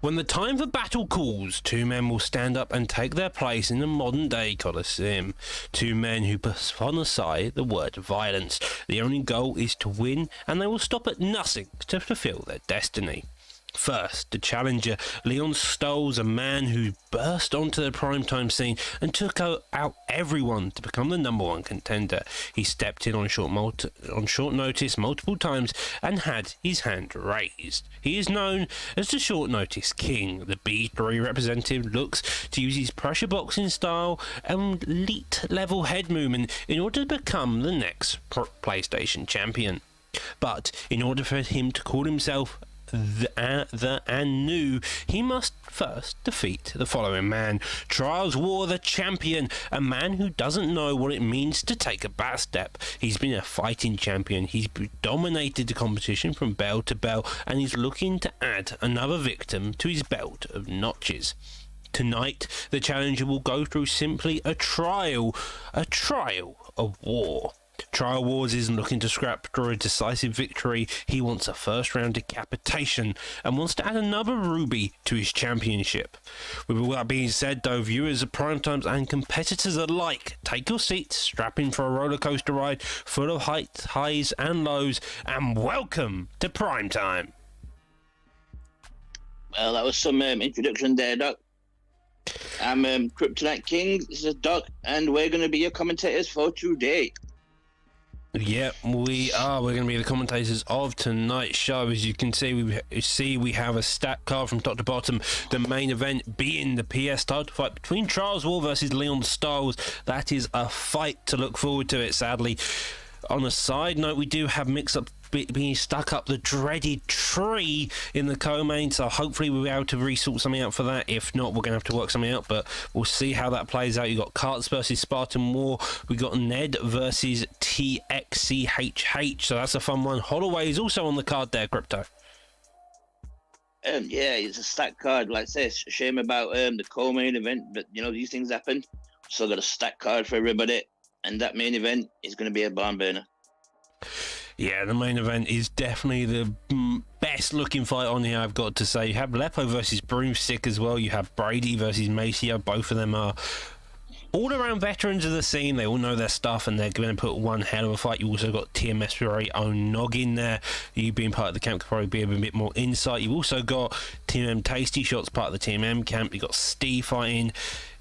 When the time for battle calls, two men will stand up and take their place in the modern-day Colosseum. Two men who personify the word violence. The only goal is to win, and they will stop at nothing to fulfill their destiny. First, the challenger, Leon Stoles, a man who burst onto the primetime scene and took out everyone to become the number one contender. He stepped in on short notice multiple times and had his hand raised. He is known as the Short Notice King. The B3 representative looks to use his pressure boxing style and elite level head movement in order to become the next PlayStation champion. But in order for him to call himself the new, he must first defeat the following man: Trials War, the champion, a man who doesn't know what it means to take a back step. He's been a fighting champion. He's dominated the competition from bell to bell, and he's looking to add another victim to his belt of notches. Tonight, the challenger will go through simply a trial of war. Trial Wars isn't looking to scrap for a decisive victory. He wants a first round decapitation and wants to add another ruby to his championship. With all that being said, though, viewers of Primetimes and competitors alike, take your seats, strap in for a roller coaster ride full of heights, highs and lows, and welcome to Primetime. Well, that was some introduction there, Doc. I'm Kryptonite King, this is Doc, and we're going to be your commentators for today. Yep, we are. We're going to be the commentators of tonight's show. As you can see, we have a stat card from top to bottom. The main event being the PS title fight between Trials War versus Leon Stoles. That is a fight to look forward to, it sadly. On a side note, we do have mix-up being stuck up the dreaded tree in the co-main, so hopefully we'll be able to resort something out for that. If not, we're going to have to work something out, but we'll see how that plays out. You got Karts versus Spartan War, we got Ned versus TXCHH, so that's a fun one. Holloway is also on the card there, Crypto. Yeah, it's a stack card. Like I say, it's a shame about the co-main event, but you know, these things happen. Still got a stack card for everybody, and that main event is going to be a barn burner. Yeah, the main event is definitely the best looking fight on here, I've got to say. You have Lepo versus Broomstick as well. You have Brady versus Maceo. Both of them are all-around veterans of the scene. They all know their stuff, and they're going to put one hell of a fight. You also got TMS very own Noggin there. You being part of the camp could probably be a bit more insight. You've also got Team M Tasty Shots, part of the Team M camp. You've got Steve fighting.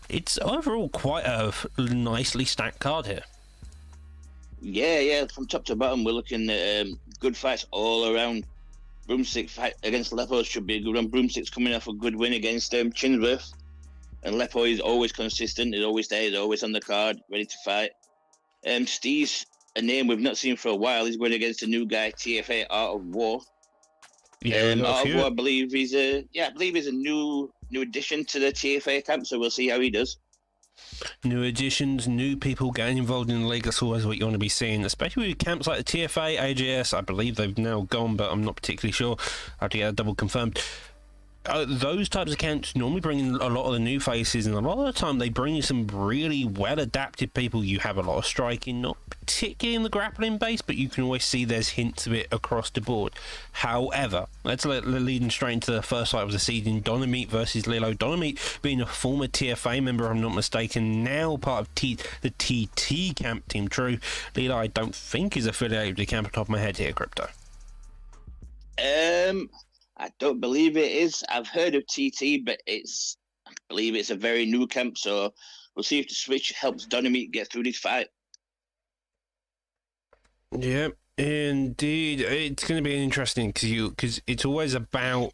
It's overall quite a nicely stacked card here. Yeah, from top to bottom, we're looking at good fights all around. Broomstick fight against Lepo should be a good one. Broomstick's coming off a good win against Chinsworth, and Lepo is always consistent. He's always there. He's always on the card, ready to fight. Steve's a name we've not seen for a while. He's going against a new guy, TFA Art of War. Yeah, Art of War, I believe he's a new addition to the TFA camp. So we'll see how he does. New additions, new people getting involved in the league. That's always what you want to be seeing, especially with camps like the TFA, AJS. I believe they've now gone, but I'm not particularly sure. I have to get that double confirmed. Those types of camps normally bring in a lot of the new faces, and a lot of the time they bring in some really well-adapted people. You have a lot of striking, not particularly in the grappling base, but you can always see there's hints of it across the board. However, let's lead straight into the first fight of the season. Dynamite versus Lilo. Dynamite being a former TFA member, if I'm not mistaken, now part of the TT camp, Team True. Lilo, I don't think is affiliated with the camp off the top of my head here, Crypto. I don't believe it is. I've heard of TT, but I believe it's a very new camp, so we'll see if the switch helps Dynamite get through this fight. Yeah, indeed. It's going to be interesting because it's always about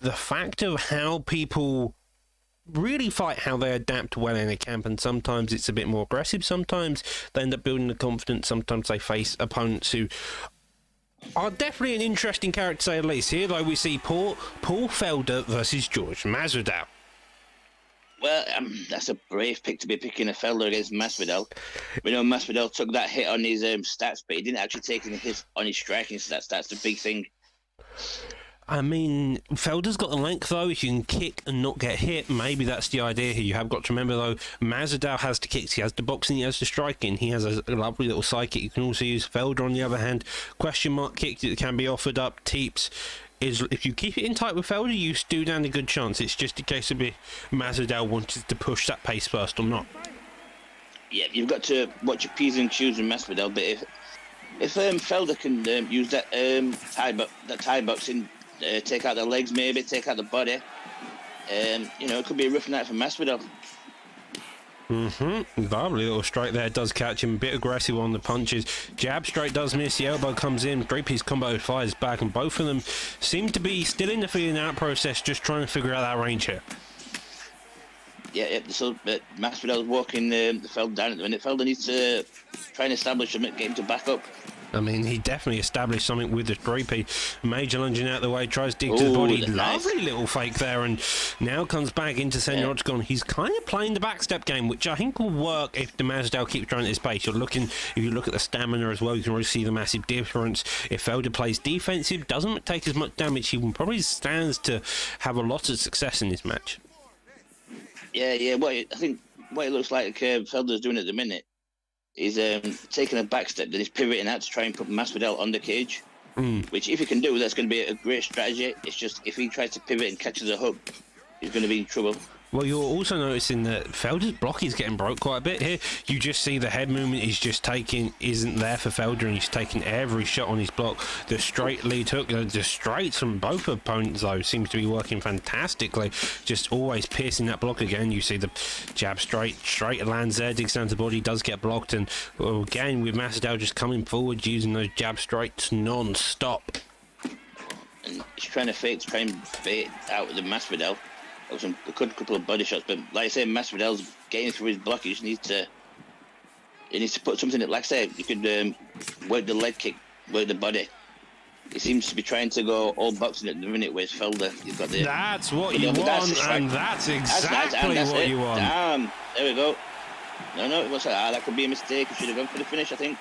the fact of how people really fight, how they adapt well in a camp, and sometimes it's a bit more aggressive, sometimes they end up building the confidence, sometimes they face opponents who are definitely an interesting character, to say the least. Here, though, we see Paul Felder versus George Masvidal. Well, that's a brave pick to be picking a Felder against Masvidal. We know Masvidal took that hit on his stats, but he didn't actually take any hits on his striking stats. That's the big thing. I mean, Felder's got the length, though. If you can kick and not get hit, maybe that's the idea here. You have got to remember, though, Masvidal has the kicks, he has the boxing, he has the striking, he has a lovely little side kick. You can also use Felder, on the other hand. Question mark kick that can be offered up, teeps. is if you keep it in tight with Felder, you do stand a good chance. It's just a case of if Masvidal wanted to push that pace first or not. Yeah, you've got to watch your P's and Q's with Masvidal, but if Felder can use that tie boxing, take out the legs, maybe take out the body, it could be a rough night for Masvidal. Lovely little strike there, does catch him, a bit aggressive on the punches. Jab straight does miss, the elbow comes in, three-piece combo fires back, and both of them seem to be still in the feeling out process, just trying to figure out that range here. Yeah, so Masvidal's walking the Felder down at the minute. Felder needs to try and establish him, get him to back up. I mean, he definitely established something with the three-piece. Major lunging out the way, tries to dig to the body. Lovely little fake there, and now comes back into center octagon. He's kind of playing the backstep game, which I think will work if the Masvidal keeps trying at this pace. If you look at the stamina as well, you can really see the massive difference. If Felder plays defensive, doesn't take as much damage, he probably stands to have a lot of success in this match. Yeah. I think what it looks like Felder's doing at the minute is taking a back step, then he's pivoting out to try and put Masvidal on the cage. Which, if he can do, that's going to be a great strategy. It's just if he tries to pivot and catches a hook, he's going to be in trouble. Well, you're also noticing that Felder's block is getting broke quite a bit here. You just see the head movement isn't there for Felder, and he's taking every shot on his block. The straight lead hook, the straights from both opponents, though, seems to be working fantastically. Just always piercing that block again. You see the jab straight lands there, digs down to the body, does get blocked, and again, with Masvidal just coming forward, using those jab straights non-stop. And he's trying to try and bait out with the Masvidal. A couple of body shots, but like I say, Masvidal's getting through his block. He needs to put something that, like I say, you could work the leg kick, work the body. He seems to be trying to go all boxing at the minute with Felder. He's got the. That's what you want, and that's exactly what you want. Damn, there we go. No, it was that could be a mistake. He should have gone for the finish, I think.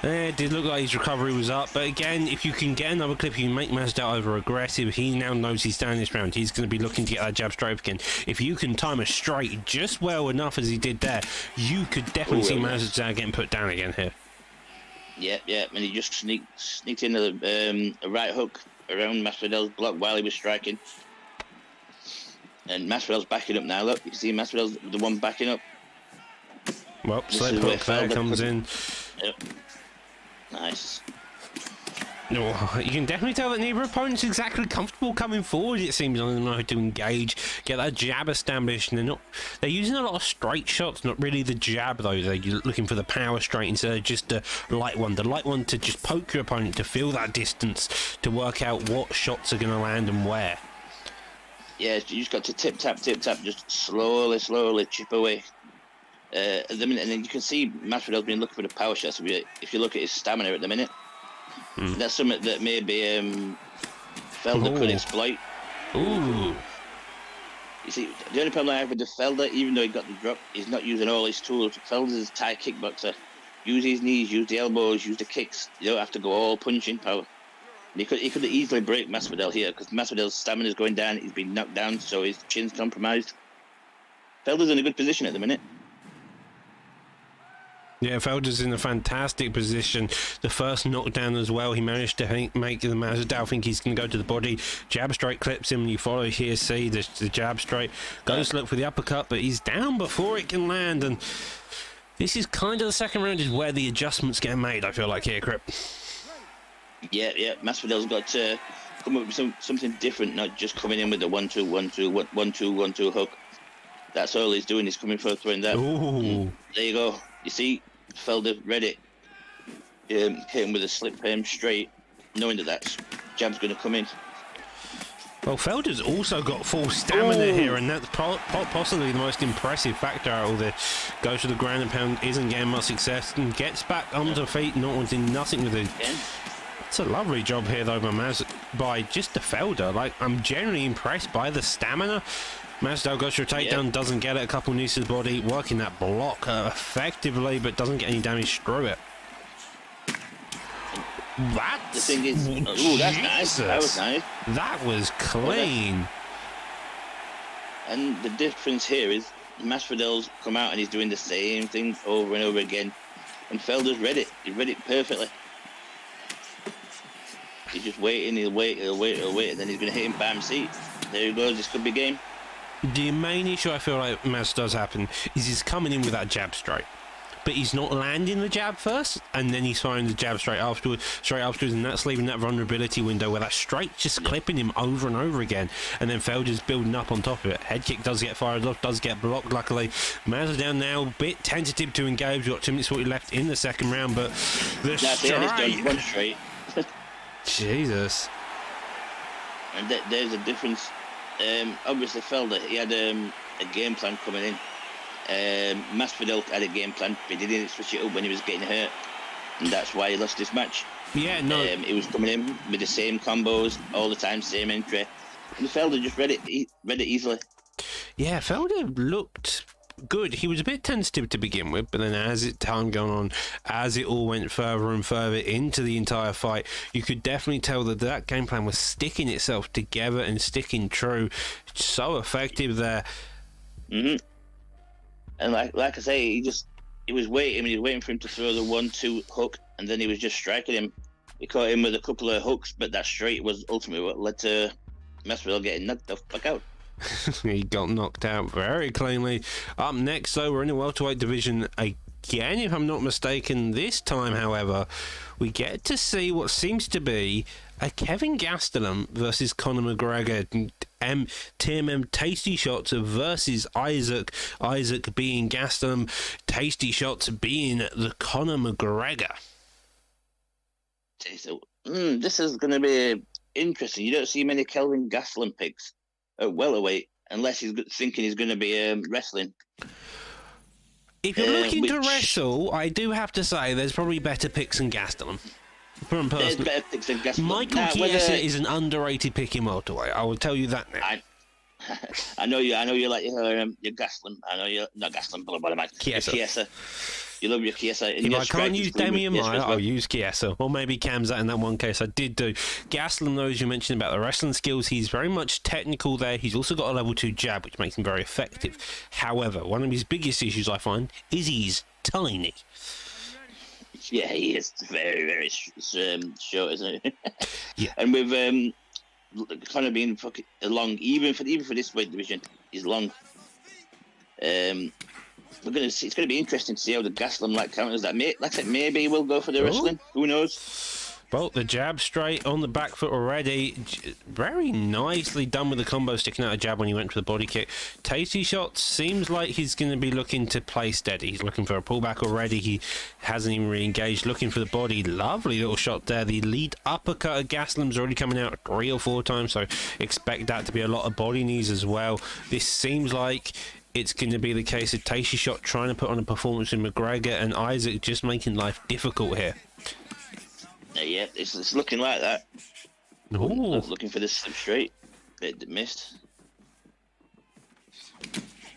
It did look like his recovery was up, but again, if you can get another clip, you can make Masvidal over aggressive. He now knows he's standing this round. He's going to be looking to get that jab straight again. If you can time a straight just well enough as he did there, you could definitely see Masvidal getting put down again here. Yeah, and he just sneaked in a right hook around Masvidal's block while he was striking. And Masvidal's backing up now. Look, you can see Masvidal's the one backing up. Well, slip hook there comes in. Yep. Nice. Oh, you can definitely tell that neither opponent's exactly comfortable coming forward. It seems they don't know how to engage, get that jab established, and they're using a lot of straight shots, not really the jab though. They're looking for the power straight instead of just the light one to just poke your opponent, to feel that distance, to work out what shots are going to land and where. Yeah, you just got to tip tap, just slowly chip away. At the minute, and then you can see Masvidal's been looking for the power shots. If you look at his stamina at the minute, that's something that maybe Felder could exploit. Ooh. You see, the only problem I have with the Felder, even though he got the drop, he's not using all his tools. Felder's a Thai kickboxer. Use his knees, use the elbows, use the kicks. You don't have to go all punching power. And he could easily break Masvidal here, because Masvidal's stamina is going down. He's been knocked down, so his chin's compromised. Felder's in a good position at the minute. Yeah, Felder's in a fantastic position. The first knockdown as well, he managed to make the Masvidal think he's going to go to the body. Jab straight clips him, and you follow here, see the jab straight. Goes to look for the uppercut, but he's down before it can land. And this is kind of the second round is where the adjustments get made, I feel like, here, Crip. Yeah, Masvidal's got to come up with something different, not just coming in with the 1-2 hook. That's all he's doing. He's coming for throwing that. Ooh. There you go. You see, Felder read it. Hit him with a slip straight, knowing that jab's going to come in. Well, Felder's also got full stamina here, and that's possibly the most impressive factor out of this. Goes to the ground and pound, isn't getting much success, and gets back onto feet, not wanting nothing with it. It's a lovely job here, though, by just the Felder. Like, I'm generally impressed by the stamina. Masvidal goes for a takedown, doesn't get it, a couple knees to the body, working that block effectively, but doesn't get any damage through it. The thing is, that's nice. That was nice. That was clean. And the difference here is Masvidal's come out and he's doing the same thing over and over again, and Felder's read it. He read it perfectly. He's just waiting. He'll wait, and then he's going to hit him. Bam, see, there he goes. This could be game. The main issue I feel like Maz does happen is he's coming in with that jab straight, but he's not landing the jab first, and then he's firing the jab straight afterwards, and that's leaving that vulnerability window where that straight just clipping him over and over again, and then Felder's building up on top of it. Head kick does get fired off, does get blocked, luckily. Maz is down now, a bit tentative to engage. We've got 2 minutes 40 left in the second round, but the straight... One straight. Jesus. And there's a difference. Obviously, Felder, he had a game plan coming in. Masvidal had a game plan, but he didn't switch it up when he was getting hurt, and that's why he lost this match. Yeah, no. He was coming in with the same combos all the time, same entry, and Felder just read it easily. Yeah, Felder looked good. He was a bit tentative to begin with, but then as time gone on, as it all went further and further into the entire fight, you could definitely tell that game plan was sticking itself together and sticking true. So effective there. Mm-hmm. And like I say, he was waiting for him to throw the 1-2 hook, and then he was just striking him. He caught him with a couple of hooks, but that straight was ultimately what led to Masvidal getting knocked the fuck out. He got knocked out very cleanly. Up next, though, we're in the welterweight division again, if I'm not mistaken. This time, however, we get to see what seems to be a Kevin Gastelum versus Conor McGregor. Team Tasty Shots versus Isaac. Isaac being Gastelum, Tasty Shots being the Conor McGregor. This is going to be interesting. You don't see many Kelvin Gastelum picks at welterweight unless he's thinking he's going to be wrestling. If you're looking to wrestle, I do have to say there's probably better picks than Gastelum. From there's better picks than Gastelum. Michael Chiesa is an underrated pick in welterweight. I will tell you that now. I know you like your Gastelum. I know you're not Gastelum, but Chiesa. You love your Chiesa. If I can't use Damian Maia, I'll use Chiesa. Or maybe Khamzat in that one case. I did do. Gastelum, though, as you mentioned about the wrestling skills, he's very much technical there. He's also got a level 2 jab, which makes him very effective. However, one of his biggest issues, I find, is he's tiny. Yeah, he is very, very short, isn't he? Yeah. And with kind of being fucking long, even for this weight division, he's long. It's going to be interesting to see how the Gastelum counters that. Like I said, maybe we'll go for the wrestling. Who knows? Well, the jab straight on the back foot already. Very nicely done with the combo sticking out a jab when he went for the body kick. Tasty Shots seems like he's going to be looking to play steady. He's looking for a pullback already. He hasn't even re-engaged. Looking for the body. Lovely little shot there. The lead uppercut of Gastelum's already coming out 3 or 4 times, so expect that to be a lot of body knees as well. This seems like it's going to be the case of Tasty Shot trying to put on a performance with McGregor, and Isaac just making life difficult here. Yeah, it's looking like that. Ooh. Looking for this slip straight. It missed.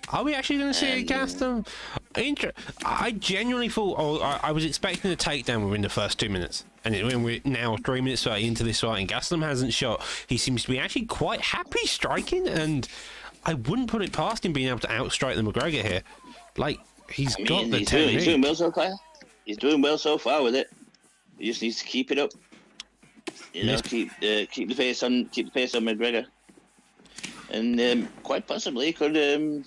Are we actually going to see a Gastelum? I genuinely thought, I was expecting a takedown within the first 2 minutes. And we're now 3 minutes into this fight, and Gastelum hasn't shot. He seems to be actually quite happy striking, and I wouldn't put it past him being able to outstrike the McGregor here. Like, he's got the technique. He's doing well so far. He's doing well so far with it. He just needs to keep it up. Keep the pace on McGregor, and quite possibly he could do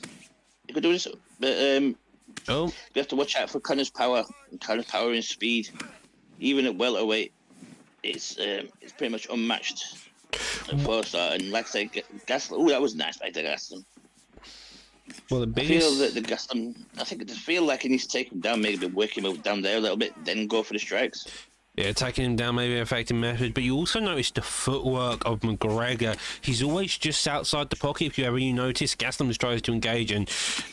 this. But you have to watch out for Conor's power and speed. Even at welterweight, it's pretty much unmatched. And like I say, Gastelum. Oh, that was nice by the Gastelum. Well, the biggest... I feel that the Gastelum. I think it just feel like he needs to take him down, maybe work him up down there a little bit, then go for the strikes. Yeah, taking him down may be an effective method, but you also notice the footwork of McGregor. He's always just outside the pocket. If you notice, Gastelum tries to engage, and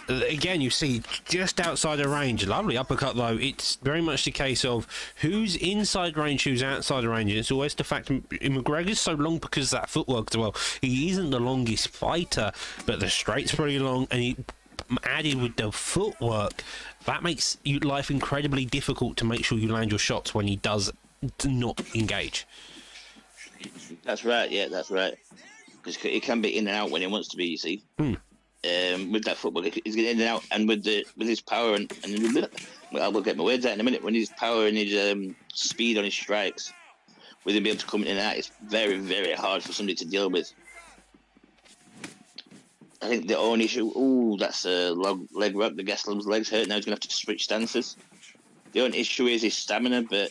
again, you see just outside the range. Lovely uppercut, though. It's very much the case of who's inside range, who's outside the range. And it's always the fact McGregor's so long because of that footwork as well. He isn't the longest fighter, but the straight's pretty long, and he added with the footwork, that makes life incredibly difficult to make sure you land your shots when he does not engage. That's right, yeah, that's right. Because he can be in and out when he wants to be, you see. With that footwork, he's getting in and out, and with his power and I will get my words out in a minute. When his power and his speed on his strikes, with him being able to come in and out, it's very, very hard for somebody to deal with. I think the only issue, that's a leg wrap. The Gastelum's legs hurt. Now he's going to have to switch stances. The only issue is his stamina, but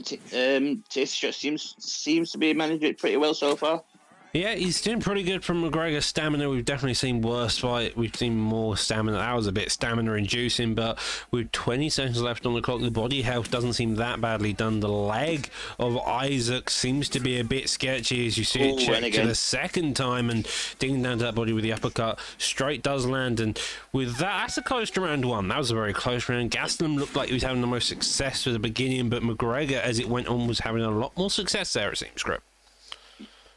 Tasty Shot seems to be managing it pretty well so far. Yeah, he's doing pretty good from McGregor's stamina. We've definitely seen worse fight. We've seen more stamina. That was a bit stamina-inducing, but with 20 seconds left on the clock, the body health doesn't seem that badly done. The leg of Isaac seems to be a bit sketchy as you see it checked to the second time, and digging down to that body with the uppercut. Straight does land, and with that, that's a close to round one. That was a very close round. Gastelum looked like he was having the most success at the beginning, but McGregor, as it went on, was having a lot more success there, it seems, Grip.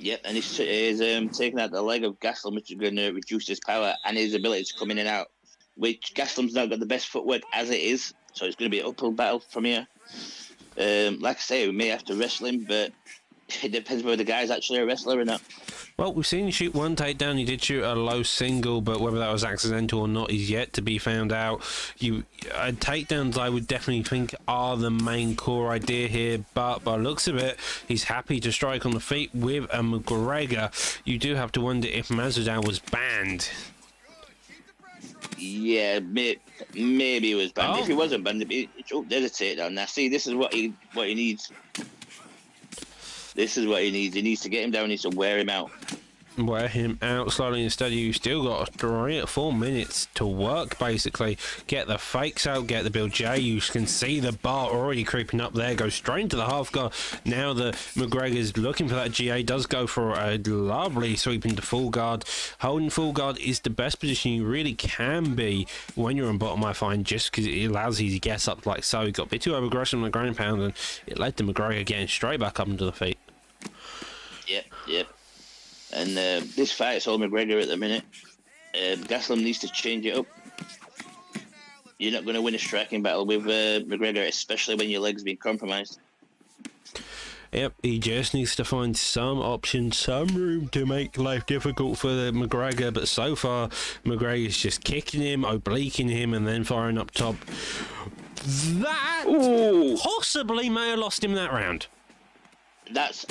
Yep, and he's taking out the leg of Gastelum, which is going to reduce his power and his ability to come in and out, which Gastelum's now got the best footwork as it is, so it's going to be an uphill battle from here. Like I say, we may have to wrestle him, but it depends whether the guy's actually a wrestler or not. Well, we've seen him shoot one takedown. He did shoot a low single, but whether that was accidental or not is yet to be found out. Takedowns, I would definitely think, are the main core idea here, but by the looks of it, he's happy to strike on the feet with a McGregor. You do have to wonder if Masvidal was banned. Yeah, maybe he was banned. Oh. If he wasn't banned, there's a takedown. Now, see, this is what he needs. This is what he needs. He needs to get him down. He needs to wear him out. Wear him out slowly. Instead, you still got 3 or 4 minutes to work, basically. Get the fakes out, get the Bill J. You can see the bar already creeping up there. Go straight into the half guard. Now the McGregor's looking for that GA. Does go for a lovely sweep into full guard. Holding full guard is the best position you really can be when you're on bottom, I find, just because it allows you to get up like so. He got a bit too aggressive on the ground pound, and it led to McGregor getting straight back up into the feet. Yep. And this fight is all McGregor at the minute. Gastelum needs to change it up. You're not going to win a striking battle with McGregor, especially when your leg's been compromised. Yep, he just needs to find some option, some room to make life difficult for the McGregor, but so far, McGregor's just kicking him, obliquing him, and then firing up top. That possibly may have lost him that round. This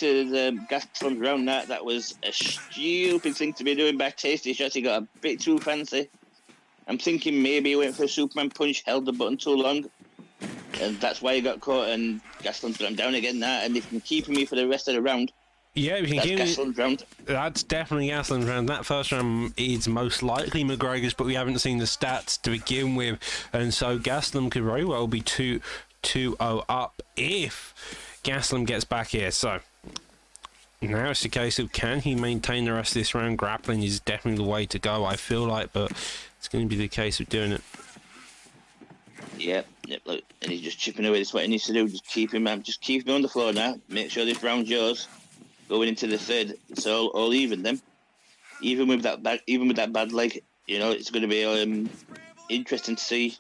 is Gastelum's round. That was a stupid thing to be doing by Tasty Shots. He got a bit too fancy. I'm thinking maybe he went for a Superman punch, held the button too long, and that's why he got caught. And Gastelum's got him down again now, and if he can keep me for the rest of the round. Yeah, we can keep Gastelum's round. That's definitely Gastelum's round. That first round is most likely McGregor's, but we haven't seen the stats to begin with, and so Gastelum could very well be 2-0 up if Gastelum gets back here. So now it's a case of, can he maintain the rest of this round? Grappling is definitely the way to go, I feel like, but it's going to be the case of doing it. Yep, look, and he's just chipping away. That's what he needs to do. Just keep him on the floor now. Make sure this round's yours. Going into the third, it's all even then. Even with that bad leg, it's going to be interesting to see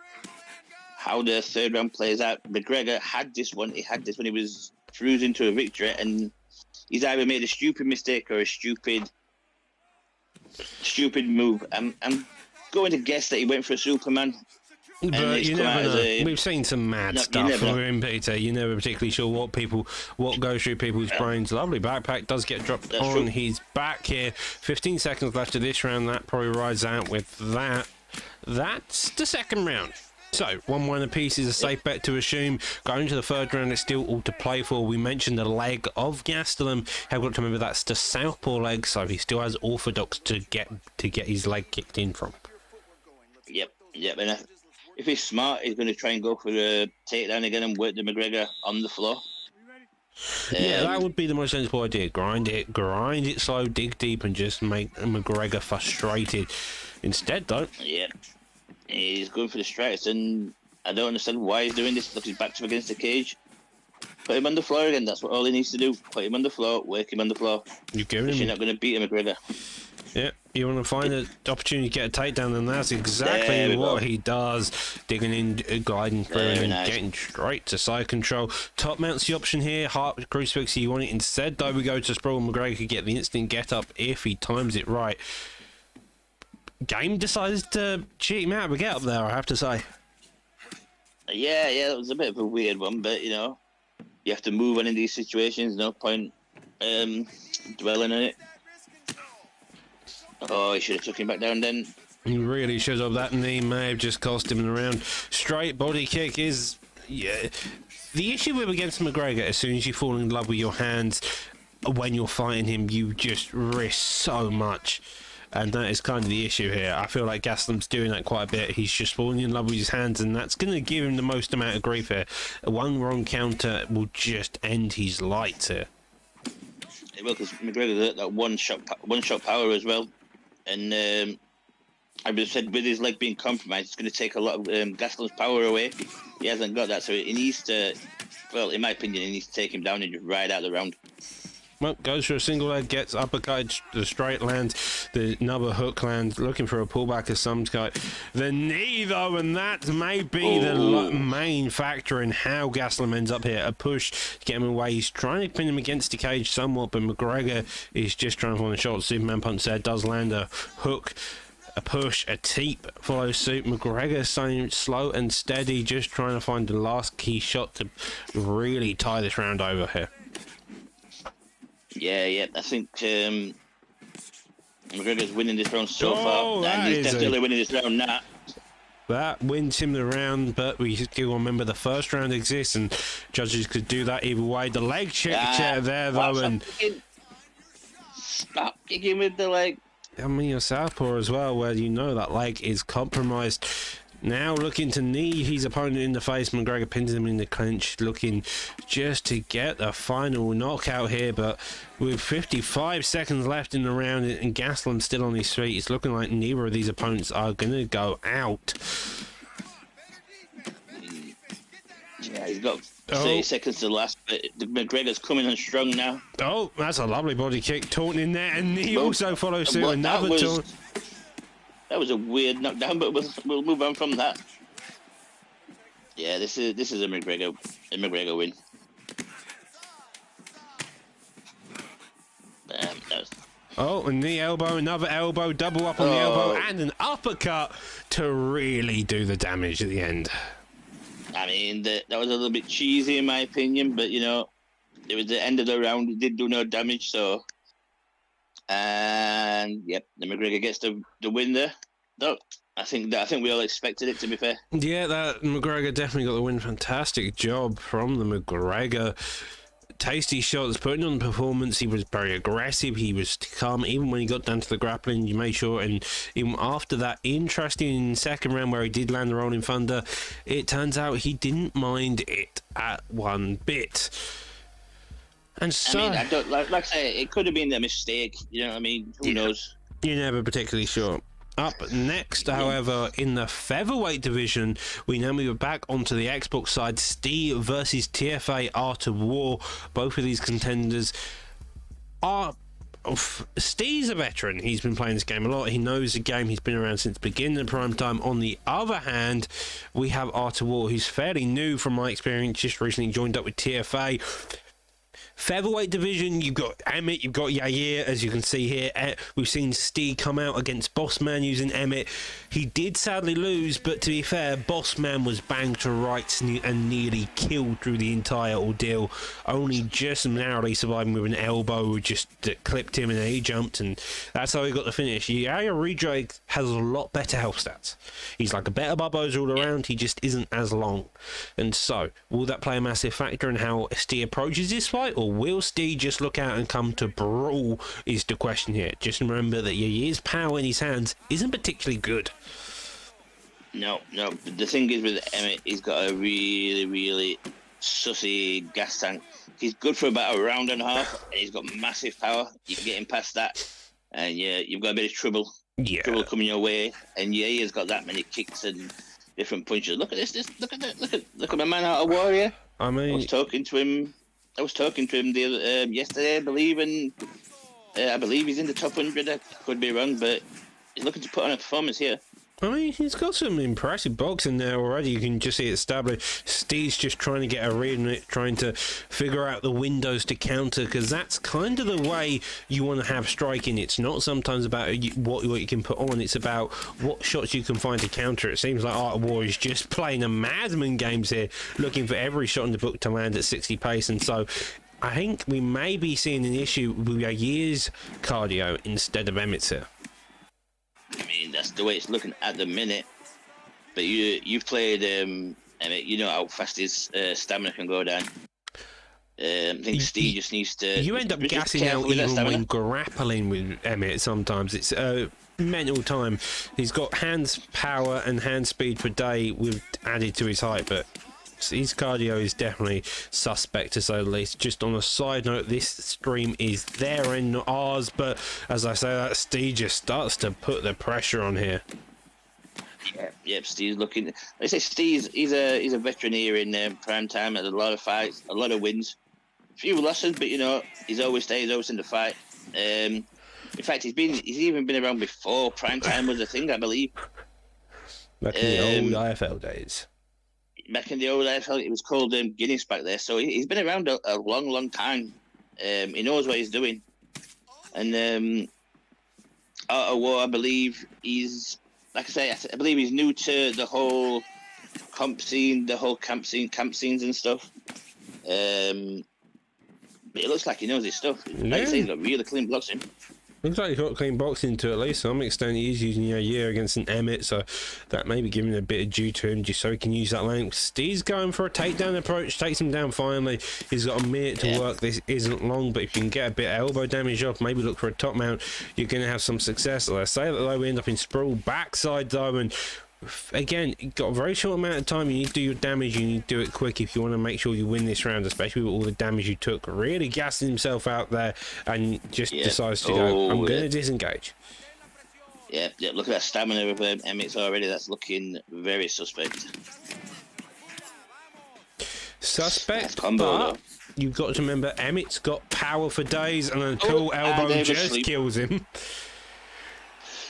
how the third round plays out. McGregor had this one. He had this when he was cruising to a victory, and he's either made a stupid mistake or a stupid move. I'm going to guess that he went for a Superman. But you never know. We've seen some mad stuff from him, Peter. You're never particularly sure what goes through people's brains. Lovely backpack does get dropped on his back here. 15 seconds left of this round. That probably rides out with that. That's the second round. So, 1-1 apiece is a safe bet to assume. Going to the third round, it's still all to play for. We mentioned the leg of Gastelum. Have got to remember that's the southpaw leg, so he still has orthodox to get his leg kicked in from. Yep. And if he's smart, he's going to try and go for a takedown again and work the McGregor on the floor. Yeah, that would be the most sensible idea. Grind it slow, dig deep, and just make McGregor frustrated. Instead, though, he's going for the strikes, and I don't understand why he's doing this. Look, his back's up against the cage. Put him on the floor again. That's what all he needs to do. Put him on the floor, work him on the floor. You're not going to beat him, McGregor. Yeah, you want to find an opportunity to get a takedown, and that's exactly what he does. Digging in, gliding through, and getting straight to side control. Top mounts the option here. Heart crucifix, you want it instead, though. We go to Sprawl. McGregor could get the instant get up if he times it right. Game decides to cheat him out of a get up there, I have to say. Yeah, it was a bit of a weird one, but You have to move on in these situations. No point dwelling on it. Oh, he should have took him back down then. He really should have. That knee may have just cost him in the round. Straight body kick is... Yeah. The issue with against McGregor, as soon as you fall in love with your hands, when you're fighting him, you just risk so much. And that is kind of the issue here. I feel like Gaslam's doing that quite a bit. He's just falling in love with his hands, and that's going to give him the most amount of grief here. One wrong counter will just end his lights here. It will, because McGregor's that one shot power as well. And I would have said with his leg being compromised, it's going to take a lot of Gaslam's power away. He hasn't got that, so he needs to, well, in my opinion, he needs to take him down and just ride out the round. Well, goes for a single leg, gets uppercut, the straight lands, another hook lands, looking for a pullback of some kind. The knee, though, and that may be the main factor in how Gaslam ends up here. A push to get him away. He's trying to pin him against the cage somewhat, but McGregor is just trying to find a shot. Superman punch there, does land a hook. A push, a teep follows suit. McGregor staying slow and steady, just trying to find the last key shot to really tie this round over here. Yeah, I think McGregor's winning this round so far. And he's definitely winning this round now. That wins him the round, but we still remember the first round exists, and judges could do that either way. The leg check there, though, and... Stop kicking with the leg. I mean, your southpaw as well, where you know that leg is compromised. Now looking to knee his opponent in the face. McGregor pins him in the clinch, looking just to get a final knockout here. But with 55 seconds left in the round and Gaslam still on his feet, it's looking like neither of these opponents are going to go out. Yeah, he's got 30 seconds to last, but McGregor's coming on strong now. Oh, that's a lovely body kick. Taunton in there, and he also follows suit. Another taunt. That was a weird knockdown, but we'll move on from that. Yeah, this is a McGregor win. Oh, and knee elbow, another elbow, double up on the elbow, and an uppercut to really do the damage at the end. I mean, that was a little bit cheesy in my opinion, but you know, it was the end of the round. It did do no damage, so. And yep, the McGregor gets the win there. No, I think we all expected it, to be fair. Yeah, that McGregor definitely got the win. Fantastic job from the McGregor. Tasty shots, putting on the performance. He was very aggressive. He was calm. Even when he got down to the grappling, you made sure. And even after that interesting second round where he did land the Rolling Thunder, it turns out he didn't mind it at one bit. And so, I mean, I don't like I say, it could have been a mistake. You know what I mean? Who knows? You're never particularly sure. Up next, however, in the featherweight division, we now move back onto the Xbox side. Steve versus TFA Art of War. Both of these contenders are... Steve's a veteran. He's been playing this game a lot. He knows the game. He's been around since the beginning of prime time. On the other hand, we have Art of War, who's fairly new from my experience, just recently joined up with TFA. Featherweight division, you've got Emmett, you've got Yair, as you can see here. We've seen Steve come out against Bossman using Emmett. He did sadly lose, but to be fair, Bossman was banged to rights and nearly killed through the entire ordeal, only just narrowly surviving with an elbow just that clipped him and then he jumped, and that's how he got the finish. Yair Rodriguez has a lot better health stats. He's like a better Barboza all around, he just isn't as long. And so, will that play a massive factor in how Steve approaches this fight, or will Steve just look out and come to brawl is the question here. Just remember that Yair's power in his hands isn't particularly good. No. The thing is with Emmett, he's got a really, really sussy gas tank. He's good for about a round and a half, and he's got massive power. You can get him past that, and yeah, you've got a bit of trouble. Yeah. Trouble coming your way, and Yair's got that many kicks and different punches. Look at this! Look at my man out of Warrior. I mean, I was talking to him the other, yesterday, I believe, and I believe he's in the top 100. I could be wrong, but he's looking to put on a performance here. I mean, he's got some impressive boxing there already. You can just see it established. Steve's just trying to get a read on it, trying to figure out the windows to counter, because that's kind of the way you want to have striking. It's not sometimes about what you can put on, it's about what shots you can find to counter. It seems like Art of War is just playing a madman games here, looking for every shot in the book to land at 60 pace, and so I think we may be seeing an issue with Yair's cardio instead of Emmett's here. I mean, that's the way it's looking at the minute. But you've played Emmett. You know how fast his stamina can go down. I think Steve just needs to. You end up gassing out even when grappling with Emmett. Sometimes it's mental time. He's got hands power and hand speed per day with added to his height, but his cardio is definitely suspect to say the least. Just on a side note, this stream is their end, not ours, but as I say that, Steve just starts to put the pressure on here. Yep, Steve's looking. Like I say, he's a veteran here in prime time. Had a lot of fights, a lot of wins, a few losses, but you know he's always there. He's always in the fight. In fact, he's even been around before prime time was a thing, I believe. Back in the old IFL days. Back in the old IFL, it was called Guinness back there. So he's been around a long, long time. He knows what he's doing. And Art of War, I believe he's, like I say, I believe he's new to the whole comp scene, the whole camp scenes and stuff. But it looks like he knows his stuff. Yeah. Like I say, he's got really clean blocks in. Looks like he's got clean boxing to at least some extent. He's using Yair against an Emmett, so that may be giving a bit of due to him just so he can use that length. Steve's going for a takedown approach, takes him down finally. He's got a minute to work. This isn't long, but if you can get a bit of elbow damage off, maybe look for a top mount, you're going to have some success. Let's say that though, we end up in sprawl backside though, and again, you've got a very short amount of time. You need to do your damage, you need to do it quick if you want to make sure you win this round, especially with all the damage you took. Really gassing himself out there and just decides to go, I'm going to disengage. Yeah, look at that stamina of Emmett's already. That's looking very suspect. Suspect, combo, but you've got to remember Emmett's got power for days, and a cool elbow just kills him.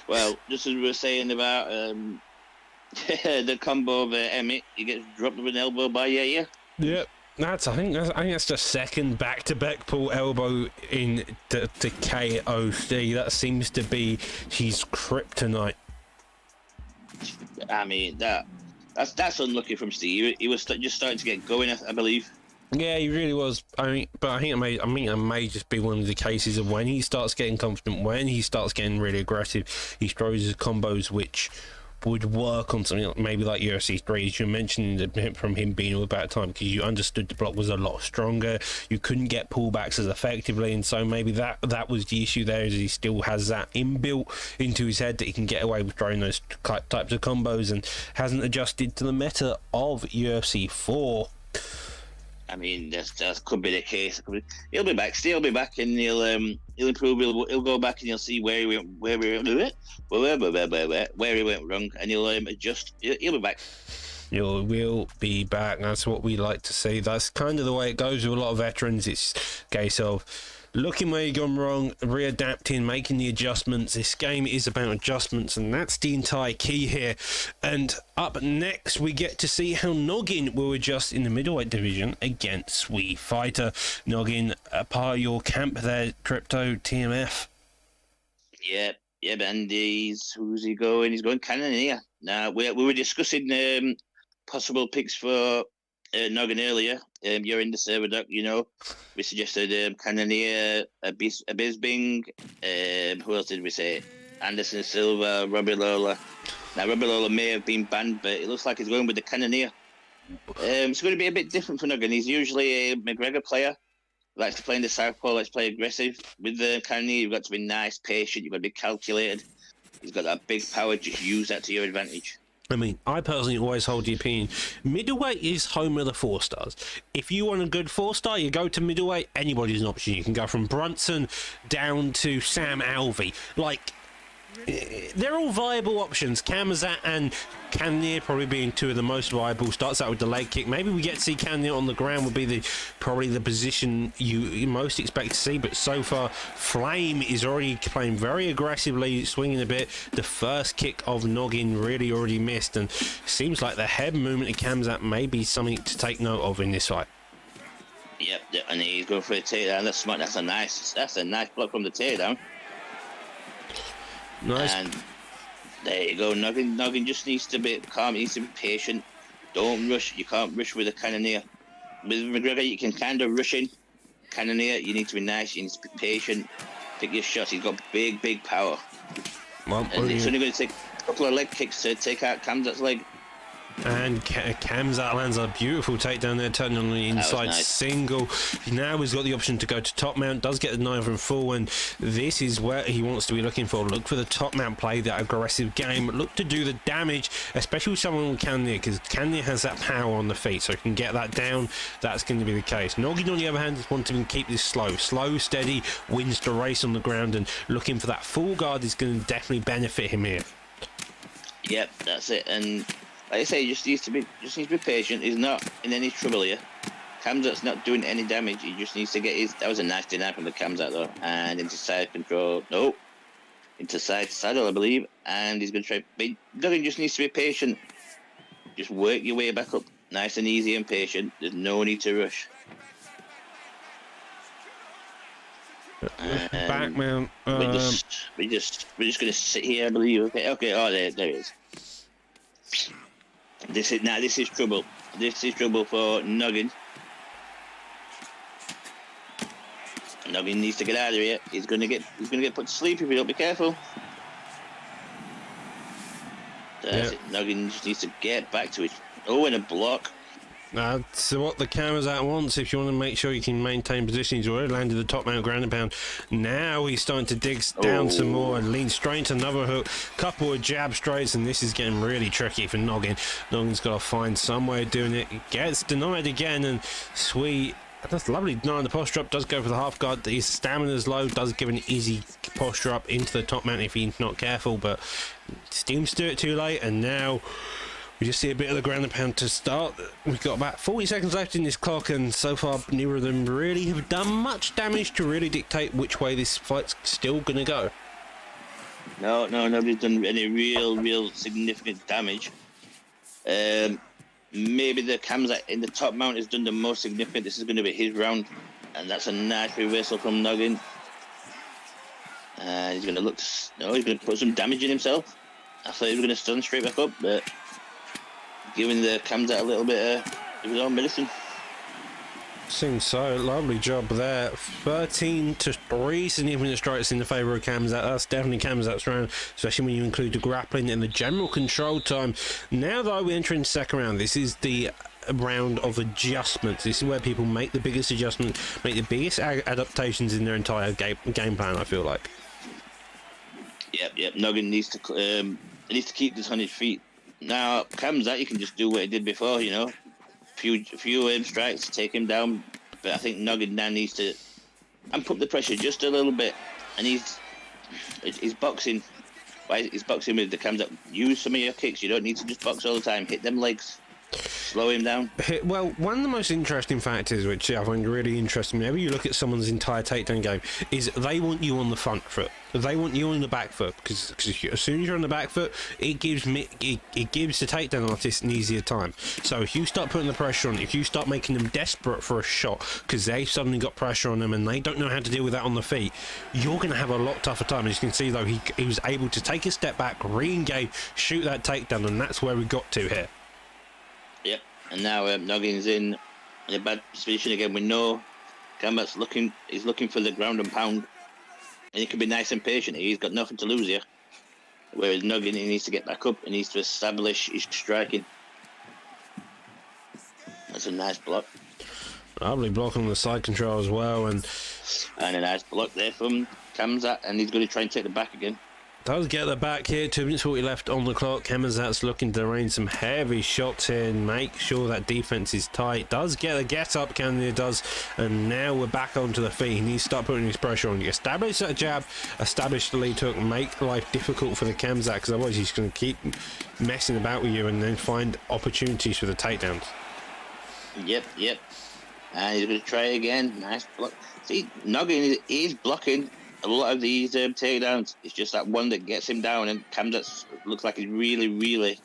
Well, just as we were saying about the combo of Emmett, he gets dropped with an elbow by Yair. Yep. I think that's the second back-to-back pull elbow in the KOC. That seems to be his kryptonite. I mean, that's unlucky from Steve. He was just starting to get going, I believe. Yeah, he really was. I mean, but I think it may just be one of the cases of when he starts getting confident, when he starts getting really aggressive, he throws his combos which would work on something maybe like UFC 3, as you mentioned, from him being all about time, because you understood the block was a lot stronger, you couldn't get pullbacks as effectively, and so maybe that was the issue there, is he still has that inbuilt into his head that he can get away with throwing those types of combos and hasn't adjusted to the meta of UFC 4. I mean, that could be the case. He'll be back. Steve'll be back, and he'll improve. He'll go back and he'll see where he went wrong, and he'll adjust. He'll be back. You will be back. That's what we like to see. That's kind of the way it goes with a lot of veterans. It's a case of looking where you've gone wrong, readapting, making the adjustments. This game is about adjustments, and that's the entire key here. And up next, we get to see how Noggin will adjust in the middleweight division against Sweet Fighter. Noggin, a part of your camp there, Crypto TMF. Yeah, and who's he going? He's going Cannonier. Now, we were discussing possible picks for Noggin earlier. You're in the server, Doc, you know. We suggested Cannonier, Bisping. Who else did we say? Anderson Silva, Robbie Lawler. Now, Robbie Lawler may have been banned, but it looks like he's going with the Cannonier. It's going to be a bit different for Noggin. He's usually a McGregor player. Likes to play in the southpaw, likes to play aggressive. With the Cannonier, you've got to be nice, patient, you've got to be calculated. He's got that big power, just use that to your advantage. I mean, I personally always hold the opinion, middleweight is home of the 4-stars. If you want a good 4-star, you go to middleweight, anybody's an option. You can go from Brunson down to Sam Alvey. Like, they're all viable options. Kamzat and Cannonier probably being two of the most viable. Starts out with the leg kick. Maybe we get to see Cannonier on the ground would be probably the position you most expect to see. But so far, Flame is already playing very aggressively, swinging a bit. The first kick of Noggin really already missed, and seems like the head movement of Kamzat may be something to take note of in this fight. Yep, and he's going for a takedown. That's smart. That's a nice block from the takedown. Nice. And there you go. Noggin just needs to be calm. He needs to be patient. Don't rush. You can't rush with a Cannonier. With McGregor, you can kind of rush in. Cannonier, you need to be nice. You need to be patient. Pick your shots. He's got big power. Well, and it's only going to take a couple of leg kicks to take out Kamzat's leg. And Kamzat lands a beautiful takedown there, turning on the inside nice. Single. Now he's got the option to go to top mount, does get the knife and full, and this is where he wants to be looking for. Look for the top mount play, that aggressive game. Look to do the damage, especially with someone with Cannonier, because Cannonier has that power on the feet, so he can get that down. That's going to be the case. Noggin, on the other hand, is wanting to keep this slow, steady, wins the race on the ground, and looking for that full guard is going to definitely benefit him here. Yep, that's it. And like I say, he just needs to be patient. He's not in any trouble here. Kamzat's not doing any damage. He just needs to get his. That was a nice deny from the Kamzat though, and into side control. No, into side saddle, I believe. And he's going to try. But Noggin just needs to be patient. Just work your way back up, nice and easy and patient. There's no need to rush. Back mount. We're just going to sit here, I believe. Okay. Oh, there it is. This is trouble. This is trouble for Noggin. Noggin needs to get out of here. He's gonna get put to sleep if you don't be careful. That's it. Noggin just needs to get back to it. Oh, and a block. So what the Kamzat wants, if you want to make sure you can maintain position. He's already landed the top mount ground and pound. Now he's starting to dig down some more and lean straight into another hook. Couple of jab straights, and this is getting really tricky for Noggin. Noggin's got to find some way of doing it. Gets denied again, and Sweet. That's lovely. Deny on the posture up, does go for the half guard. His stamina's low, does give an easy posture up into the top mount if he's not careful, but seems to do it too late, and now we just see a bit of the ground and pound to start. We've got about 40 seconds left in this clock, and so far neither of them really have done much damage to really dictate which way this fight's still going to go. No, nobody's done any real significant damage. Maybe the Kamzat in the top mount has done the most significant. This is going to be his round, and that's a nice reversal from Noggin. And he's going to look. He's going to put some damage in himself. I thought he was going to stun straight back up, but giving the Kamzat a little bit of his own medicine. Seems so. Lovely job there. 13-3 significant strikes in the favour of Kamzat. That's definitely Kamzat's round, especially when you include the grappling and the general control time. Now, though, we enter into second round. This is the round of adjustments. This is where people make the biggest adjustments, make the biggest adaptations in their entire game plan, I feel like. Yep. Noggin needs to keep this on his feet. Now, Kamzat, you can just do what he did before, few strikes to take him down, but I think Noggin now needs to amp up the pressure just a little bit, and he's boxing. He's boxing with the Kamzat. Use some of your kicks. You don't need to just box all the time. Hit them legs. Slow him down. Well, one of the most interesting factors, which I find really interesting, whenever you look at someone's entire takedown game, is they want you on the front foot. They want you on the back foot, because as soon as you're on the back foot, it gives the takedown artist an easier time. So if you start putting the pressure on, if you start making them desperate for a shot because they've suddenly got pressure on them and they don't know how to deal with that on the feet, you're going to have a lot tougher time. As you can see, though, he was able to take a step back, re-engage, shoot that takedown, and that's where we got to here. Yep, and now Noggin's in a bad position again. We know Kamzat's looking for the ground and pound, and he can be nice and patient. He's got nothing to lose here. Whereas Noggin, he needs to get back up. He needs to establish his striking. That's a nice block. Lovely block on the side control as well, and a nice block there from Kamzat, and he's going to try and take the back again. Does get the back here. 2 minutes 40 left on the clock. Hamazat's looking to rain some heavy shots here and make sure that defense is tight. Does get a get up, Cannonier does, and now we're back onto the feet. He needs to start putting his pressure on. Establish that jab, establish the lead hook, make life difficult for the Khamzat, because otherwise he's going to keep messing about with you and then find opportunities for the takedowns. Yep. And he's going to try again. Nice block. See, Noggin is blocking a lot of these takedowns. It's just that one that gets him down, and Khamzat looks like he's really, really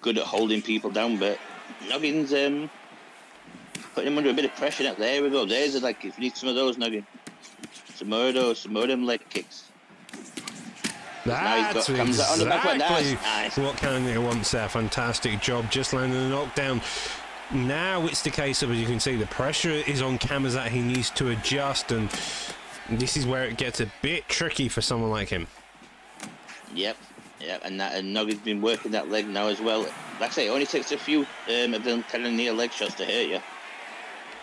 good at holding people down. But Noggin's putting him under a bit of pressure now. There we go. There's like, if you need some of those, Noggin. Some more of them leg kicks. That's Khamzat on the back. Nice. What Cannonier wants there. Fantastic job. Just landing a knockdown. Now it's the case of, as you can see, the pressure is on Khamzat. He needs to adjust, and this is where it gets a bit tricky for someone like him. Yep, and Noggin's been working that leg now as well. Like I say, it only takes a few of them Cannonier leg shots to hurt you.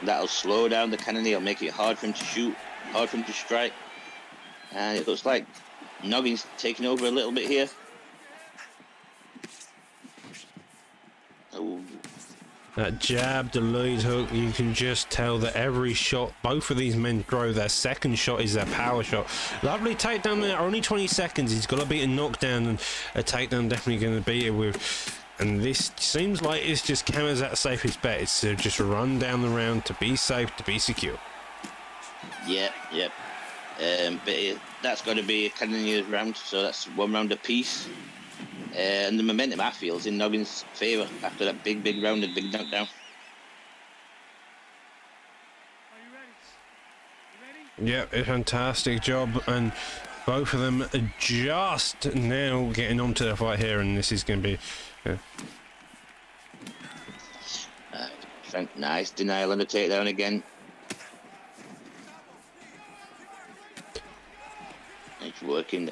That'll slow down the Cannonier, make it hard for him to shoot, hard for him to strike. And it looks like Noggin's taking over a little bit here. Oh. That jab, the lead hook, you can just tell that every shot both of these men throw, their second shot is their power shot. Lovely takedown there, only 20 seconds. He's got to beat a knockdown, and a takedown definitely going to beat it with. And this seems like it's just Khamzat's safest bet. It's to just run down the round to be safe, to be secure. Yep. But that's got to be a Cannonier's round, so that's 1 round apiece. And the momentum, I feel, is in Noggin's favour after that big round and big knockdown. Yeah, a fantastic job, and both of them are just now getting onto the fight here, and this is going to be... Nice denial on the takedown again. He's working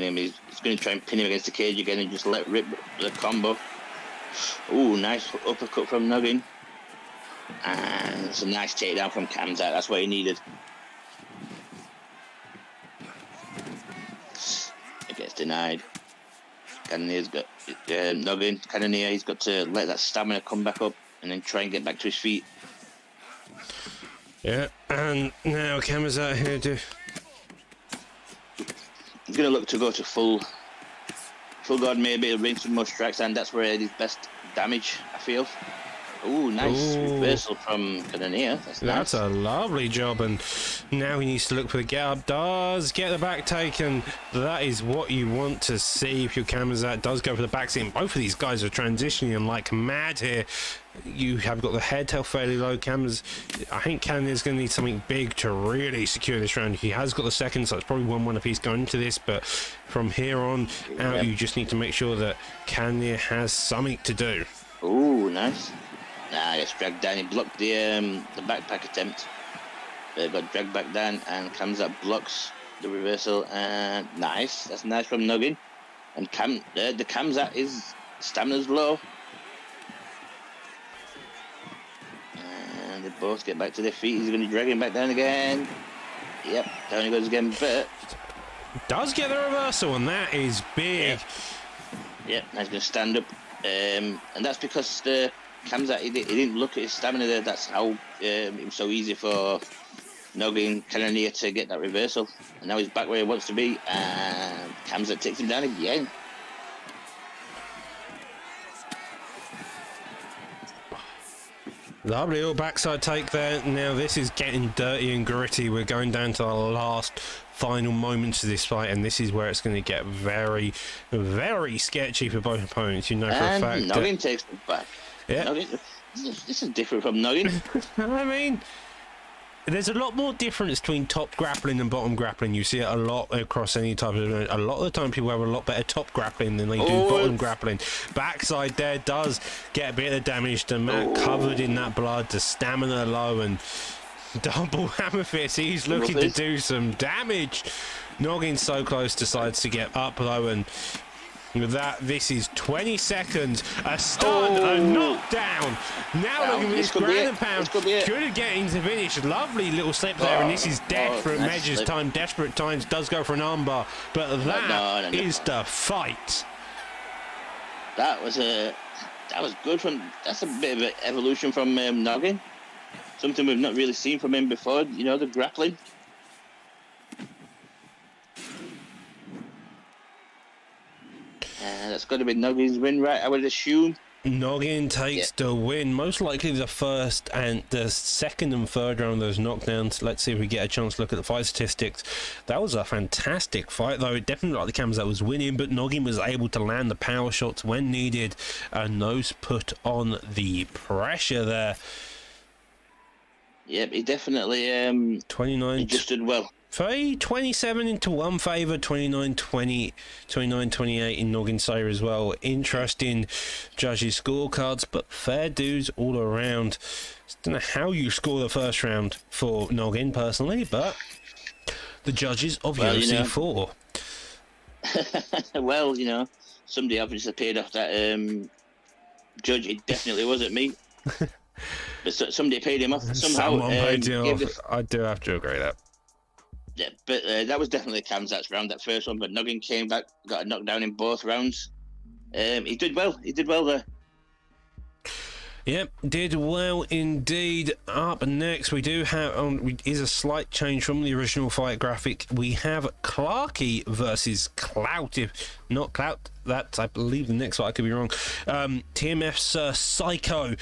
him. He's going to try and pin him against the cage again and just let rip the combo. Ooh, nice uppercut from Noggin. And it's a nice takedown from Khamzat. That's what he needed. It gets denied. Cannonier's got Noggin. Cannonier, he's got to let that stamina come back up and then try and get back to his feet. Yeah, and now Khamzat here to... He's going to look to go to full guard, maybe range some more strikes, and that's where his best damage, I feel. Ooh, nice reversal from Cannonier. That's nice. A lovely job, and now he needs to look for the get up. Does get the back taken. That is what you want to see if your Khamzat does go for the back seat. And both of these guys are transitioning like mad here. You have got the head held fairly low. I think Cannonier's going to need something big to really secure this round. He has got the second, so it's probably 1-1 apiece going into this, but from here on out, you just need to make sure that Cannonier has something to do. Ooh, nice. It's dragged down. He blocked the backpack attempt. Got dragged back down, and Khamzat blocks the reversal. And nice. That's nice from Noggin. And the Khamzat is stamina's low. And they both get back to their feet. He's going to drag him back down again. Yep, down he goes again. But does get the reversal, and that is big. Yep, now he's going to stand up. And that's because the Khamzat, he didn't look at his stamina there. That's how it was so easy for Noggin Cannonier to get that reversal. And now he's back where he wants to be, and Khamzat takes him down again. Lovely little backside take there. Now this is getting dirty and gritty. We're going down to the last final moments of this fight, and this is where it's going to get very, very sketchy for both opponents. You know for a fact. Noggin takes them back. Yeah. Noggin, this is different from Noggin. I mean, there's a lot more difference between top grappling and bottom grappling. You see it a lot across any type of event. A lot of the time people have a lot better top grappling than they do bottom grappling. Backside there does get a bit of damage. The man covered in that blood, the stamina low, and double hammer fist. He's looking to do some damage. Noggin so close, decides to get up low, and With that, this is 20 seconds. A stun, a knockdown. Now looking at this ground and pound. Could have getting to finish. Lovely little slip there, and this is desperate measures time. Desperate times does go for an armbar, but that is the fight. That was good from. That's a bit of an evolution from Noggin. Something we've not really seen from him before. You know, the grappling. That's got to be Noggin's win, right? I would assume. Noggin takes the win. Most likely the first and the second and third round of those knockdowns. Let's see if we get a chance to look at the fight statistics. That was a fantastic fight, though. It definitely looked like the Khamzat was winning, but Noggin was able to land the power shots when needed, and those put on the pressure there. Yep, he definitely 29 adjusted well. 27 into one favour, 29-20, 29-28 in Noggin's favour as well. Interesting judges' scorecards, but fair dues all around. Don't know how you score the first round for Noggin personally, but the judges of UFC 4. Well, you know, somebody obviously paid off that judge. It definitely wasn't me. But somebody paid him off somehow. Someone paid him off. I do have to agree with that. Yeah, but that was definitely Khamzat's round, that first one. But Noggin came back, got a knockdown in both rounds. He did well. He did well there. Yep, did well indeed. Up next, we do have is a slight change from the original fight graphic. We have Clarky versus Clout. If not Clout, that's I believe the next fight. I could be wrong. TMF's Psycho.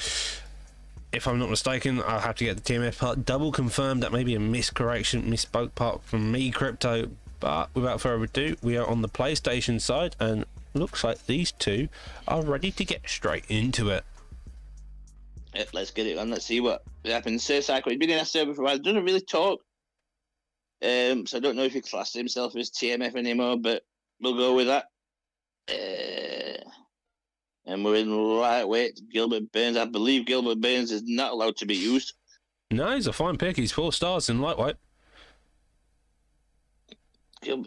If I'm not mistaken, I'll have to get the TMF part double confirmed. That may be a misspoke part from me, Crypto. But without further ado, we are on the PlayStation side, and looks like these two are ready to get straight into it. Yep, let's get it on. Let's see what happens. Psycho, he's been in our server for a while. Doesn't really talk. So I don't know if he classed himself as TMF anymore, but we'll go with that. And we're in lightweight. Gilbert Burns. I believe Gilbert Burns is not allowed to be used. No, he's a fine pick. He's 4 stars in lightweight.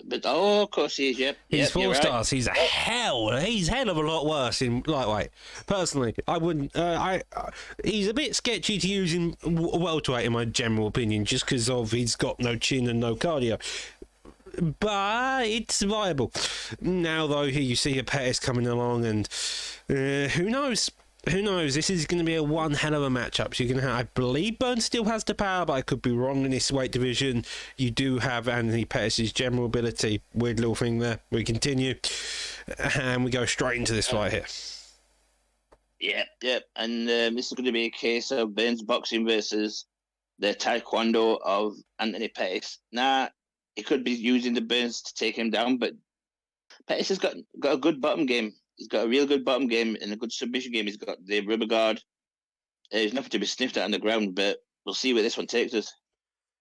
But of course he is. Yep. He's 4 stars. Right. He's hell of a lot worse in lightweight. Personally, I wouldn't. He's a bit sketchy to use in welterweight, in my general opinion, just because of he's got no chin and no cardio. But it's viable. Now, though, here you see a Pettis coming along, and who knows? Who knows? This is going to be a one hell of a matchup. So you're going to have, I believe Burns still has the power, but I could be wrong in this weight division. You do have Anthony Pettis' general ability. Weird little thing there. We continue, and we go straight into this fight here. Yep. And this is going to be a case of Burns boxing versus the taekwondo of Anthony Pettis. Now, he could be using the Burns to take him down, but Pettis has got a good bottom game. He's got a real good bottom game and a good submission game. He's got the rubber guard. He's nothing to be sniffed at on the ground, but we'll see where this one takes us.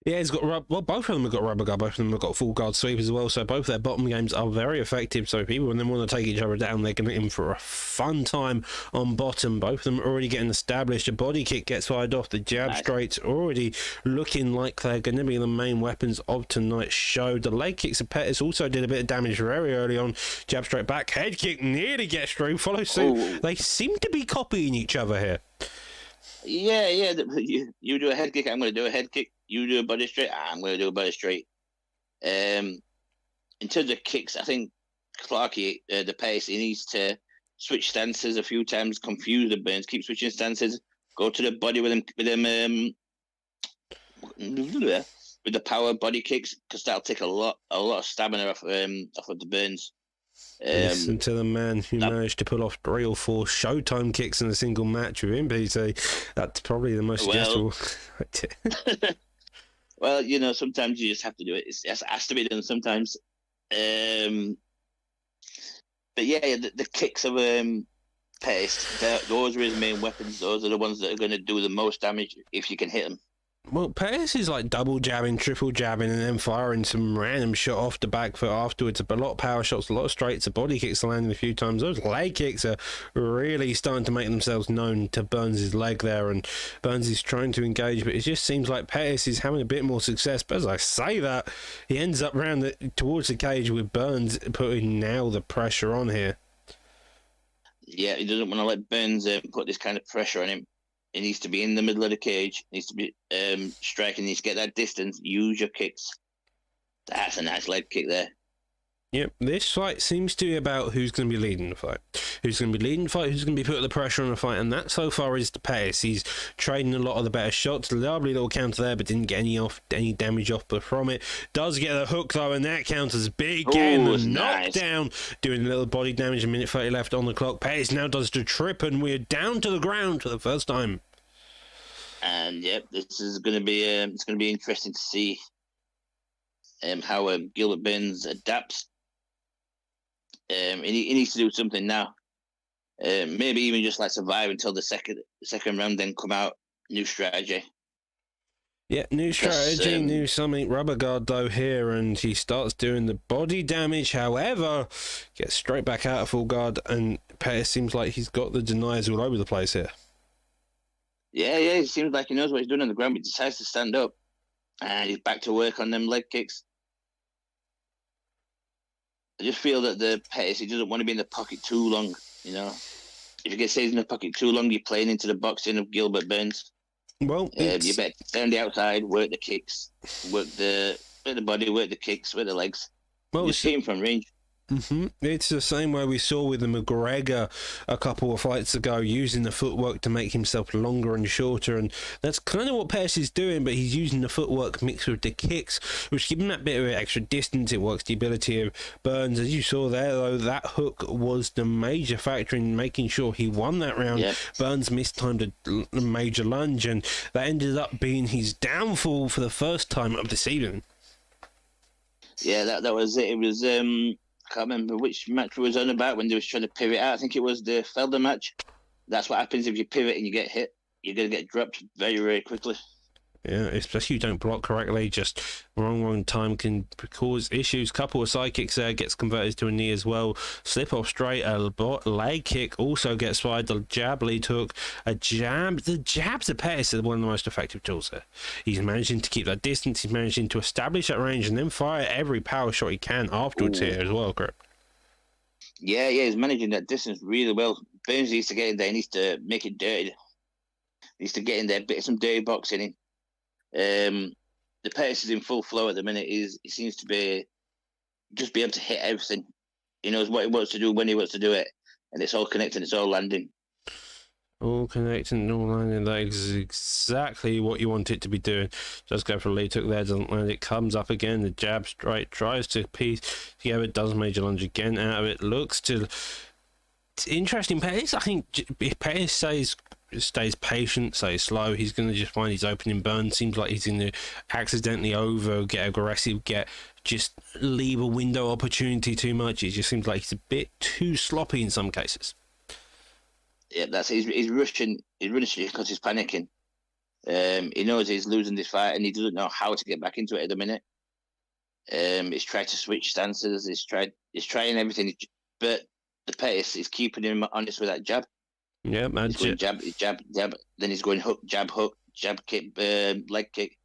Yeah, he's got both of them have got rubber guard, both of them have got full guard sweep as well, so both their bottom games are very effective. So people, when they want to take each other down, they're going to in for a fun time on bottom. Both of them are already getting established. A body kick gets fired off. The jab straight's already looking like they're going to be the main weapons of tonight's show. The leg kicks of Pettis also did a bit of damage very early on. Jab straight back, head kick nearly gets through, follow suit. Oh. They seem to be copying each other here. Yeah. You do a head kick, I'm going to do a head kick. You do a body straight, I'm going to do a body straight. In terms of kicks, I think Clarky, the pace, he needs to switch stances a few times, confuse the Burns, keep switching stances, go to the body with the power body kicks, because that'll take a lot of stamina off of the Burns. Listen to the man who managed to pull off 3 or 4 Showtime kicks in a single match with him, PT. That's probably the most suggestible. Well, you know, sometimes you just have to do it. It has to be done sometimes. But yeah, the kicks of Pettis, those are his main weapons. Those are the ones that are going to do the most damage if you can hit them. Well, Pettis is like double jabbing, triple jabbing, and then firing some random shot off the back foot afterwards. A lot of power shots, a lot of straights, a body kicks landing a few times. Those leg kicks are really starting to make themselves known to Burns' leg there, and Burns is trying to engage, but it just seems like Pettis is having a bit more success. But as I say that, he ends up towards the cage with Burns putting now the pressure on here. Yeah, he doesn't want to let Burns put this kind of pressure on him. He needs to be in the middle of the cage. He needs to be striking. He needs to get that distance. Use your kicks. That's a nice leg kick there. Yep, this fight seems to be about who's going to be leading the fight. Who's going to be leading the fight, who's going to be putting the pressure on the fight, and that so far is Pettis. He's trading a lot of the better shots. Lovely little counter there, but didn't get any damage off from it. Does get the hook though, and that counters big. Getting the knockdown, doing a little body damage. A minute 30 left on the clock. Pettis now does the trip, and we're down to the ground for the first time. And yep, this is going to be it's going to be interesting to see how Gilbert Burns adapts. He needs to do something now. Maybe even just like survive until the second round, then come out. New strategy. Yeah, new strategy, new something. Rubber guard though here, and he starts doing the body damage. However, gets straight back out of full guard, and Pettis seems like he's got the deniers all over the place here. Yeah, it seems like he knows what he's doing on the ground, but he decides to stand up, and he's back to work on them leg kicks. I just feel that the Pettis, he doesn't want to be in the pocket too long, you know. If you get stays in the pocket too long, you're playing into the boxing of Gilbert Burns. Well, you better stay on the outside, work the kicks, work the body, work the kicks, work the legs. Well, you see him from range. It's the same way we saw with the McGregor a couple of fights ago, using the footwork to make himself longer and shorter, and that's kind of what Pettis is doing, but he's using the footwork mixed with the kicks, which give him that bit of extra distance. It works the ability of Burns. As you saw there, though, that hook was the major factor in making sure he won that round. Yep. Burns mistimed a major lunge, and that ended up being his downfall for the first time of the evening. Yeah, that was it. It was I can't remember which match we was on about when they was trying to pivot out. I think it was the Felder match. That's what happens if you pivot and you get hit. You're going to get dropped very, very quickly. Yeah, especially you don't block correctly. Just wrong time can cause issues. Couple of side kicks there, gets converted to a knee as well. Slip off straight, a leg kick also gets fired. The jab lead hook, a jab. The jabs of Pettis are one of the most effective tools there. He's managing to keep that distance. He's managing to establish that range and then fire every power shot he can afterwards here as well, correct? Yeah, he's managing that distance really well. Burns needs to get in there. He needs to make it dirty. He needs to get in there, bit of some dirty boxing in. The Pettis is in full flow at the minute. He seems to be able to hit everything. He knows what he wants to do when he wants to do it, and it's all connecting. It's all landing. All connecting, all landing. That is exactly what you want it to be doing. Just go for a lead hook there, doesn't land. It comes up again. The jab straight tries to piece together. Does major lunge again out of it. Looks to. It's interesting. Pettis, I think, if Pettis stays patient, stays slow, he's going to just find his opening. Burns seems like he's going to accidentally get aggressive, just leave a window opportunity too much. It just seems like he's a bit too sloppy in some cases. Yeah, that's he's rushing. He's running because he's panicking. He knows he's losing this fight, and he doesn't know how to get back into it at the minute. He's tried to switch stances. He's trying everything, but the Pettis is keeping him honest with that jab. Yeah, man. He's going jab. Then he's going hook, jab kick, leg kick.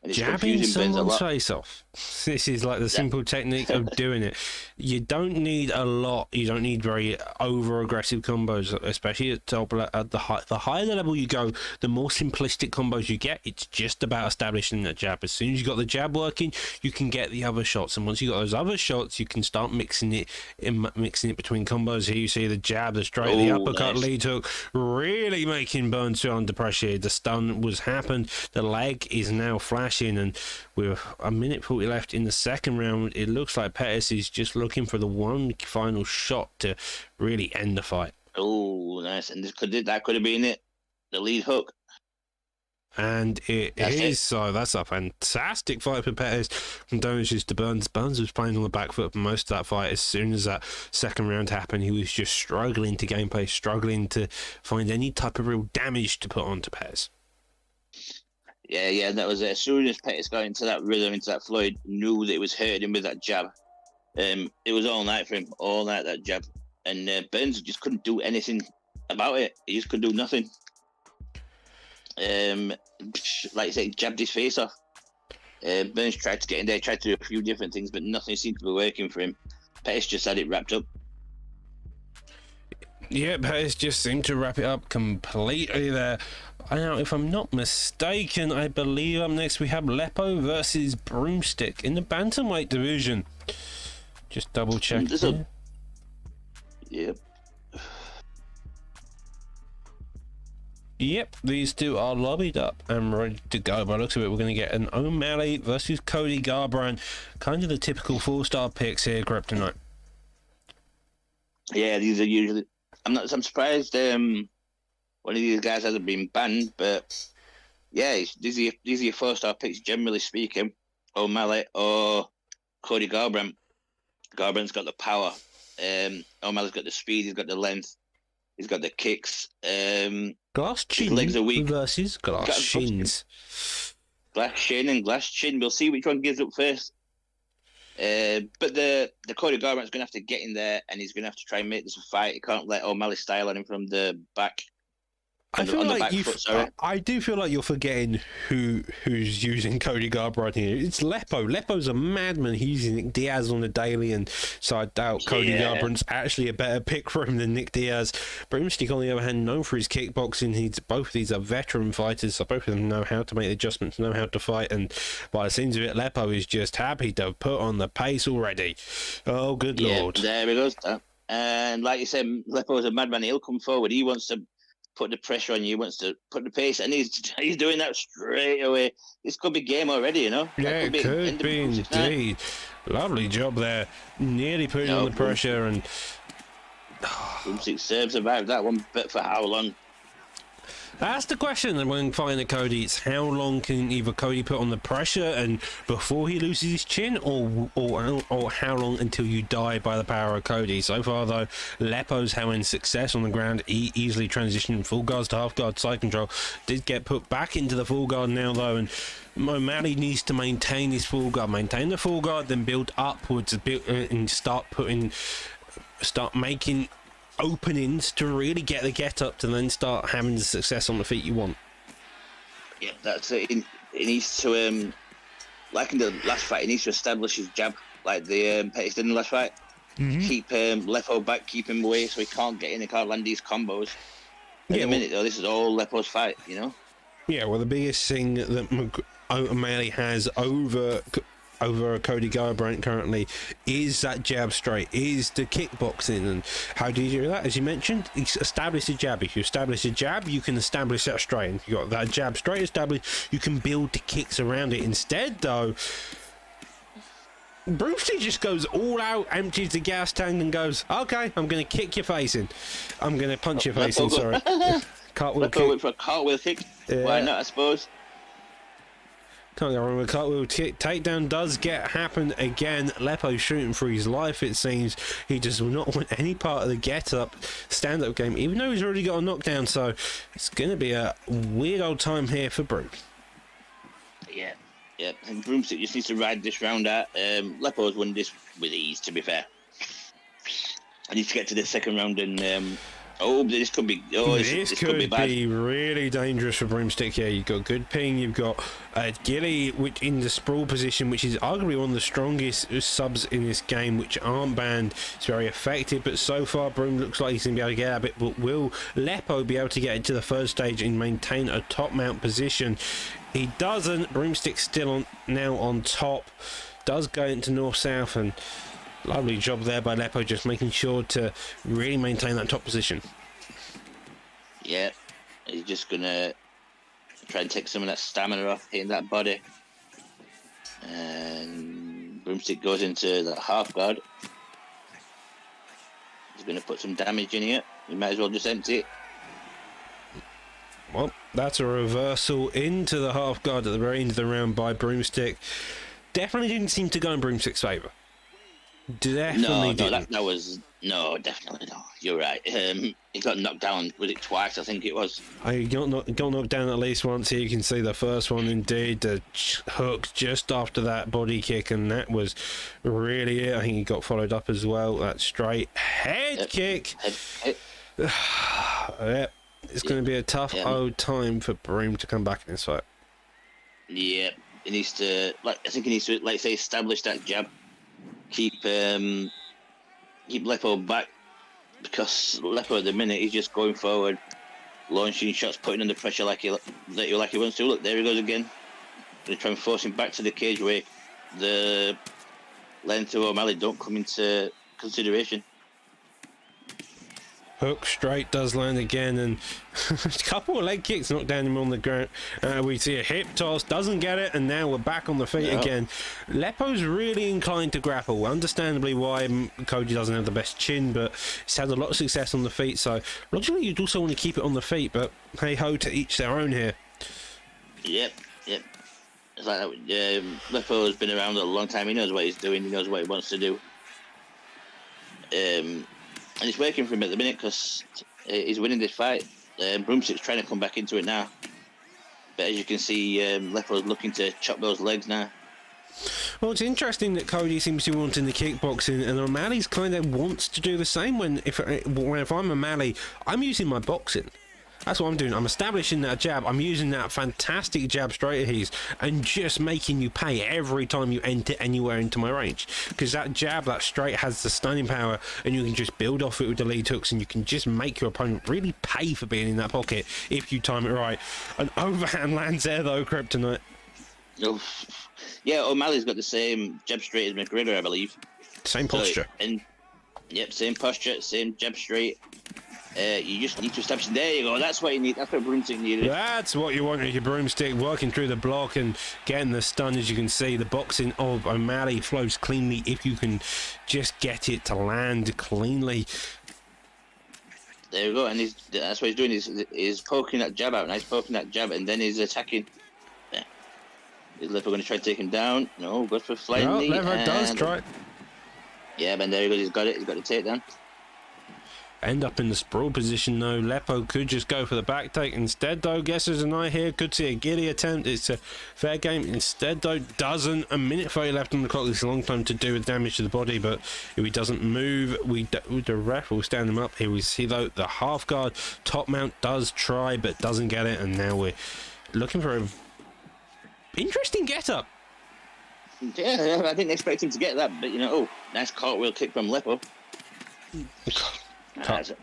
And jabbing someone's face off. This is like the simple technique of doing it. You don't need a lot. You don't need very over-aggressive combos, especially at the higher the level you go, the more simplistic combos you get. It's just about establishing that jab. As soon as you got the jab working, you can get the other shots. And once you got those other shots, you can start mixing it between combos. Here you see the jab, the straight, the uppercut, lead hook, really making Burns feel under pressure. The stun was happened. The leg is now flashing, and with a minute 40 left in the second round, it looks like Pettis is just looking for the one final shot to really end the fight. Oh, nice. And that could have been it. The lead hook. And that's it. So that's a fantastic fight for Pettis. From damages to Burns. Burns was playing on the back foot for most of that fight. As soon as that second round happened, he was just struggling to gameplay, struggling to find any type of real damage to put onto Pettis. Yeah, that was it. As soon as Pettis got into that rhythm, into that flow, he knew that it was hurting him with that jab. It was all night for him, all night, that jab. And Burns just couldn't do anything about it. He just could do nothing. Like I said, jabbed his face off. Burns tried to get in there, tried to do a few different things, but nothing seemed to be working for him. Pettis just had it wrapped up. Yep, Hayes just seemed to wrap it up completely there. Now, if I'm not mistaken, I believe up next we have Lepo versus Broomstick in the bantamweight division. Just double check. Yep. Yep, these two are lobbied up and ready to go. By the looks of it, we're going to get an O'Malley versus Cody Garbrandt. Kind of the typical 4-star picks here, Kryptonite. Yeah, these are usually. I'm surprised. One of these guys hasn't been banned, but yeah, these are your 4-star picks. Generally speaking, O'Malley or Cody Garbrandt. Garbrandt's got the power. O'Malley's got the speed. He's got the length. He's got the kicks. Glass chin legs are weak versus glass shins. Glass shin and glass chin. We'll see which one gives up first. But the Cody Garbrandt's going to have to get in there, and he's going to have to try and make this a fight. He can't let O'Malley style on him from the back. I do feel like you're forgetting who's using Cody Garbrandt here. It's Lepo. Lepo's a madman. He's using Nick Diaz on the daily, and so I doubt Cody Garbrandt's actually a better pick for him than Nick Diaz. Broomstick, on the other hand, known for his kickboxing. Both of these are veteran fighters, so both of them know how to make adjustments, know how to fight, and by the seems of it, Lepo is just happy to put on the pace already. Oh, good Lord. There he goes. And like you said, Lepo's a madman. He'll come forward. He wants to put the pressure on you, wants to put the pace, and he's doing that straight away. This could be game already, you know? Yeah, it could be indeed. Lovely job there. Nearly putting on the pressure, and Broomstick survived that one, but for how long? That's the question when fighting at Cody. It's how long can either Cody put on the pressure and before he loses his chin, or how long until you die by the power of Cody. So far though, Lepo's having success on the ground. He easily transitioned from full guards to half guard side control. Did get put back into the full guard now though, and O'Malley needs to maintain his full guard, maintain the full guard, then build upwards a bit and start making openings to really get the get up to then start having the success on the feet you want. Yeah, that's it. He needs to, like in the last fight, he needs to establish his jab, like the Pettis did in the last fight. Keep Lepo back, keep him away so he can't get in, he can't land these combos. In a minute, though, this is all Lepo's fight, you know? Yeah, well, the biggest thing that O'Malley has over Cody Garbrandt currently is that jab straight, is the kickboxing. And how do you do that? As you mentioned, establish a jab. If you establish a jab, you can establish that straight. And if you got that jab straight established, you can build the kicks around it. Instead though, Broomstick just goes all out, empties the gas tank and goes, okay, I'm going to kick your face in. I'm going to punch your face in, sorry. Cartwheel kick. For a cartwheel kick. Yeah. Why not, I suppose? Can't go wrong with cartwheel takedown. Does happen again. Lepo shooting for his life, it seems. He does not want any part of the get-up stand-up game, even though he's already got a knockdown, so it's going to be a weird old time here for Broom. Yeah, and Broomstick just needs to ride this round out. Lepo's won this with ease, to be fair. I need to get to the second round and this could be. This could be bad. Be really dangerous for Broomstick here. You've got good ping. You've got Gilly, which in the sprawl position, which is arguably one of the strongest subs in this game, which aren't banned. It's very effective, but so far Broom looks like he's going to be able to get out of it. But will Lepo be able to get into the third stage and maintain a top mount position? He doesn't. Broomstick still now on top. Does go into north-south, and lovely job there by Lepo, just making sure to really maintain that top position. Yeah, he's just going to try and take some of that stamina off, hitting that body. And Broomstick goes into the half guard. He's going to put some damage in here. You might as well just empty it. Well, that's a reversal into the half guard at the very end of the round by Broomstick. Definitely didn't seem to go in Broomstick's favour. Definitely didn't. That was definitely not. You're right. He got knocked down. Was it twice? I think it was. I got knocked down at least once. Here you can see the first one indeed. The hook just after that body kick, and that was really it. I think he got followed up as well. That straight head kick. Yep. It's going to be a tough old time for Broom to come back in this fight. Yeah, he needs to. I think he needs to, establish that jab. Keep Lepo back, because Lepo at the minute he's just going forward, launching shots, putting under pressure like he wants to. Look, there he goes again. They try and force him back to the cage where the length of O'Malley don't come into consideration. Hook straight does land again, and a couple of leg kicks knocked down him on the ground. We see a hip toss, doesn't get it, and now we're back on the feet again. Lepo's really inclined to grapple. Understandably why Cody doesn't have the best chin, but he's had a lot of success on the feet, so logically you'd also want to keep it on the feet, but hey ho, to each their own here. Yep. It's like that. Lepo has been around a long time. He knows what he's doing. He knows what he wants to do. And it's working for him at the minute because he's winning this fight. Broomstick's trying to come back into it now. But as you can see, Lepo's looking to chop those legs now. Well, it's interesting that Cody seems to be wanting the kickboxing, and O'Malley's kind of wants to do the same. If I'm O'Malley, I'm using my boxing. That's what I'm doing. I'm establishing that jab. I'm using that fantastic jab straight at his and just making you pay every time you enter anywhere into my range. Because that jab, that straight, has the stunning power, and you can just build off it with the lead hooks, and you can just make your opponent really pay for being in that pocket if you time it right. An overhand lands there, though, Kryptonite. Oh, yeah, O'Malley's got the same jab straight as McGregor, I believe. Same posture. Same posture, same jab straight. You just need to establish. There you go. That's what you need. That's what Broomstick needed. That's what you want with your Broomstick, working through the block and getting the stun. As you can see, the boxing of O'Malley flows cleanly if you can just get it to land cleanly. There you go. And that's what he's doing. He's poking that jab out, and he's poking that jab, and then he's attacking. Yeah. Is Lepo going to try to take him down? No, goes for flying knee. Lepo does try. Yeah, but there he goes. He's got it. He's got the takedown. End up in the sprawl position though. Lepo could just go for the back take. Instead though, guesses an eye here. Could see a giddy attempt. It's a fair game. Instead though, doesn't. A minute 30 left on the clock. It's a long time to do with damage to the body, but if he doesn't move, the ref will stand him up. Here we see though the half guard top mount does try but doesn't get it, and now we're looking for a interesting get up. Yeah, I didn't expect him to get that, but nice cartwheel kick from Lepo. That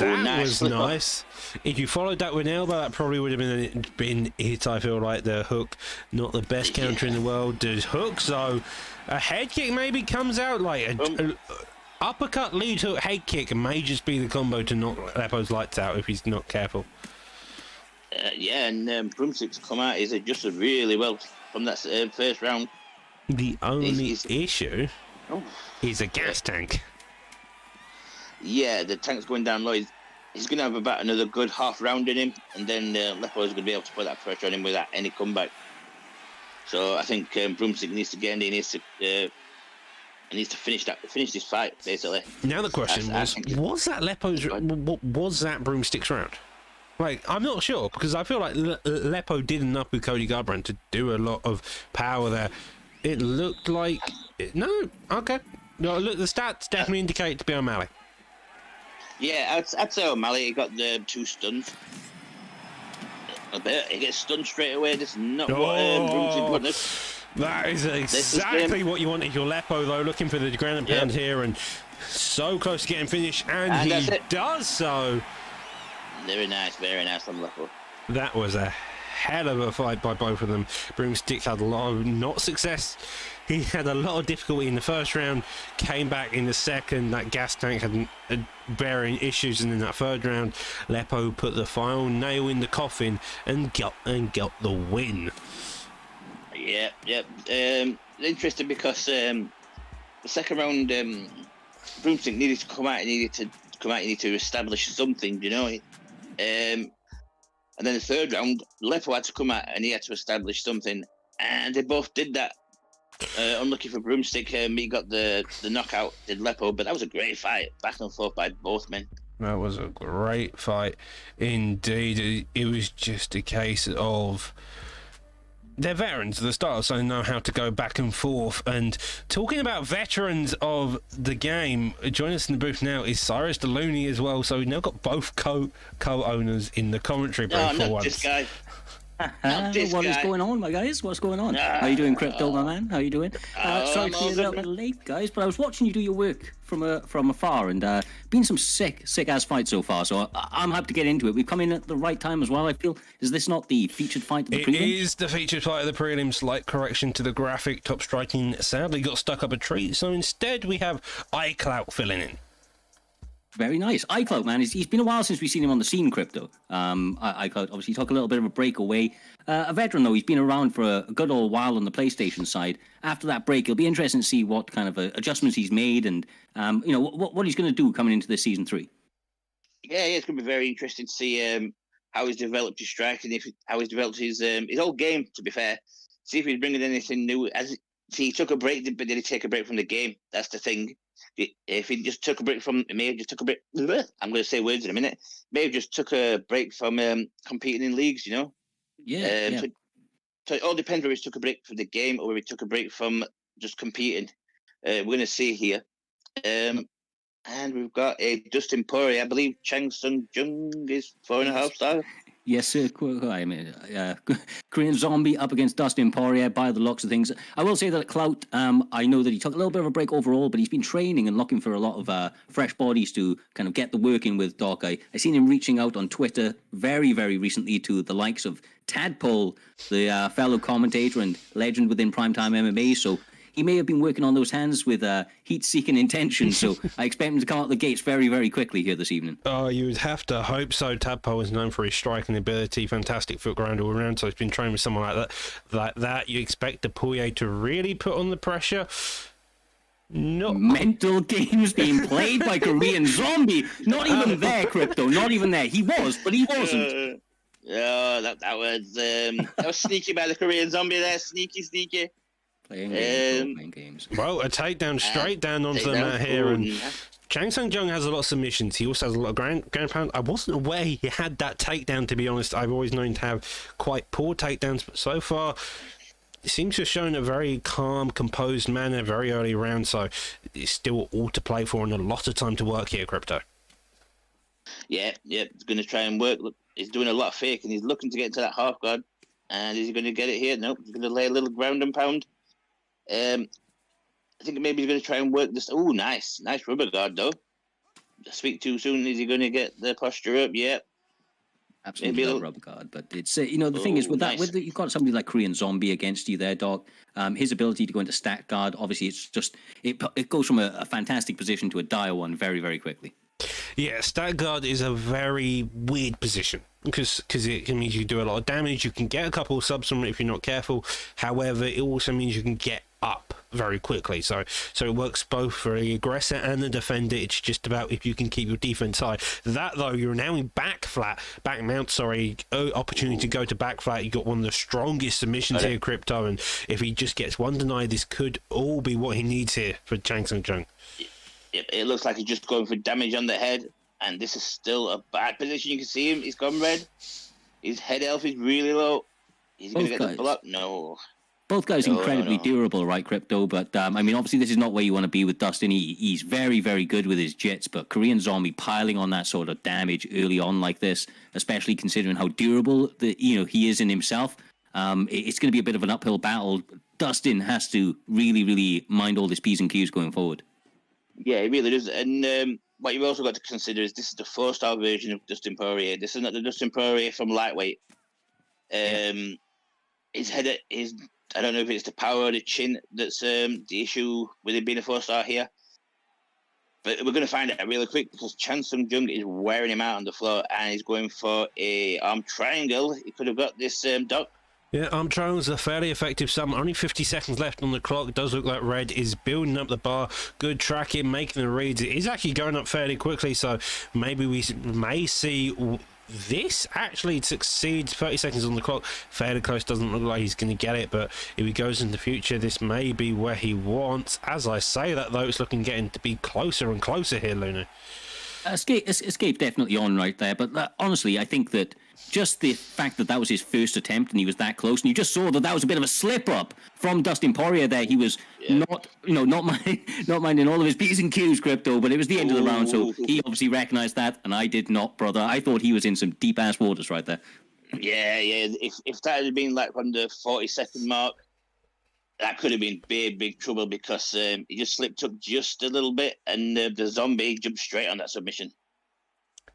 nice was slipper. nice. If you followed that with an elbow, that probably would have been it. I feel like the hook, not the best counter in the world. The hook, so a head kick maybe comes out like a uppercut, lead hook, head kick may just be the combo to knock Lepo's lights out if he's not careful. And Broomstick's come out. He's adjusted really well from that first round. The only issue is a gas tank. Yeah, the tank's going down low. He's going to have about another good half round in him, and then Lepo is going to be able to put that pressure on him without any comeback. So I think Broomstick needs to get in there. He needs to finish this fight, basically. Now the question was that Lepo's? Was that Broomstick's round? Like, I'm not sure, because I feel like Lepo did enough with Cody Garbrandt to do a lot of power there. It looked like no, okay. No, look, the stats definitely indicate to be O'Malley. Yeah, I'd say O'Malley. He got the 2 stuns. I bet he gets stunned straight away. This is not what Broomstick wanted. That is exactly what you wanted. Your Lepo, though, looking for the ground and pound here, and so close to getting finished, and he does so. Very nice from Lepo. That was a hell of a fight by both of them. Broomstick had a lot of not success. He had a lot of difficulty in the first round, came back in the second. That gas tank had varying issues, and in that third round, Lepo put the final nail in the coffin and got the win. Yep. Interesting because the second round, Broomstick needed to come out. He needed to establish something, And then the third round, Lepo had to come out and he had to establish something, and they both did that. Unlucky for Broomstick, he got the knockout, did Lepo, but that was a great fight, back and forth by both men. That was a great fight indeed. It was just a case of they're veterans of the style, so they know how to go back and forth. And talking about veterans of the game, joining us in the booth now is Cyrus Deloney as well. So we've now got both co-owners in the commentary booth for once. This guy. This What is guy. going on, my guys? What's going on? How you doing, Crypto, my man? How you doing? Sorry I'm to be a all little good, bit late, guys, but I was watching you do your work from afar, and been some sick ass fights so far. So I'm happy to get into it. We've come in at the right time as well. I feel. Is this not the featured fight of the It prelim? is the featured fight of the prelims. Slight correction to the graphic. Top Striking sadly got stuck up a tree, so instead we have iClout filling in. Very nice. iCloud, man, he's been a while since we've seen him on the scene, Crypto. iCloud, obviously, took a little bit of a break away. A veteran, though, he's been around for a good old while on the PlayStation side. After that break, it'll be interesting to see what kind of adjustments he's made and, what he's going to do coming into this Season 3. Yeah, it's going to be very interesting to see how he's developed his striking, how he's developed his whole game. To be fair, see if he's bringing anything new. See, he took a break, but did he take a break from the game? That's the thing. If he just took a break from, may have just took a break. I'm going to say words in a minute. May have just took a break from competing in leagues. Yeah. So it all depends whether he took a break from the game or whether he took a break from just competing. We're going to see here. And we've got a Dustin Poirier. I believe Chang Sung Jung is 4.5 stars. Yes, sir. I mean, Korean Zombie up against Dustin Poirier by the looks of things. I will say that Clout, I know that he took a little bit of a break overall, but he's been training and looking for a lot of fresh bodies to kind of get the work in with Doc. I seen him reaching out on Twitter very, very recently to the likes of Tadpole, the fellow commentator and legend within Primetime MMA. So he may have been working on those hands with heat-seeking intentions, so I expect him to come out the gates very, very quickly here this evening. Oh, you would have to hope so. Tadpole is known for his striking ability, fantastic foot ground all around, so he's been training with someone like that. You expect the Poirier to really put on the pressure. No. Mental games being played by Korean Zombie. Not even there, Crypto. Not even there. He was, but he wasn't. Yeah, that was sneaky by the Korean Zombie there. Sneaky. Playing games. Well, a takedown straight down onto the mat here, and Chang Sung Jung has a lot of submissions. He also has a lot of ground pound. I wasn't aware he had that takedown, to be honest. I've always known to have quite poor takedowns, but so far he seems to have shown a very calm, composed manner very early round, so it's still all to play for and a lot of time to work here, Crypto. Yeah, he's going to try and work. Look, he's doing a lot of fake, and he's looking to get into that half guard. And is he going to get it here? Nope, he's going to lay a little ground and pound. I think maybe he's going to try and work this. Oh, nice rubber guard though. Speak too soon. Is he going to get the posture up? Yeah, absolutely love rubber guard. But it's the thing is with nice. you've got somebody like Korean Zombie against you there, Doc. His ability to go into stack guard, obviously, it's just it goes from a fantastic position to a dire one very, very quickly. Yeah, stack guard is a very weird position because it means you do a lot of damage. You can get a couple of subs from it if you're not careful. However, it also means you can get up very quickly. So it works both for the aggressor and the defender. It's just about if you can keep your defense high. That though, you're now in back mount. Opportunity to go to back flat. You got one of the strongest submissions here, Crypto. And if he just gets one denied, this could all be what he needs here for Chang Sung Jung. It looks like he's just going for damage on the head, and this is still a bad position. You can see him. He's gone red. His head health is really low. He's going to get the block. No. Both guys incredibly durable, right, Crypto? But, obviously this is not where you want to be with Dustin. He's very, very good with his jits, but Korean Zombie piling on that sort of damage early on like this, especially considering how durable he is in himself, it's going to be a bit of an uphill battle. Dustin has to really, really mind all his P's and Q's going forward. Yeah, it really does. And what you've also got to consider is this is the 4-star version of Dustin Poirier. This is not the Dustin Poirier from lightweight. His head is, I don't know if it's the power of the chin that's the issue with him being a 4-star here. But we're going to find out really quick because Chan Sung Jung is wearing him out on the floor and he's going for a arm triangle. He could have got this, Doc. Yeah, arm triangles are fairly effective. Only 50 seconds left on the clock. It does look like Red is building up the bar. Good tracking, making the reads. It is actually going up fairly quickly, so maybe we may see this actually succeeds. 30 seconds on the clock. Fairly close. Doesn't look like he's going to get it, but if he goes in the future, this may be where he wants. As I say that, though, it's getting to be closer and closer here, Luna. Escape definitely on right there, but honestly, I think that just the fact that was his first attempt and he was that close, and you just saw that was a bit of a slip up from Dustin Poirier there. He was not minding all of his P's and Q's, Crypto, but it was the end of the round, so he obviously recognized that, and I did not, brother. I thought he was in some deep ass waters right there. Yeah. If that had been like on the 40-second mark, that could have been big trouble because he just slipped up just a little bit, and the zombie jumped straight on that submission.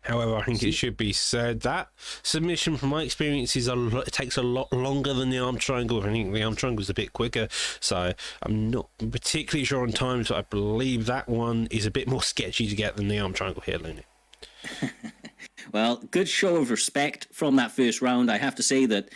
However, I think it should be said that submission, from my experience, it takes a lot longer than the arm triangle. I think the arm triangle is a bit quicker, so I'm not particularly sure on times, but I believe that one is a bit more sketchy to get than the arm triangle here, Looney. Well, good show of respect from that first round. I have to say that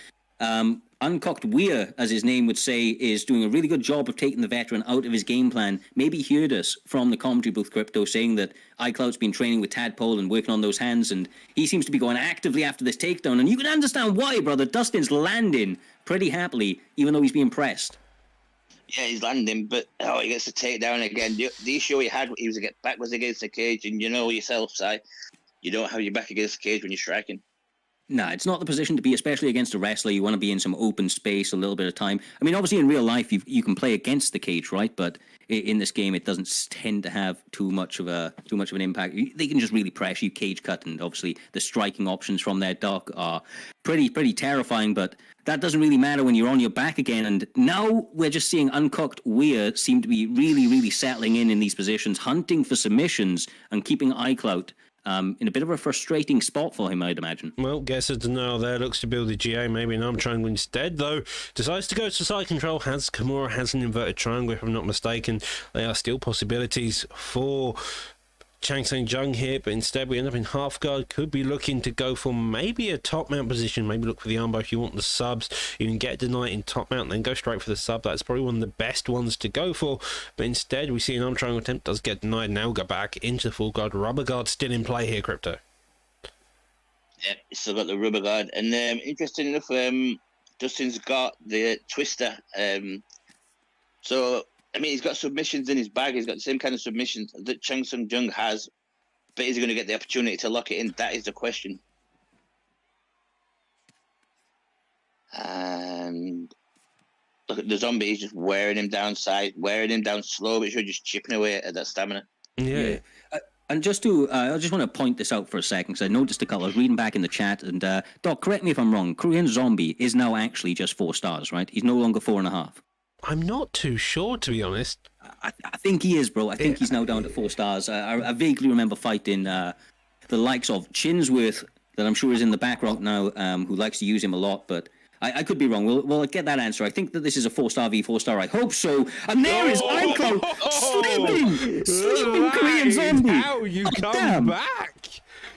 Uncocked Weir, as his name would say, is doing a really good job of taking the veteran out of his game plan. Maybe he heard us from the commentary booth, Crypto, saying that iCloud's been training with Tadpole and working on those hands, and he seems to be going actively after this takedown. And you can understand why, brother. Dustin's landing pretty happily, even though he's being pressed. Yeah, he's landing, but he gets a takedown again. The issue he had, he was to get backwards against the cage, and you know yourself, Si, you don't have your back against the cage when you're striking. Nah, it's not the position to be, especially against a wrestler. You want to be in some open space, a little bit of time. I mean, obviously in real life, you can play against the cage, right? But in this game, it doesn't tend to have too much of an impact. They can just really pressure you, cage cut, and obviously the striking options from their Doc are pretty terrifying. But that doesn't really matter when you're on your back again. And now we're just seeing Uncocked Weir seem to be really settling in these positions, hunting for submissions and keeping iCloud in a bit of a frustrating spot for him, I'd imagine. Well, gets a denial there, looks to build a GA, maybe an arm triangle instead, though decides to go to side control. Kimura has an inverted triangle, if I'm not mistaken. They are still possibilities for Chang Sung Jung here, but instead we end up in half guard. Could be looking to go for maybe a top mount position, maybe look for the armbar if you want the subs. You can get denied in top mount, then go straight for the sub. That's probably one of the best ones to go for, but instead we see an arm triangle attempt, does get denied. Now go back into the full guard. Rubber guard still in play here, Crypto. Yeah, he's still got the rubber guard, and interesting enough, Dustin's got the twister. So I mean, he's got submissions in his bag. He's got the same kind of submissions that Chang Sung Jung has, but is he going to get the opportunity to lock it in? That is the question. And look at the zombie. He's just wearing him down wearing him down slow, but you're just chipping away at that stamina. Yeah. And just to, I just want to point this out for a second, because I noticed a couple. I was reading back in the chat, and Doc, correct me if I'm wrong. Korean Zombie is now actually just 4 stars, right? He's no longer 4.5. I'm not too sure, to be honest. I think he is, bro. I think he's now down to 4 stars. I vaguely remember fighting the likes of Chinsworth, that I'm sure is in the background now, who likes to use him a lot, but I could be wrong. We'll get that answer. I think that this is a 4-star v 4-star. I hope so. And there is iCloud sleeping Korean Zombie. How you come back?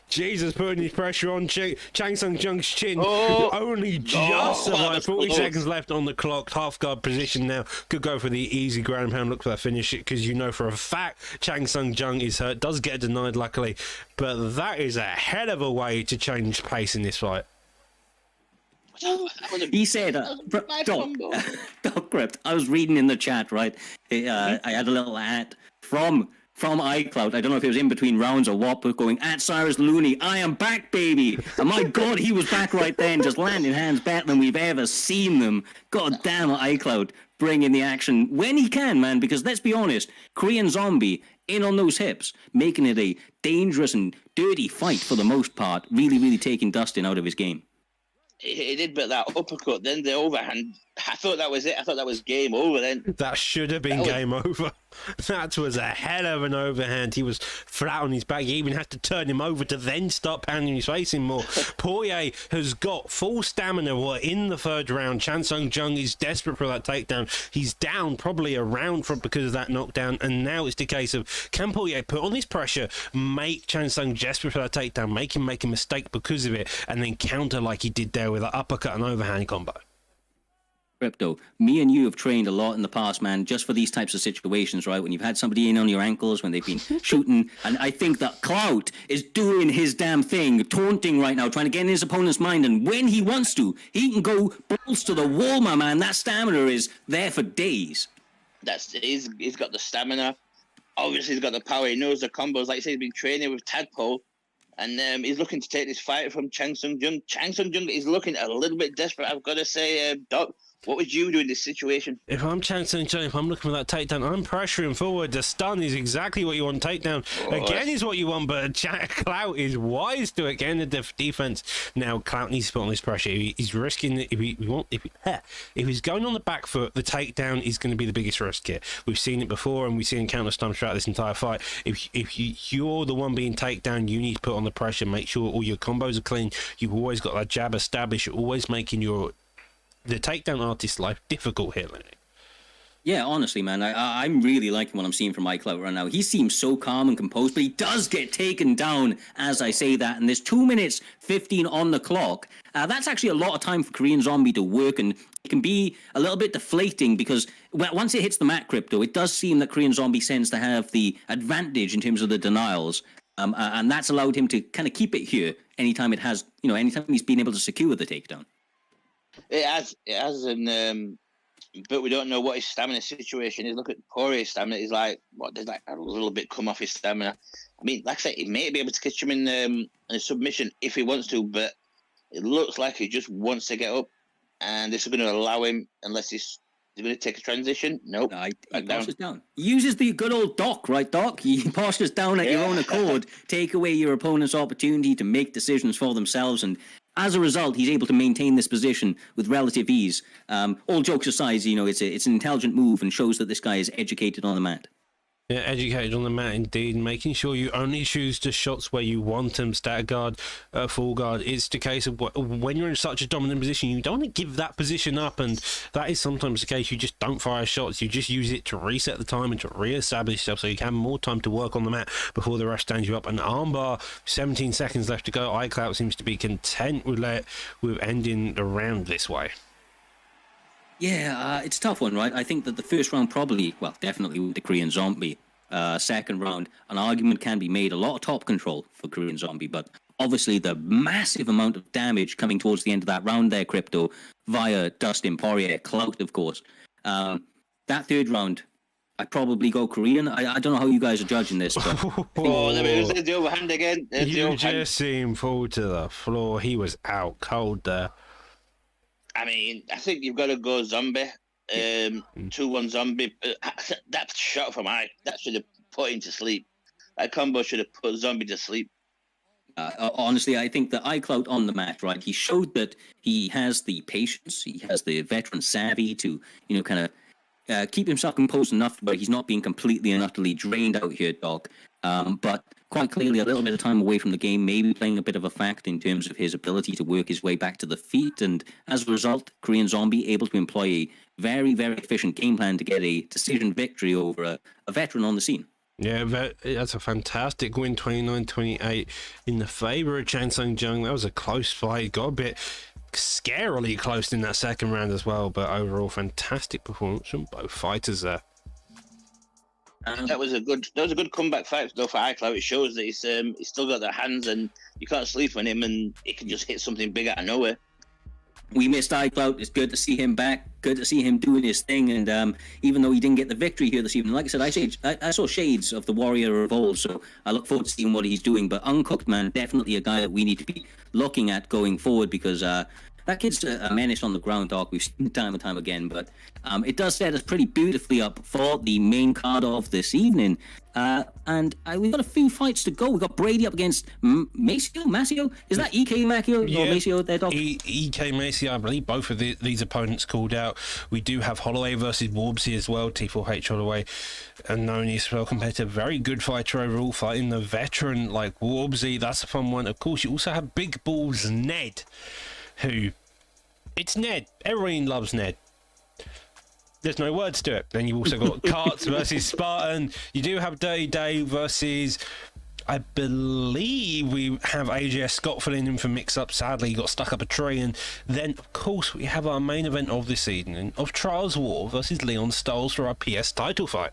Jesus, putting his pressure on Chang Sung Jung's chin. Only just survived. 40 seconds left on the clock. Half guard position now. Could go for the easy ground pound. Look for that finish, because you know for a fact Chang Sung Jung is hurt. Does get denied, luckily. But that is a hell of a way to change pace in this fight. He said, Doc Crypt, I was reading in the chat, right? I had a little ad from iCloud. I don't know if it was in between rounds or what, but going, at Cyrus Looney, I am back, baby. And my God, he was back right then, just landing hands better than we've ever seen them. God damn it, iCloud, bringing the action when he can, man, because let's be honest, Korean Zombie in on those hips, making it a dangerous and dirty fight for the most part, really taking Dustin out of his game. He did, but that uppercut, then the overhand, I thought that was it. I thought that was game over then. That should have been game over. That was a hell of an overhand. He was flat on his back. He even had to turn him over to then start pounding his face in more. Poirier has got full stamina. We're in the 3rd round. Chan Sung Jung is desperate for that takedown. He's down probably a round because of that knockdown, and now it's the case of, can Poirier put on this pressure, make Chan Sung desperate for that takedown, make him make a mistake because of it, and then counter like he did there with an uppercut and overhand combo. Crypto, me and you have trained a lot in the past, man, just for these types of situations, right? When you've had somebody in on your ankles, when they've been shooting, and I think that Clout is doing his damn thing, taunting right now, trying to get in his opponent's mind, and when he wants to, he can go balls to the wall, my man. That stamina is there for days. He's got the stamina. Obviously, he's got the power. He knows the combos. Like I said, he's been training with Tadpole, and he's looking to take this fight from Chang Sung Jung. Chang Sung Jung is looking a little bit desperate, I've got to say, Doc. What would you do in this situation? If I'm chancing Joe, if I'm looking for that takedown, I'm pressuring forward. The stun is exactly what you want. Takedown again is what you want, but Clout is wise to it. Getting the defense. Now Clout needs to put on this pressure. He's risking it. If he's going on the back foot, the takedown is going to be the biggest risk here. We've seen it before, and we've seen counter stunts throughout this entire fight. If you're the one being takedown, you need to put on the pressure. Make sure all your combos are clean. You've always got that jab established. You're always making the takedown artist's life difficult here, Lenny. Yeah, honestly, man, I'm really liking what I'm seeing from iCloud right now. He seems so calm and composed, but he does get taken down as I say that. And there's 2 minutes 15 on the clock. That's actually a lot of time for Korean Zombie to work, and it can be a little bit deflating because once it hits the mat, Crypto, it does seem that Korean Zombie tends to have the advantage in terms of the denials. And that's allowed him to kind of keep it here anytime anytime he's been able to secure the takedown. It has, and but we don't know what his stamina situation is. Look at Poirier's stamina. He's like, there's like a little bit come off his stamina. I mean, like I said, he may be able to catch him in a submission if he wants to, but it looks like he just wants to get up, and this is going to allow him, unless he's going to take a transition. Nope. No, he postures down. He uses the good old Doc, right, Doc? You postures down at your own accord, take away your opponent's opportunity to make decisions for themselves, and as a result, he's able to maintain this position with relative ease. All jokes aside, it's an intelligent move and shows that this guy is educated on the mat. Yeah, educated on the mat indeed, making sure you only choose the shots where you want them, stat guard, full guard. It's the case of when you're in such a dominant position, you don't want to give that position up, and that is sometimes the case. You just don't fire shots, you just use it to reset the time and to re-establish yourself so you can have more time to work on the mat before the ref stands you up. An armbar, 17 seconds left to go. iCloud seems to be content with ending the round this way. Yeah, it's a tough one, right? I think that the first round definitely with the Korean Zombie. Second round, an argument can be made. A lot of top control for Korean Zombie, but obviously the massive amount of damage coming towards the end of that round there, Crypto, via Dustin Poirier, Clout, of course. That third round, I'd probably go Korean. I don't know how you guys are judging this, but... there's the overhand again. You just see him fall to the floor. He was out cold there. I mean, I think you've got to go Zombie. 2-1 Zombie. That shot from that should have put him to sleep. That combo should have put Zombie to sleep. Honestly, I think that iCloud on the mat, right? He showed that he has the patience, he has the veteran savvy to, kind of keep himself composed enough, but he's not being completely and utterly drained out here, Doc. But quite clearly, a little bit of time away from the game, maybe playing a bit of a fact in terms of his ability to work his way back to the feet. And as a result, Korean Zombie able to employ a very, very efficient game plan to get a decision victory over a veteran on the scene. Yeah, that's a fantastic win, 29-28 in the favour of Chan Sung Jung. That was a close fight. Got a bit scarily close in that second round as well, but overall fantastic performance from both fighters there. That was a good comeback fight though for iCloud. It shows that he's still got the hands, and you can't sleep on him, and he can just hit something big out of nowhere. We missed iCloud. It's good to see him back. Good to see him doing his thing. And even though he didn't get the victory here this evening, like I said, I saw shades of the Warrior of old. So I look forward to seeing what he's doing. But Uncooked, man, definitely a guy that we need to be looking at going forward, because that kid's a menace on the ground, Doc. We've seen it time and time again. But it does set us pretty beautifully up for the main card of this evening. And we've got a few fights to go. We've got Brady up against Maceo? Is that EK Maceo or Maceo there, Doc? EK Maceo, I believe both of these opponents called out. We do have Holloway versus Warbsy as well. T4H Holloway, and known as well competitive. Very good fighter overall, fighting the veteran like Warbsy. That's a fun one. Of course, you also have Big Balls Ned, who... It's Ned. Everyone loves Ned. There's no words to it. Then you also got Karts versus Spartan. You do have Dirty Dave versus, I believe we have AJ Scott filling in for mix-up. Sadly, he got stuck up a tree. And then, of course, we have our main event of this evening of Trials War versus Leon Stoles for our PS title fight.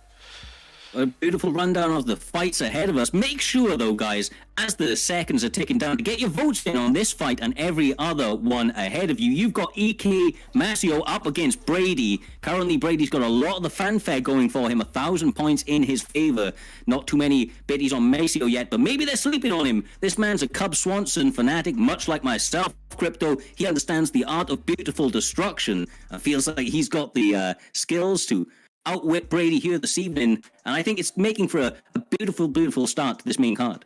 A beautiful rundown of the fights ahead of us. Make sure, though, guys, as the seconds are ticking down, to get your votes in on this fight and every other one ahead of you. You've got Ike Masio up against Brady. Currently, Brady's got a lot of the fanfare going for him. 1,000 points in his favor. Not too many biddies on Masio yet, but maybe they're sleeping on him. This man's a Cub Swanson fanatic, much like myself. Crypto, he understands the art of beautiful destruction. Feels like he's got the skills to outwit Brady here this evening, and I think it's making for a beautiful, beautiful start to this main card.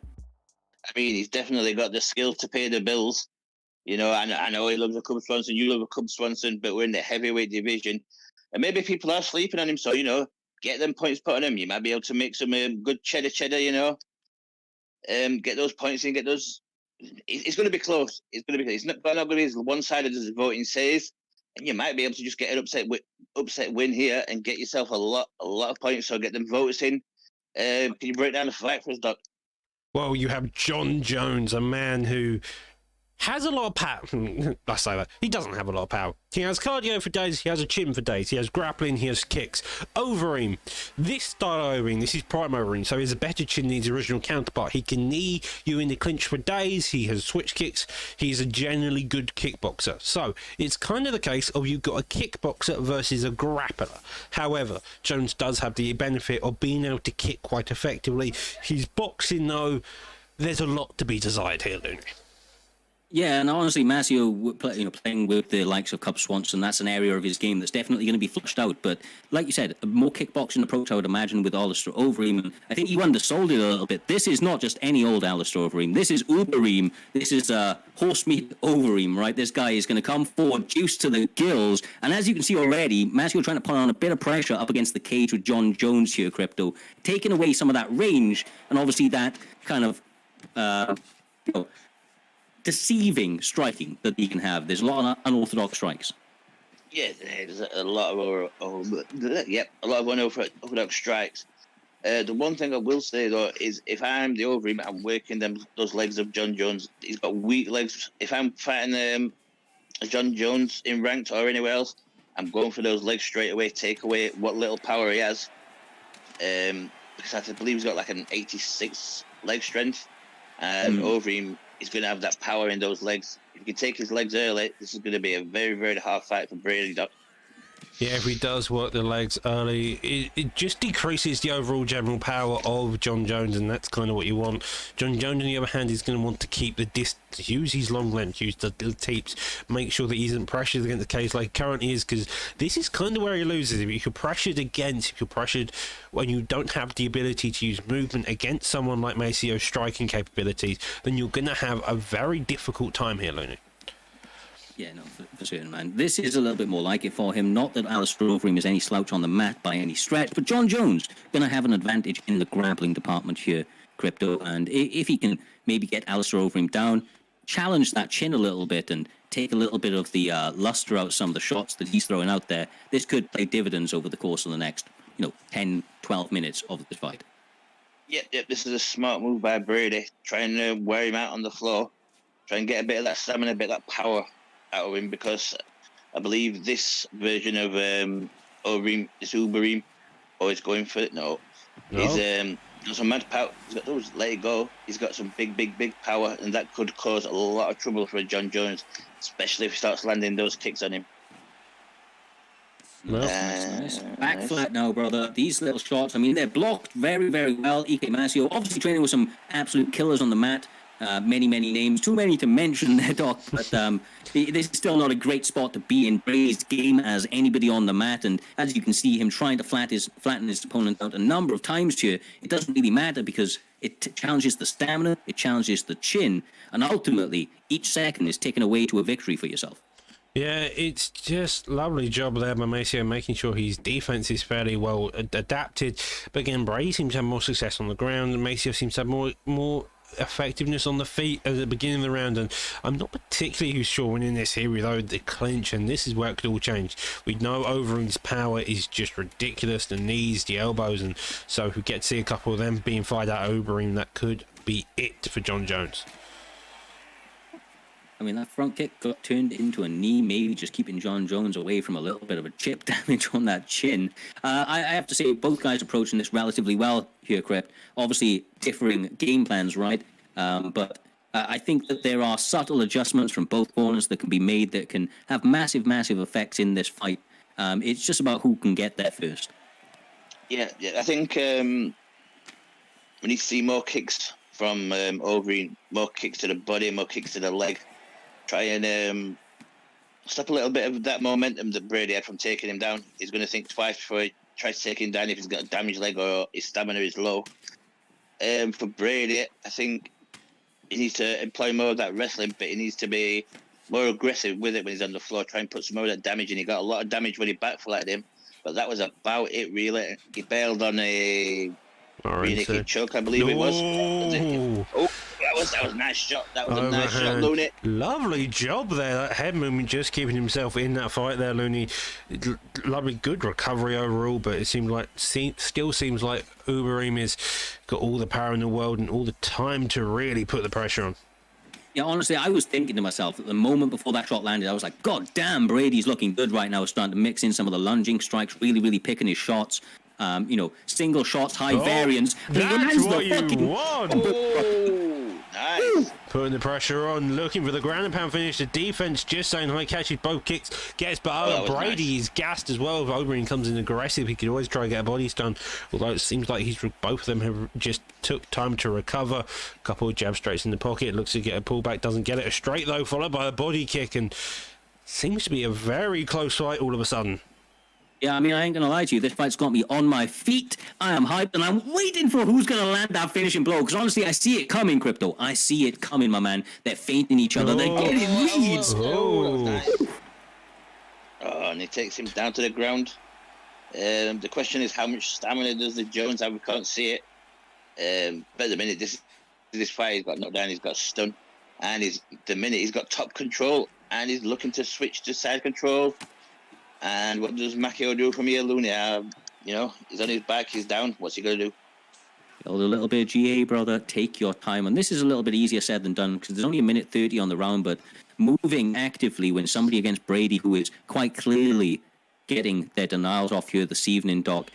I mean, he's definitely got the skill to pay the bills. You know, I know he loves a Cub Swanson, you love a Cub Swanson, but we're in the heavyweight division, and maybe people are sleeping on him. So get them points put on him. You might be able to make some good cheddar. Get those points in, get those. It's going to be close. It's going to be. It's not going to be as one-sided as the voting says. And you might be able to just get an upset win here and get yourself a lot of points. So get them votes in. Can you break down the fight for us, Doc? Well, you have Jon Jones, a man who has a lot of power. I say that. He doesn't have a lot of power. He has cardio for days, he has a chin for days, he has grappling, he has kicks. Overeem, this style of Overeem, this is prime Overeem, so he's a better chin than his original counterpart. He can knee you in the clinch for days, he has switch kicks, he's a generally good kickboxer. So, it's kind of the case of you've got a kickboxer versus a grappler. However, Jones does have the benefit of being able to kick quite effectively. His boxing, though, there's a lot to be desired here, Looney. Yeah, and honestly, Masio, playing with the likes of Cub Swanson, that's an area of his game that's definitely going to be flushed out. But like you said, a more kickboxing approach, I would imagine, with Alistair Overeem. And I think you undersold it a little bit. This is not just any old Alistair Overeem. This is Ubereem. This is horse meat Overeem, right? This guy is going to come forward, juice to the gills. And as you can see already, Masio trying to put on a bit of pressure up against the cage with Jon Jones here, Crypto, taking away some of that range and obviously that kind of, deceiving striking that he can have. There's a lot of unorthodox strikes. Yeah, there's a lot of unorthodox strikes. The one thing I will say though is if I'm the Overeem, I'm working those legs of Jon Jones. He's got weak legs. If I'm fighting Jon Jones in ranked or anywhere else, I'm going for those legs straight away. Take away what little power he has. Because I believe he's got like an 86 leg strength, and Overeem is going to have that power in those legs. If you can take his legs early, this is going to be a very, very hard fight for Brady, Doc. Yeah, if he does work the legs early, it just decreases the overall general power of Jon Jones, and that's kind of what you want. Jon Jones, on the other hand, is going to want to keep the distance, use his long length, use the teeps, make sure that he isn't pressured against the cage like he currently is, because this is kind of where he loses. If you're pressured when you don't have the ability to use movement against someone like Maceo's striking capabilities, then you're going to have a very difficult time here, Looney. Yeah, no, for certain, man. This is a little bit more like it for him. Not that Alistair Overeem is any slouch on the mat by any stretch, but Jon Jones going to have an advantage in the grappling department here, Crypto. And if he can maybe get Alistair Overeem down, challenge that chin a little bit and take a little bit of the luster out some of the shots that he's throwing out there, this could pay dividends over the course of the next, 10, 12 minutes of this fight. Yep, this is a smart move by Brady, trying to wear him out on the floor, try and get a bit of that stamina, a bit of that power out of him, because I believe this version of Overeem, this Ubereem, is going for it. No. He's got some mad power. He's got those, let it go. He's got some big power, and that could cause a lot of trouble for Jon Jones, especially if he starts landing those kicks on him. Well, nice. Back flat now, brother. These little shots, they're blocked very, very well. Ike Masio obviously training with some absolute killers on the mat. Many names, too many to mention there, Doc, but this is still not a great spot to be in Brady's game as anybody on the mat, and as you can see him trying to flatten his opponent out a number of times here, it doesn't really matter because it challenges the stamina, it challenges the chin, and ultimately each second is taken away to a victory for yourself. Yeah, it's just lovely job there by Macio, making sure his defense is fairly well adapted. But again, Brady seems to have more success on the ground, and Macio seems to have more effectiveness on the feet at the beginning of the round, and I'm not particularly sure when in this here without the clinch, and this is where it could all change. We know Overeem's power is just ridiculous, the knees, the elbows, and so if we get to see a couple of them being fired out Overeem, that could be it for Jon Jones. mean, that front kick got turned into a knee, maybe just keeping John Jones away from a little bit of a chip damage on that chin. I have to say, both guys approaching this relatively well here, Crypt. Obviously, differing game plans, right? But I think that there are subtle adjustments from both corners that can be made that can have massive, massive effects in this fight. It's just about who can get there first. Yeah, I think we need to see more kicks from Overeem, more kicks to the body, more kicks to the leg. Try and stop a little bit of that momentum that Brady had from taking him down. He's going to think twice before he tries to take him down if he's got a damaged leg or his stamina is low. For Brady, I think he needs to employ more of that wrestling, but he needs to be more aggressive with it when he's on the floor. Try and put some more of that damage in. He got a lot of damage when he backflatted him, but that was about it, really. He bailed on a rear naked choke, I believe it was. Oh, that was a nice shot. That was a nice shot, Looney. Lovely job there. That head movement, just keeping himself in that fight there, Looney. Lovely, good recovery overall, but it still seems like Overeem has got all the power in the world and all the time to really put the pressure on. Yeah, honestly, I was thinking to myself at the moment before that shot landed, I was like, God damn, Brady's looking good right now, starting to mix in some of the lunging strikes, really, really picking his shots. Single shots, high variance. That's what you want. Oh, nice. Putting the pressure on, looking for the ground and pound finish. The defense just saying high catches both kicks, gets but Brady is gassed as well. If Overeem comes in aggressive, he could always try and get a body stun. Although it seems like both of them have just took time to recover. A couple of jab straights in the pocket. Looks to get a pullback, doesn't get it. A straight though, followed by a body kick, and seems to be a very close fight all of a sudden. Yeah, I mean, I ain't going to lie to you. This fight's got me on my feet. I am hyped, and I'm waiting for who's going to land that finishing blow. Because honestly, I see it coming, Crypto. I see it coming, my man. They're feinting each other. They're getting leads. And he takes him down to the ground. The question is, how much stamina does the Jones have? We can't see it. But at the minute, this fight, he's got knocked down, he's got stunned. And he's got top control, and he's looking to switch to side control. And what does Macchio do from here, Looney? He's on his back, he's down. What's he going to do? A little bit of GA, brother. Take your time. And this is a little bit easier said than done because there's only a minute 30 on the round, but moving actively when somebody against Brady, who is quite clearly getting their denials off here this evening, Doc,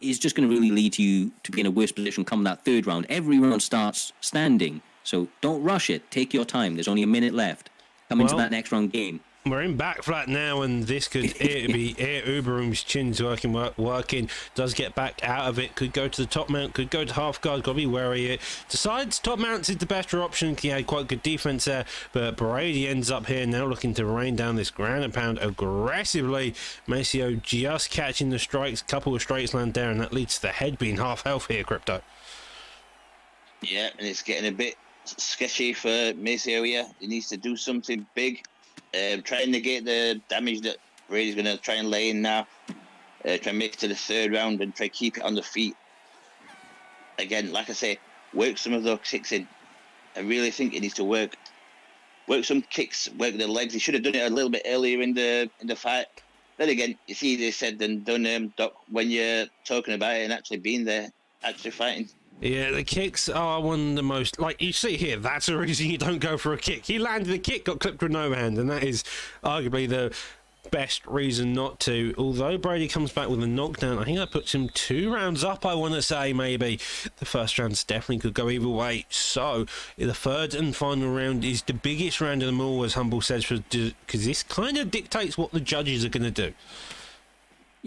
is just going to really lead you to be in a worse position come that third round. Every round starts standing, so don't rush it. Take your time. There's only a minute left. Come into that next round game. We're in back flat now, and this could be Overeem's chin's working. Does get back out of it. Could go to the top mount. Could go to half guard. Got to be wary of it. Decides top mounts is the better option. He had quite good defense there, but Brady ends up here now looking to rain down this ground and pound aggressively. Maceo just catching the strikes. Couple of straights land there, and that leads to the head being half health here, Crypto. Yeah, and it's getting a bit sketchy for Maceo here. He needs to do something big. Try and negate the damage that Brady's going to try and lay in now. Try and make it to the third round and try to keep it on the feet. Again, like I say, work some of those kicks in. I really think he needs to work some kicks, work the legs. He should have done it a little bit earlier in the fight. Then again, it's easier said than done, Doc, when you're talking about it and actually being there, actually fighting. Yeah, the kicks are one of the most, like you see here, that's the reason you don't go for a kick. He landed a kick, got clipped with no hand, and that is arguably the best reason not to. Although Brady comes back with a knockdown, I think that puts him 2 rounds up, I want to say, maybe. The first round definitely could go either way. So, the third and final round is the biggest round of them all, as Humble says, because this kind of dictates what the judges are going to do.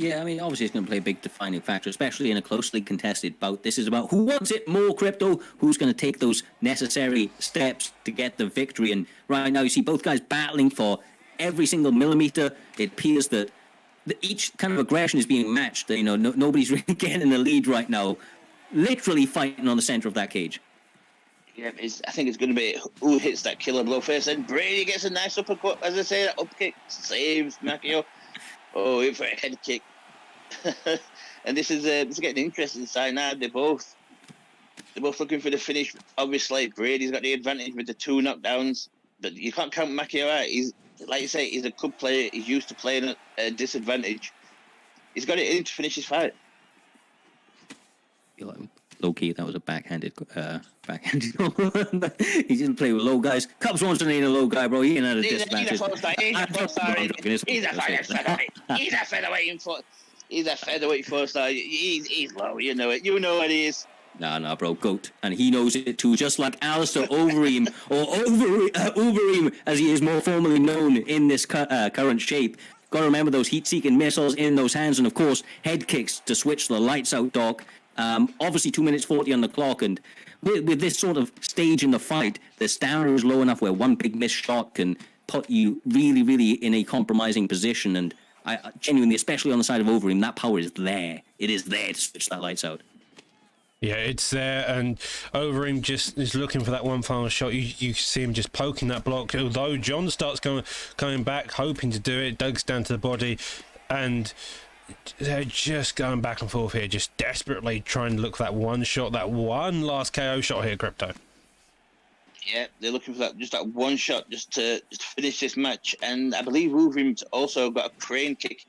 Yeah, I mean, obviously it's going to play a big defining factor, especially in a closely contested bout. This is about who wants it more, Crypto, who's going to take those necessary steps to get the victory. And right now you see both guys battling for every single millimeter. It appears that each kind of aggression is being matched. Nobody's really getting the lead right now. Literally fighting on the center of that cage. Yeah, I think it's going to be who hits that killer blow first. And Brady gets a nice uppercut, as I say, that up kick saves Macchio. Oh, in for a head kick. And this is getting interesting side now. They're both looking for the finish. Obviously, Brady's got the advantage with the 2 knockdowns, but you can't count Macchio out. He's, like you say, he's a good player. He's used to playing at a disadvantage. He's got it in to finish his fight. Low key, that was a backhanded backhand. He didn't play with low guys. Cubs wants to need a low guy, bro. He ain't at a disadvantage. He's a featherweight four-star. He's low. You know it. You know what he is. Nah, bro, GOAT. And he knows it too, just like Alistair Overeem, or Overeem, as he is more formally known in this current shape. Got to remember those heat-seeking missiles in those hands, and of course, head kicks to switch the lights out, Doc. Obviously, 2 minutes 40 on the clock, and with this sort of stage in the fight, the stamina is low enough where one big missed shot can put you really, really in a compromising position. And I genuinely, especially on the side of Overeem, that power is there. It is there to switch that lights out. Yeah, it's there, and Overeem just is looking for that one final shot. You see him just poking that block, although John starts coming back, hoping to do it. Doug's down to the body, and they're just going back and forth here, just desperately trying to look for that one shot, that one last KO shot here, Crypto. Yeah, they're looking for that one shot just to finish this match. And I believe Overeem's also got a crane kick.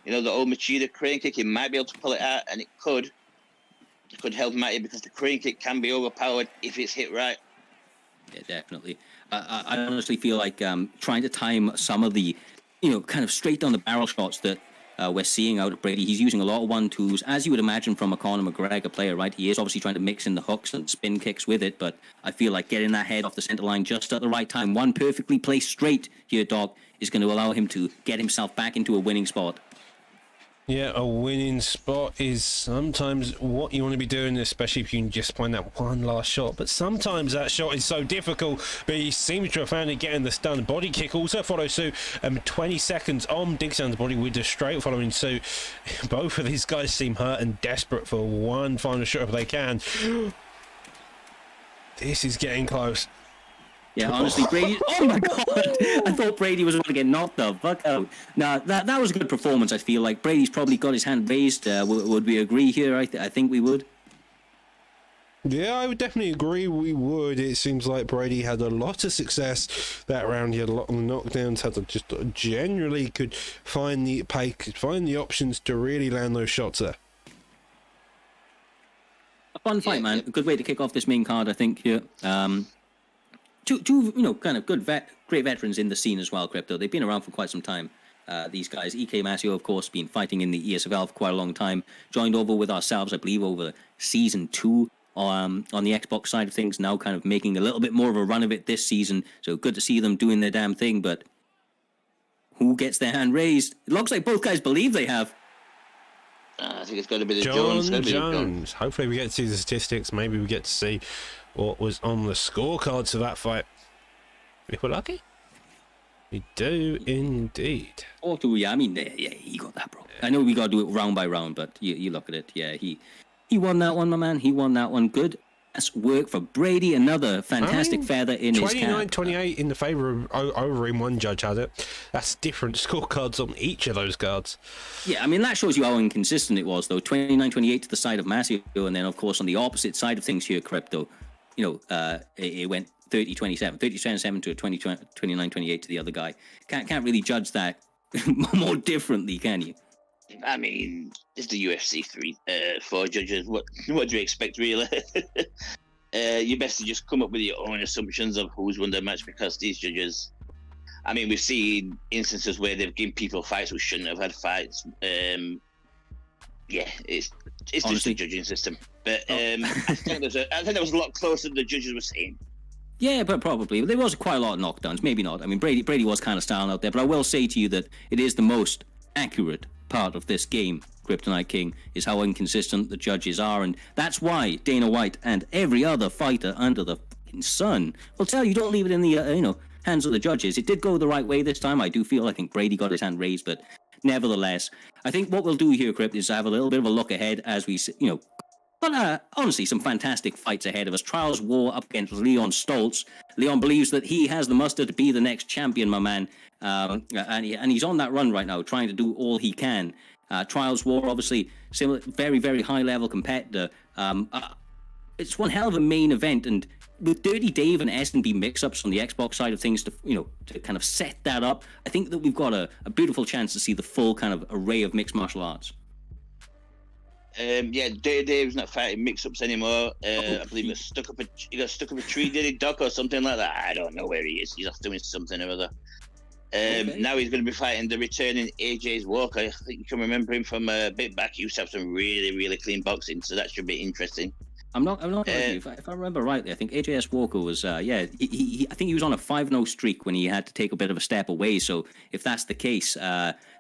You know, the old Machida crane kick. He might be able to pull it out, and it could help Matty, because the crane kick can be overpowered if it's hit right. Yeah, definitely. I honestly feel like trying to time some of the, kind of straight down the barrel shots that we're seeing out of Brady. He's using a lot of 1-2s, as you would imagine from a Conor McGregor player, right? He is obviously trying to mix in the hooks and spin kicks with it, but I feel like getting that head off the center line just at the right time, one perfectly placed straight here, Doc, is going to allow him to get himself back into a winning spot. Yeah, a winning spot is sometimes what you want to be doing, especially if you can just find that one last shot. But sometimes that shot is so difficult, but he seems to have found it getting the stun. Body kick also follows suit. 20 seconds on Dinkstown's body with the straight following suit. Both of these guys seem hurt and desperate for one final shot if they can. This is getting close. Yeah, honestly, Brady. Oh my God! I thought Brady was going to get knocked the fuck out. Nah, that was a good performance. I feel like Brady's probably got his hand raised. Would we agree here? I think we would. Yeah, I would definitely agree. We would. It seems like Brady had a lot of success that round. He had a lot of knockdowns. Had to just generally could find the options to really land those shots there. A fun fight, man. A good way to kick off this main card, I think. Here. Two kind of great veterans in the scene as well, Crypto. They've been around for quite some time. These guys, EK Masio, of course, been fighting in the ESFL for quite a long time. Joined over with ourselves, I believe, over season 2 on the Xbox side of things. Now kind of making a little bit more of a run of it this season. So good to see them doing their damn thing. But who gets their hand raised? It looks like both guys believe they have. I think it's got to be the Jones. Hopefully we get to see the statistics. Maybe we get to see what was on the scorecards of that fight. If we're lucky, we do indeed. Oh, yeah. I mean, yeah, he got that, bro. I know we got to do it round by round, but you look at it. Yeah, he won that one, my man. He won that one. Good. That's work for Brady. Another fantastic feather in his cap. 29-28 in the favour of Overeem. One judge had it. That's different scorecards on each of those cards. Yeah, I mean, that shows you how inconsistent it was, though. 29-28 to the side of Masio, and then, of course, on the opposite side of things here, Crypto, it went 30-27 to 29-28 to the other guy. Can't really judge that more differently, can you? I mean, it's the UFC 4 judges. What do you expect, really? You best to just come up with your own assumptions of who's won the match, because these judges, I mean, we've seen instances where they've given people fights who shouldn't have had fights. Yeah, it's just the judging system. But I think there was a lot closer than the judges were saying. Yeah, but probably. There was quite a lot of knockdowns. Maybe not. I mean, Brady was kind of styling out there, but I will say to you that it is the most accurate part of this game, Kryptonite King, is how inconsistent the judges are, and that's why Dana White and every other fighter under the fucking sun will tell you don't leave it in the hands of the judges. It did go the right way this time. I think Brady got his hand raised, but nevertheless, I think what we'll do here, Crypt, is have a little bit of a look ahead as we, but honestly, some fantastic fights ahead of us. Trials War up against Leon Stoltz. Leon believes that he has the muster to be the next champion, my man. And he's on that run right now, trying to do all he can. Trials War, obviously, similar, very, very high-level competitor. It's one hell of a main event, and with Dirty Dave and S&B mix-ups on the Xbox side of things to kind of set that up, I think that we've got a beautiful chance to see the full kind of array of mixed martial arts. Yeah, Dave's not fighting mix-ups anymore. I believe he got stuck up a tree, did he, Doc, or something like that? I don't know where he is. He's off doing something or other. Now he's going to be fighting the returning AJ's Walker. I think you can remember him from a bit back. He used to have some really, really clean boxing, so that should be interesting. I'm not. If I remember rightly, I think AJS Walker was. I think he was on a 5-0 streak when he had to take a bit of a step away. So if that's the case,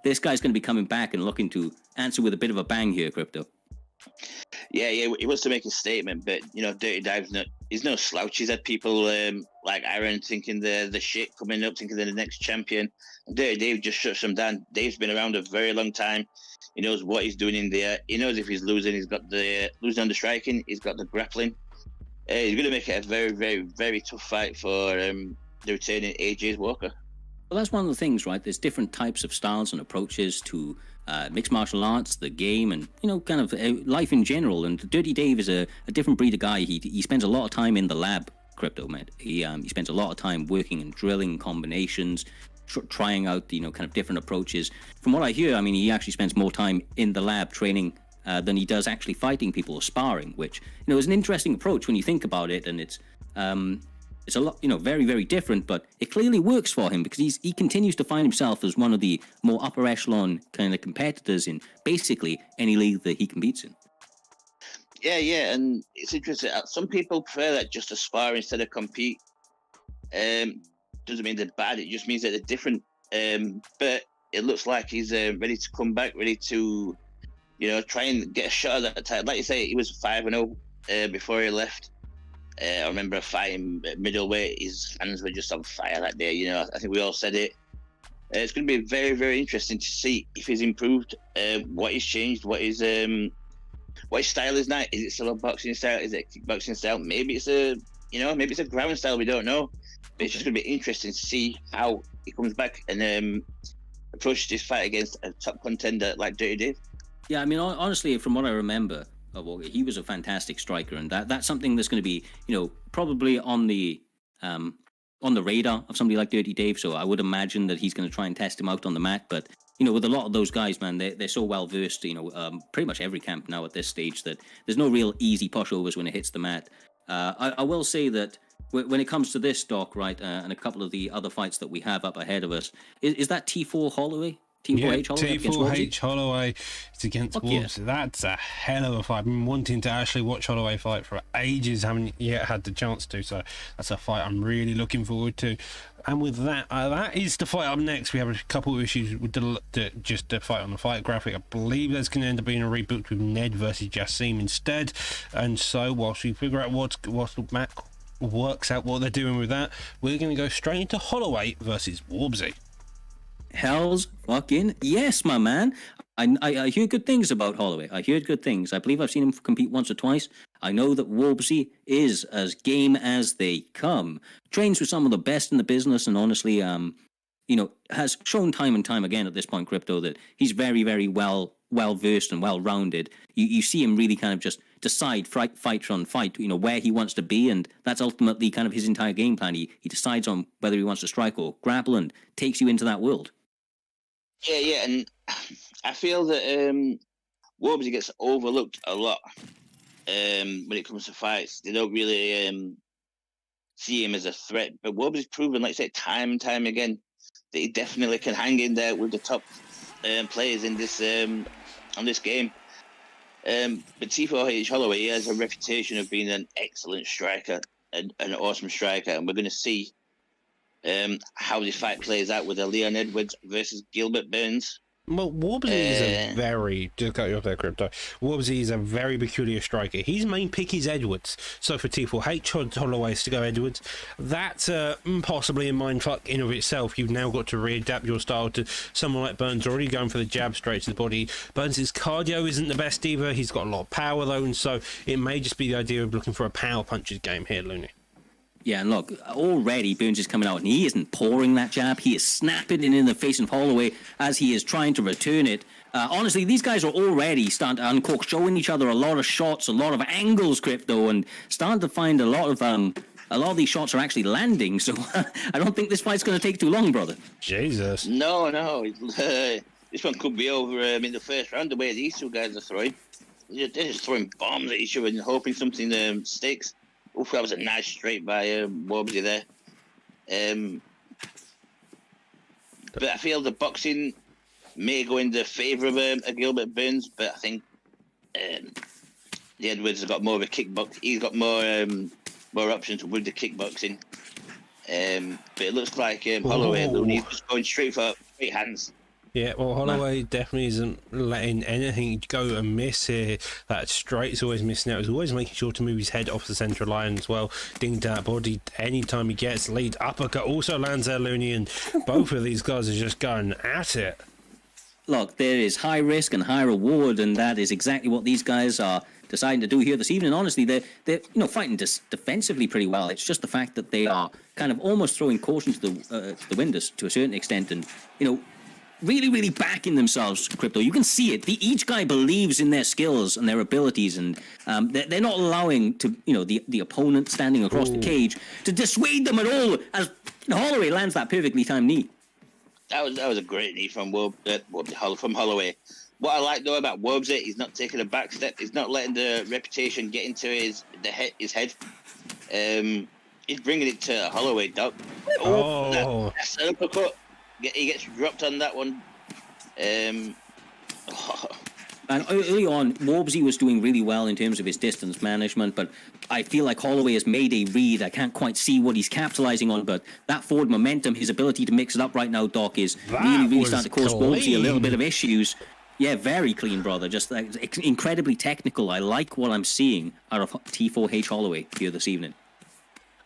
this guy's going to be coming back and looking to answer with a bit of a bang here, Crypto. Yeah, he wants to make a statement, but Dirty Dive's he's no slouch. He's had people like Aaron thinking they're the shit coming up, thinking they're the next champion. And Dirty Dave just shuts them down. Dave's been around a very long time. He knows what he's doing in there. He knows if he's losing, he's got the losing on the striking, he's got the grappling. He's going to make it a very, very, very tough fight for the returning AJ Walker. Well, that's one of the things, right? There's different types of styles and approaches to mixed martial arts, the game, and kind of life in general. And Dirty Dave is a different breed of guy. He spends a lot of time in the lab, Crypto, mate. He spends a lot of time working and drilling combinations, trying out kind of different approaches. From what I hear, I mean, he actually spends more time in the lab training than he does actually fighting people or sparring, which is an interesting approach when you think about it. And it's a lot, very, very different, but it clearly works for him because he continues to find himself as one of the more upper echelon kind of competitors in basically any league that he competes in. Yeah, and it's interesting. Some people prefer that just to spar instead of compete. Doesn't mean they're bad. It just means that they're different. But it looks like he's ready to come back, ready to, try and get a shot at that title. Like you say, he was 5-0 before he left. I remember fighting middleweight. His hands were just on fire that day. I think we all said it. It's going to be very, very interesting to see if he's improved, what he's changed, what his style is now. Is it still a boxing style? Is it a kickboxing style? Maybe it's a ground style. We don't know. But it's just going to be interesting to see how he comes back and approaches this fight against a top contender like Dirty Dave. Yeah, I mean, honestly, from what I remember, he was a fantastic striker, and that's something that's going to be, probably on the radar of somebody like Dirty Dave. So I would imagine that he's going to try and test him out on the mat. But with a lot of those guys, man, they're so well versed. Pretty much every camp now at this stage that there's no real easy pushovers when it hits the mat. I will say that when it comes to this, Doc, right, and a couple of the other fights that we have up ahead of us, is that T4 Holloway? T4H Holloway. T4H Holloway is against Wolves. Yeah. That's a hell of a fight. I've been wanting to actually watch Holloway fight for ages, haven't yet had the chance to. So that's a fight I'm really looking forward to. And with that, that is the fight up next. We have a couple of issues with just the fight on the fight graphic. I believe there's going to end up being a reboot with Ned versus Jassim instead. And so whilst we figure out whilst Matt works out what they're doing with that, we're going to go straight into Holloway versus Warbsy. Hell's fucking yes, my man. I hear good things about Holloway. I hear good things. I believe I've seen him compete once or twice. I know that Warbsy is as game as they come. Trains with some of the best in the business, and honestly, has shown time and time again at this point, Crypto, that he's very, very well versed and well rounded. You see him really kind of just decide fight on fight, where he wants to be, and that's ultimately kind of his entire game plan. He decides on whether he wants to strike or grapple and takes you into that world. Yeah, and I feel that Warbsy gets overlooked a lot when it comes to fights. They don't really see him as a threat, but Warby's proven, like I said, time and time again, that he definitely can hang in there with the top players in this on this game. But T4H Holloway, he has a reputation of being an excellent striker, an awesome striker, and we're going to see how this fight plays out with Leon Edwards versus Gilbert Burns. Well, Warbsy is a very, just cut you off there, Crypto. Warbsy is a very peculiar striker. His main pick is Edwards. So for T4H Holloway to go Edwards, that's possibly a mindfuck in of itself. You've now got to readapt your style to someone like Burns, already going for the jab straight to the body. Burns' cardio isn't the best either. He's got a lot of power though, and so it may just be the idea of looking for a power punches game here, Looney. Yeah, and look, already Burns is coming out, and he isn't pouring that jab. He is snapping it in the face of Holloway as he is trying to return it. Honestly, these guys are already starting to uncork, showing each other a lot of shots, a lot of angles, Crypto, and starting to find a lot of these shots are actually landing. So I don't think this fight's going to take too long, brother. Jesus. No. This one could be over in the first round, the way these two guys are throwing. they're just throwing bombs at each other and hoping something sticks. Oof, that was a nice straight by Wobsy there. But I feel the boxing may go in the favour of Gilbert Burns, but I think the Edwards has got more of a kickbox. He's got more options with the kickboxing. But it looks like Holloway, he's just going straight for straight hands. Yeah, well, Holloway definitely isn't letting anything go amiss here. That straight's always missing out. He's always making sure to move his head off the central line as well. Ding that body anytime he gets lead. Uppercut also lands there, Looney, and both of these guys are just going at it. Look, there is high risk and high reward, and that is exactly what these guys are deciding to do here this evening. Honestly, they're fighting defensively pretty well. It's just the fact that they are kind of almost throwing caution to the wind to a certain extent, and really, really backing themselves, Crypto. You can see it. Each guy believes in their skills and their abilities, and they're not allowing the opponent standing across the cage to dissuade them at all. As Holloway lands that perfectly timed knee. That was a great knee from Holloway. What I like though about Wobsy, he's not taking a back step. He's not letting the reputation get into his head. He's bringing it to Holloway, Doc. That's an uppercut. He gets dropped on that one. And early on, Wobsy was doing really well in terms of his distance management, but I feel like Holloway has made a read. I can't quite see what he's capitalizing on, but that forward momentum, his ability to mix it up right now, Doc, is really starting to cause Wobsy a little bit of issues. Yeah, very clean, brother. Just incredibly technical. I like what I'm seeing out of T4H Holloway here this evening.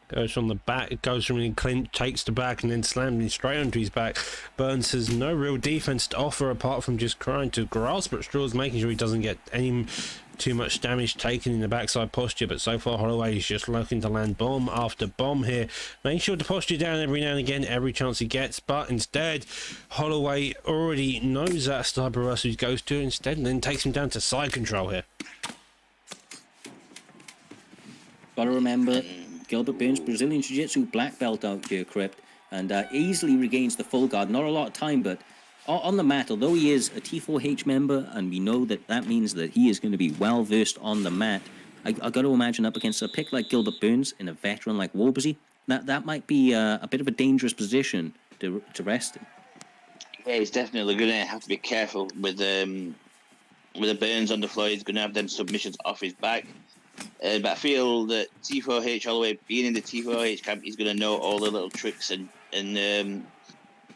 Goes from the back, it goes from in Clint, takes the back and then slams him straight onto his back. Burns has no real defense to offer apart from just trying to grasp at straws, making sure he doesn't get any too much damage taken in the backside posture. But so far Holloway is just looking to land bomb after bomb here, making sure to posture down every now and again, every chance he gets. But instead Holloway already knows that type of wrestler he goes to instead, and then takes him down to side control here. Gotta remember, Gilbert Burns, Brazilian Jiu-Jitsu black belt out here, Crypt, and easily regains the full guard. Not a lot of time, but on the mat, although he is a T4H member, and we know that means that he is going to be well-versed on the mat, I got to imagine up against a pick like Gilbert Burns and a veteran like Wobsy, that might be a bit of a dangerous position to rest in. Yeah, he's definitely going to have to be careful with the Burns on the floor. He's going to have them submissions off his back. But I feel that T4H Holloway, being in the T4H camp, he's going to know all the little tricks and the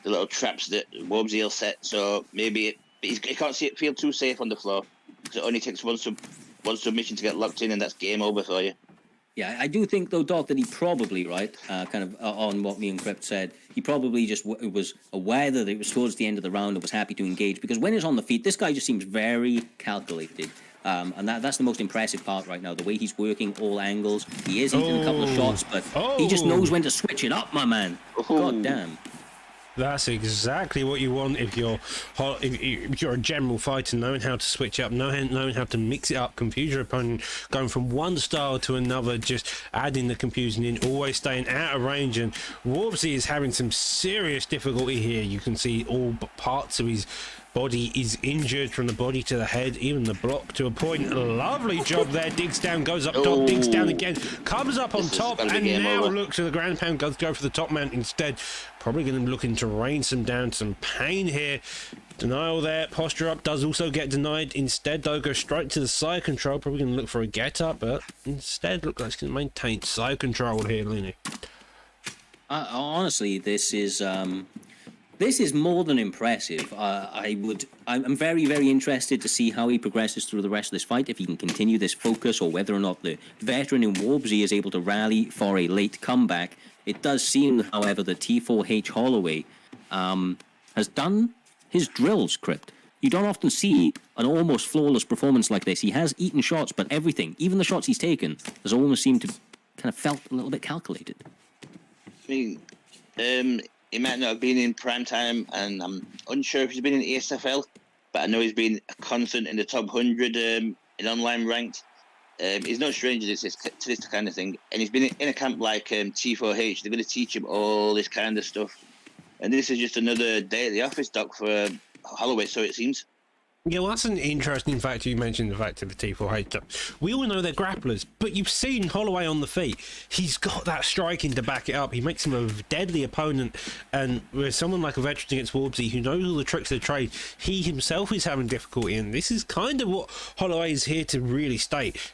little traps that Wobsy will set. So maybe he can't feel too safe on the floor, because it only takes one submission to get locked in, and that's game over for you. Yeah, I do think, though, Doc, that he probably, on what me and Crypt said, he probably just was aware that it was towards the end of the round and was happy to engage, because when he's on the feet, this guy just seems very calculated. And that's the most impressive part right now, the way he's working all angles. He is eating a couple of shots, but he just knows when to switch it up, my man. God damn. That's exactly what you want if you're a general fighter, knowing how to switch up, knowing how to mix it up, confuse your opponent, going from one style to another, just adding the confusion in, always staying out of range. And Wobsy is having some serious difficulty here. You can see all parts of his body is injured, from the body to the head, even the block to a point. Lovely job there. Digs down, goes up top, digs down again, comes up on top, and now looks to the ground pound, goes go for the top mount instead. Probably going to be looking to rain some down, some pain here. Denial there, posture up does also get denied. Instead, though, go straight to the side control. Probably going to look for a get up, but instead look like he's going to maintain side control here, Looney. Honestly, this is more than impressive. I'm very, very interested to see how he progresses through the rest of this fight, if he can continue this focus, or whether or not the veteran in Wobsy is able to rally for a late comeback. It does seem, however, that T4H Holloway has done his drills, Crypt. You don't often see an almost flawless performance like this. He has eaten shots, but everything, even the shots he's taken, has almost seemed to kind of felt a little bit calculated. I mean, he might not have been in prime time, and I'm unsure if he's been in ESFL, but I know he's been a constant in the top 100 in online ranked. He's no stranger to this kind of thing, and he's been in a camp like T4H. They're going to teach him all this kind of stuff, and this is just another day at the office, Doc, for Holloway, so it seems. Yeah, well, that's an interesting fact. You mentioned the fact of the T4H. We all know they're grapplers, but you've seen Holloway on the feet. He's got that striking to back it up. He makes him a deadly opponent, and with someone like a veteran against Warbsy who knows all the tricks of the trade, he himself is having difficulty, and this is kind of what Holloway is here to really state.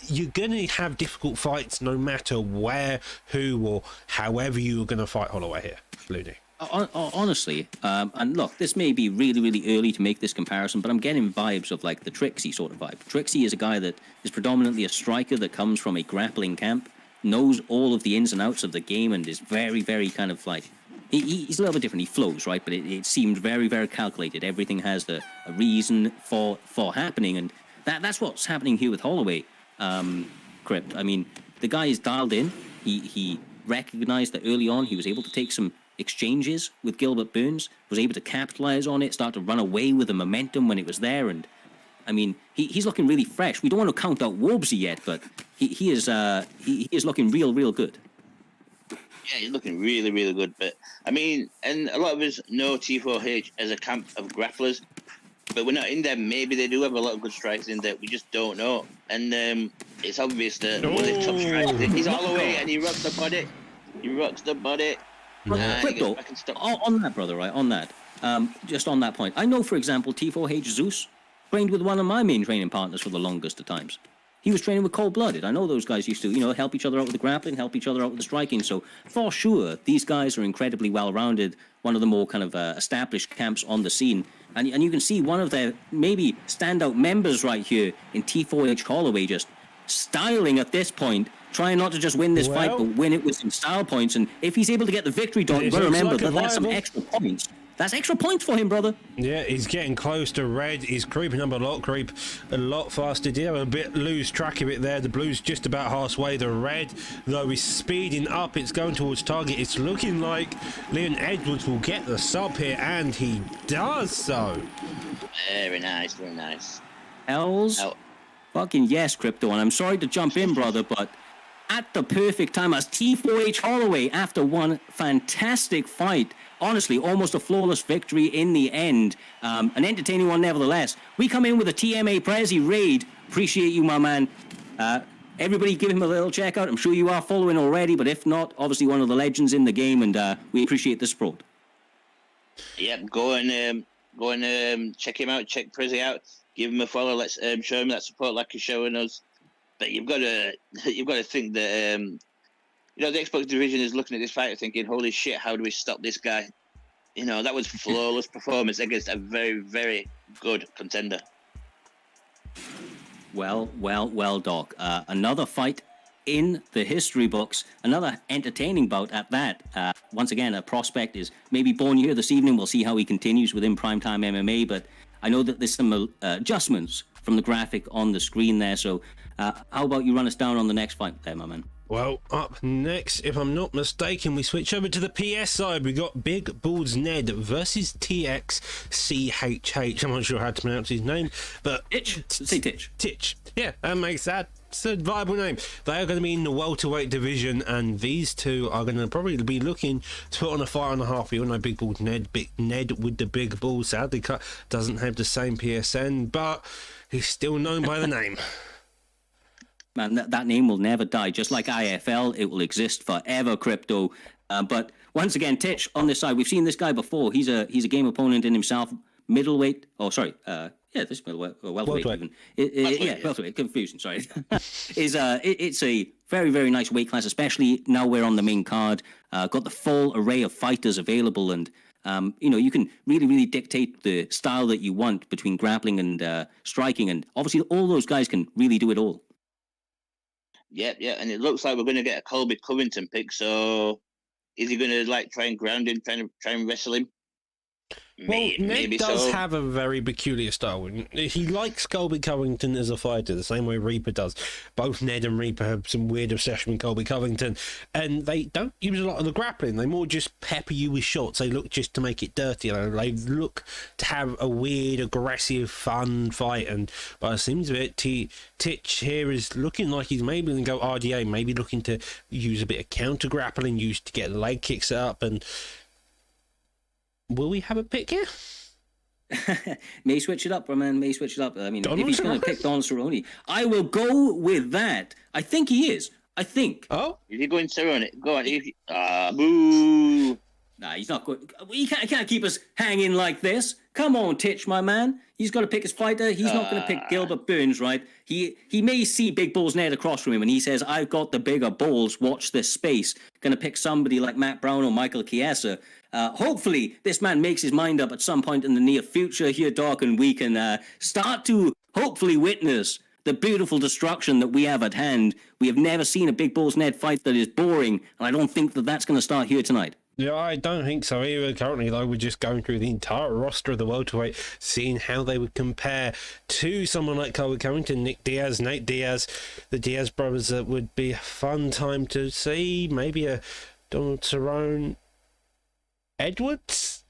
You're going to have difficult fights no matter where, who, or however you're going to fight Holloway here, Looney. Honestly, and look, this may be really, really early to make this comparison, but I'm getting vibes of like the Trixie sort of vibe. Trixie is a guy that is predominantly a striker that comes from a grappling camp, knows all of the ins and outs of the game, and is very, very kind of like, he's a little bit different. He flows, right? But it seemed very, very calculated. Everything has a reason for happening, and that's what's happening here with Holloway. Crypt. I mean, the guy is dialed in. He recognized that early on he was able to take some exchanges with Gilbert Burns, was able to capitalize on it, start to run away with the momentum when it was there, and I mean he's looking really fresh. We don't want to count out Warbsy yet, but he is looking real good. Yeah, he's looking really, really good. But I mean, and a lot of us know T4H as a camp of grapplers, but we're not in there. Maybe they do have a lot of good strikers in there. We just don't know. And it's obvious that one of the top strikers, he's all the way and he rocks the body. He rocks the body. Crypto, on that, brother, right? On that, just on that point, I know, for example, T4H Zeus trained with one of my main training partners for the longest of times. He was training with Cold Blooded. I know those guys used to, help each other out with the grappling, help each other out with the striking. So for sure, these guys are incredibly well-rounded. One of the more kind of established camps on the scene, and you can see one of their maybe standout members right here in T4H Holloway just styling at this point, trying not to just win this fight, but win it with some style points. And if he's able to get the victory, Don, you've got to remember that that's some extra points. That's extra points for him, brother. Yeah, he's getting close to red. He's creeping up a lot faster. Did have a bit lose track of it there. The blue's just about halfway. The red, though, is speeding up. It's going towards target. It's looking like Leon Edwards will get the sub here, and he does so. Very nice, very nice. Hells, fucking yes, Crypto. And I'm sorry to jump in, brother, but at the perfect time as T4H Holloway, after one fantastic fight, honestly, almost a flawless victory in the end. An entertaining one, nevertheless. We come in with a TMA Prezi raid. Appreciate you, my man. Everybody give him a little check out. I'm sure you are following already, but if not, obviously one of the legends in the game, and we appreciate the support. Yep, go and check him out, check Prezi out, give him a follow. Let's show him that support like he's showing us. But you've got to think that the Xbox division is looking at this fight and thinking, holy shit, how do we stop this guy? That was flawless performance against a very, very good contender. Well, Doc. Another fight in the history books, another entertaining bout at that. Once again, a prospect is maybe born here this evening. We'll see how he continues within Primetime MMA, but I know that there's some adjustments from the graphic on the screen there, so how about you run us down on the next fight there, my man? Well, up next, if I'm not mistaken, we switch over to the PS side. We got Big Balls Ned versus TXCHH. I'm not sure how to pronounce his name, but Say Titch. Titch. Yeah, that makes that. It's a viable name. They are going to be in the welterweight division, and these two are going to probably be looking to put on a fight and a half. You all know Big Balls Ned. Big Ned with the big balls. Sadly, doesn't have the same PSN, but he's still known by the name. Man, that name will never die. Just like IFL, it will exist forever, Crypto. But once again, Titch on this side, we've seen this guy before. He's a game opponent in himself. Middleweight. Oh, sorry. This is middleweight. Welterweight even. Welterweight. Confusion. Sorry. It's a very, very nice weight class, especially now we're on the main card. Got the full array of fighters available, and you can really, really dictate the style that you want between grappling and striking, and obviously all those guys can really do it all. Yeah, and it looks like we're going to get a Colby Covington pick. So, is he going to try and ground him, try and wrestle him? Well, Ned does so. have a very peculiar style. He likes Colby Covington as a fighter, the same way Reaper does. Both Ned and Reaper have some weird obsession with Colby Covington, and they don't use a lot of the grappling. They more just pepper you with shots. They look just to make it dirty. They look to have a weird, aggressive, fun fight. And by the seems of it, Titch here is looking like he's maybe going to go RDA, maybe looking to use a bit of counter grappling, used to get leg kicks up. And will we have a pick here? May switch it up, man. May switch it up. I mean, Donald if he's going to Cerrone? pick Donald Cerrone, I will go with that. I think he is. I think. Oh, If you're going to run it, go on. Boo. Nah, he's not good. He can't keep us hanging like this. Come on, Titch, my man. He's got to pick his fighter. He's not going to pick Gilbert Burns, right? He may see Big Bull's Ned across from him, and he says, "I've got the bigger balls. Watch this space." Going to pick somebody like Matt Brown or Michael Chiesa. Hopefully, this man makes his mind up at some point in the near future here, Doc, and we can start to hopefully witness the beautiful destruction that we have at hand. We have never seen a Big Bull's Ned fight that is boring, and I don't think that that's going to start here tonight. yeah, I don't think so either. Currently, though, we're just going through the entire roster of the welterweight, seeing how they would compare to someone like Colby Covington, Nick Diaz, Nate Diaz, the Diaz brothers. That would be a fun time to see. Maybe a Donald Cerrone, Edwards.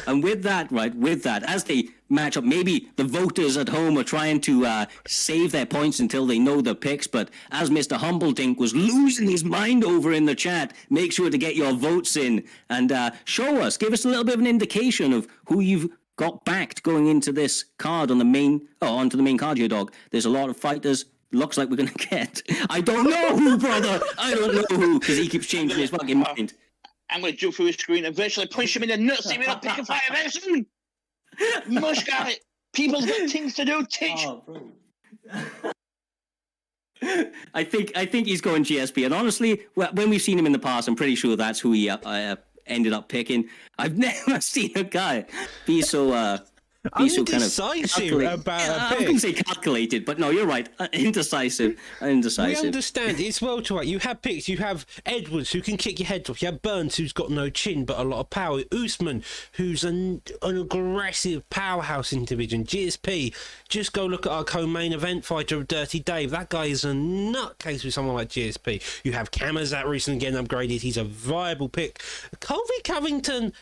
And with that, as they match up, maybe the voters at home are trying to save their points until they know the picks. But as Mr. Humbledink was losing his mind over in the chat, make sure to get your votes in and show us, give us a little bit of an indication of who you've got backed going into this card on the main, onto the main card here, Dog. There's a lot of fighters. Looks like we're going to get. I don't know who, brother. I don't know who, because he keeps changing his fucking mind. I'm going to jump through his screen and virtually punch him in the nuts if we don't pick a fighter very soon. Mush got it. People's got things to do, Titch. Oh, bro. I think he's going GSP, and honestly, when we've seen him in the past, I'm pretty sure that's who he ended up picking. I've never seen a guy be so be so kind of Indecisive about a I was pick. going to say calculated, but no, you're right. Indecisive. We Indecisive. understand it's welterweight. You have picks. You have Edwards, who can kick your head off. You have Burns, who's got no chin but a lot of power. Usman, who's an aggressive powerhouse in division. GSP, just go look at our co-main event fighter of Dirty Dave. That guy is a nutcase with someone like GSP. You have Kamazat recently getting upgraded. He's a viable pick. Colby Covington,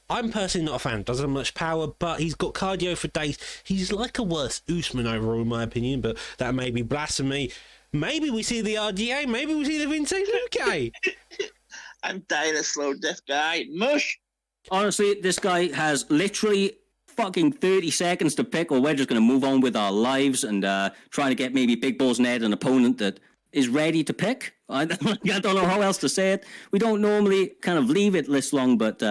I'm personally not a fan. Doesn't have much power, but he's got cardio for days. He's like a worse Usman overall, in my opinion, but that may be blasphemy. Maybe we see the RDA. Maybe we see the Vince Luque. I'm dying a slow death guy. Mush. Honestly, this guy has literally fucking 30 seconds to pick, or we're just going to move on with our lives and trying to get maybe Big Bull's Ned an opponent that is ready to pick. I don't know how else to say it. We don't normally kind of leave it this long, but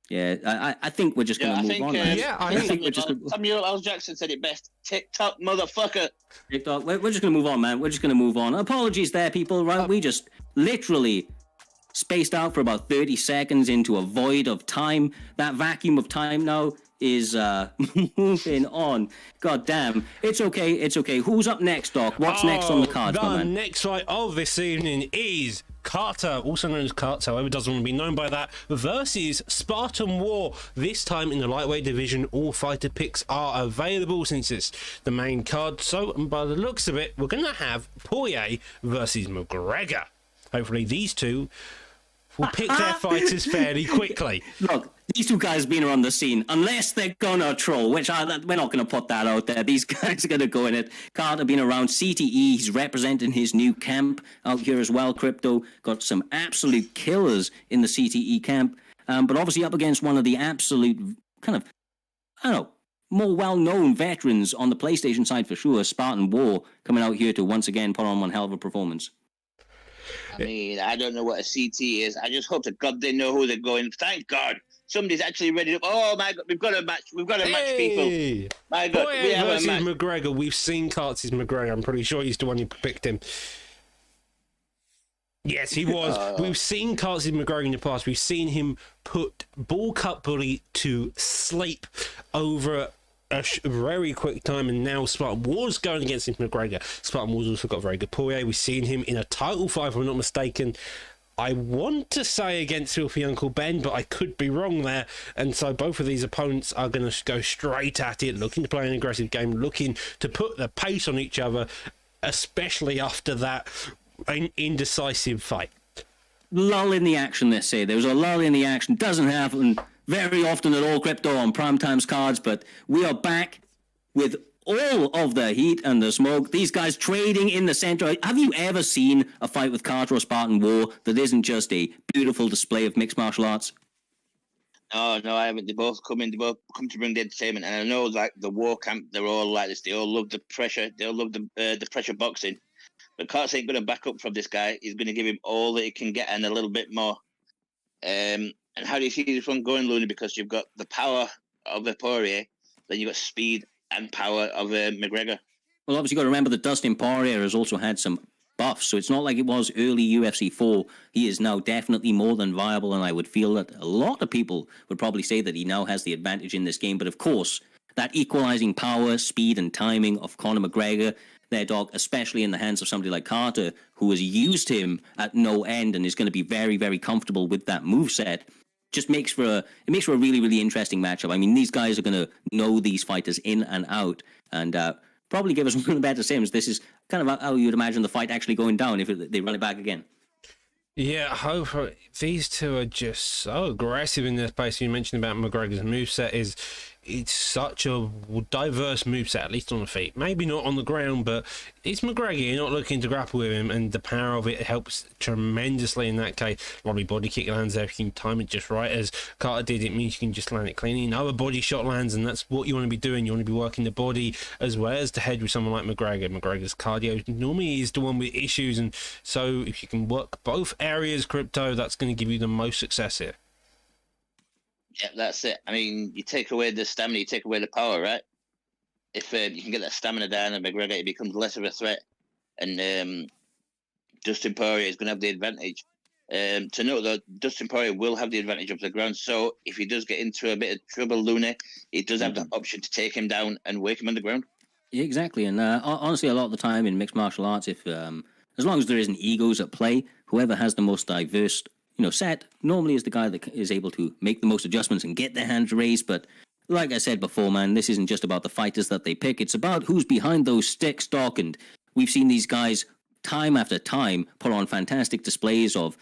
yeah, I think we're just going to move on. Man. I think we're just Samuel L. Jackson said it best. TikTok, motherfucker. TikTok. We're just going to move on, man. We're just going to move on. Apologies there, people, right? We just literally spaced out for about 30 seconds into a void of time. That vacuum of time now is moving on. God damn. It's okay. It's okay. Who's up next, Doc? What's next on the card, The my man? next fight of this evening is Carter, also known as Carter, however doesn't want to be known by that, versus Spartan War. This time in the lightweight division, all fighter picks are available since it's the main card. So, by the looks of it, we're going to have Poirier versus McGregor. Hopefully these two will pick their fighters fairly quickly. Look, these two guys been around the scene, unless they're gonna troll, which we're not gonna put that out there. These guys are gonna go in it. Carter been around CTE, he's representing his new camp out here as well. Crypto got some absolute killers in the CTE camp, but obviously up against one of the absolute kind of, I don't know, more well-known veterans on the PlayStation side for sure, Spartan War, coming out here to once again put on one hell of a performance. I mean, I don't know what a CT is. I just hope to God they know who they're going. Thank God. Somebody's actually ready to... Oh, my God. We've got a match. We've got a match, people. My God. Poirier We have a versus match. McGregor. We've seen Carter's McGregor. I'm pretty sure he's the one who picked him. Yes, he was. We've seen Carter McGregor in the past. We've seen him put Ball Cup Bully to sleep over a very quick time, and now Spartan War's going against him, McGregor. Spartan War's also got very good Poirier. We've seen him in a title fight, if I'm not mistaken. I want to say against Filthy Uncle Ben, but I could be wrong there. And so both of these opponents are going to go straight at it, looking to play an aggressive game, looking to put the pace on each other, especially after that indecisive fight. Lull in the action, they say. There was a lull in the action. Doesn't happen very often at all, Crypto, on Primetime's cards, but we are back with all of the heat and the smoke. These guys trading in the center. Have you ever seen a fight with Carter or Spartan War that isn't just a beautiful display of mixed martial arts? No, I haven't. They both come in. They both come to bring the entertainment, and I know like the war camp, they're all like this. They all love the pressure. They all love the pressure boxing. But Carts ain't going to back up from this guy. He's going to give him all that he can get and a little bit more. And how do you see this one going, Looney? Because you've got the power of Poirier, then you've got speed and power of McGregor. Well, obviously, you've got to remember that Dustin Poirier has also had some buffs, so it's not like it was early UFC 4. He is now definitely more than viable, and I would feel that a lot of people would probably say that he now has the advantage in this game. But of course, that equalizing power, speed, and timing of Conor McGregor, their dog, especially in the hands of somebody like Carter, who has used him at no end and is going to be very, very comfortable with that moveset, just makes for a really, really interesting matchup. I mean, these guys are going to know these fighters in and out, and probably give us one of the better sims. This is kind of how you'd imagine the fight actually going down if they run it back again. Yeah, hopefully. These two are just so aggressive in this place. You mentioned about McGregor's moveset it's such a diverse moveset, at least on the feet. Maybe not on the ground, but it's McGregor. You're not looking to grapple with him, and the power of it helps tremendously in that case. Lovely body kick lands there. If you can time it just right, as Carter did, it means you can just land it cleanly. Another body shot lands, and that's what you want to be doing. You want to be working the body as well as the head with someone like McGregor. McGregor's cardio normally is the one with issues, and so if you can work both areas, Crypto, that's going to give you the most success here. Yeah, that's it. I mean, you take away the stamina, you take away the power, right? If you can get that stamina down and McGregor, it becomes less of a threat. And Dustin Poirier is going to have the advantage. To note, though, Dustin Poirier will have the advantage of the ground. So if he does get into a bit of trouble, Luna, he does have that option to take him down and wake him on the ground. Yeah, exactly. And honestly, a lot of the time in mixed martial arts, if as long as there isn't egos at play, whoever has the most diverse set normally is the guy that is able to make the most adjustments and get their hands raised. But like I said before, man, this isn't just about the fighters that they pick. It's about who's behind those sticks, Doc. And we've seen these guys time after time put on fantastic displays of,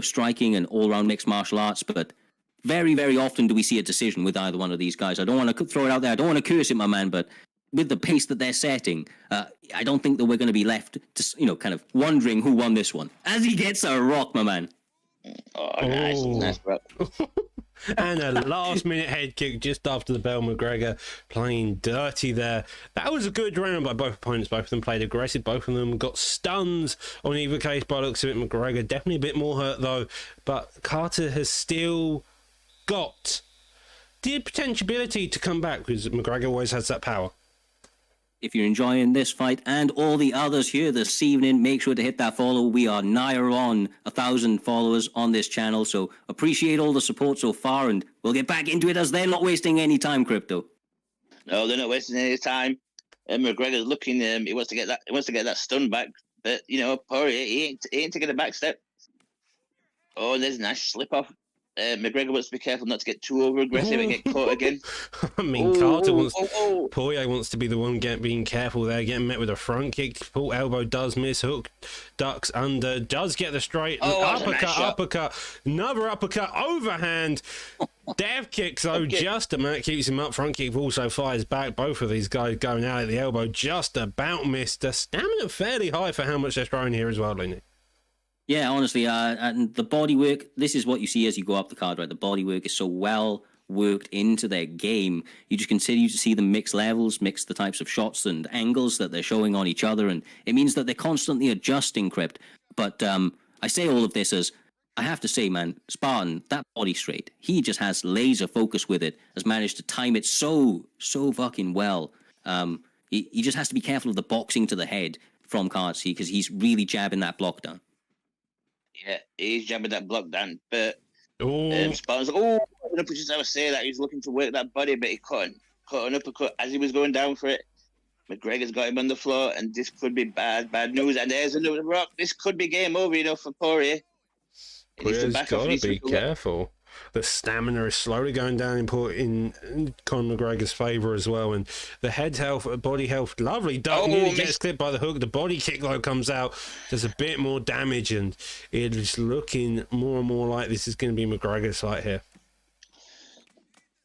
striking and all-round mixed martial arts. But very, very often do we see a decision with either one of these guys. I don't want to throw it out there. I don't want to curse it, my man, but with the pace that they're setting, I don't think that we're going to be left to, kind of wondering who won this one. As he gets a rock, my man. Oh, nice, bro. And a last-minute head kick just after the bell. McGregor playing dirty there. That was a good round by both opponents. Both of them played aggressive. Both of them got stuns on either case by the looks of it. McGregor definitely a bit more hurt, though. But Carter has still got the potentiality to come back, because McGregor always has that power. If you're enjoying this fight and all the others here this evening, make sure to hit that follow. We are nigh on 1,000 followers on this channel, so appreciate all the support so far, and we'll get back into it as they're not wasting any time, Crypto. No, they're not wasting any time. McGregor's looking. He wants to get that. He wants to get that stun back, but Poirier, he ain't taking a back step. Oh, there's a nice slip off. McGregor wants to be careful not to get too over aggressive and get caught again. I mean, Carter wants. Poirier wants to be the one being careful there, getting met with a front kick. Full elbow does miss. Hook ducks under. Does get the straight uppercut. Another uppercut. Overhand. Dev kicks though, just about keeps him up. Front kick also fires back. Both of these guys going out at the elbow, just about missed. The stamina fairly high for how much they're throwing here as well, Looney. Yeah, honestly, and the body work, this is what you see as you go up the card, right? The body work is so well worked into their game. You just continue to see them mix levels, mix the types of shots and angles that they're showing on each other, and it means that they're constantly adjusting, Crypt. But I say all of this as, I have to say, man, Spartan, that body straight, he just has laser focus with it, has managed to time it so fucking well. He just has to be careful of the boxing to the head from Cardsey, because he's really jabbing that block down. Yeah, he's jabbing that block down, but I Spartan's like, I don't just ever say that. He's looking to work that body, but he caught an uppercut as he was going down for it. McGregor's got him on the floor, and this could be bad news. And there's another rock. This could be game over, for Poirier. Poirier's got to be careful. The stamina is slowly going down in Conor McGregor's favour as well, and the head health, body health, lovely duck, nearly gets clipped by the hook. The body kick though comes out, does a bit more damage, and it is looking more and more like this is going to be McGregor's fight here.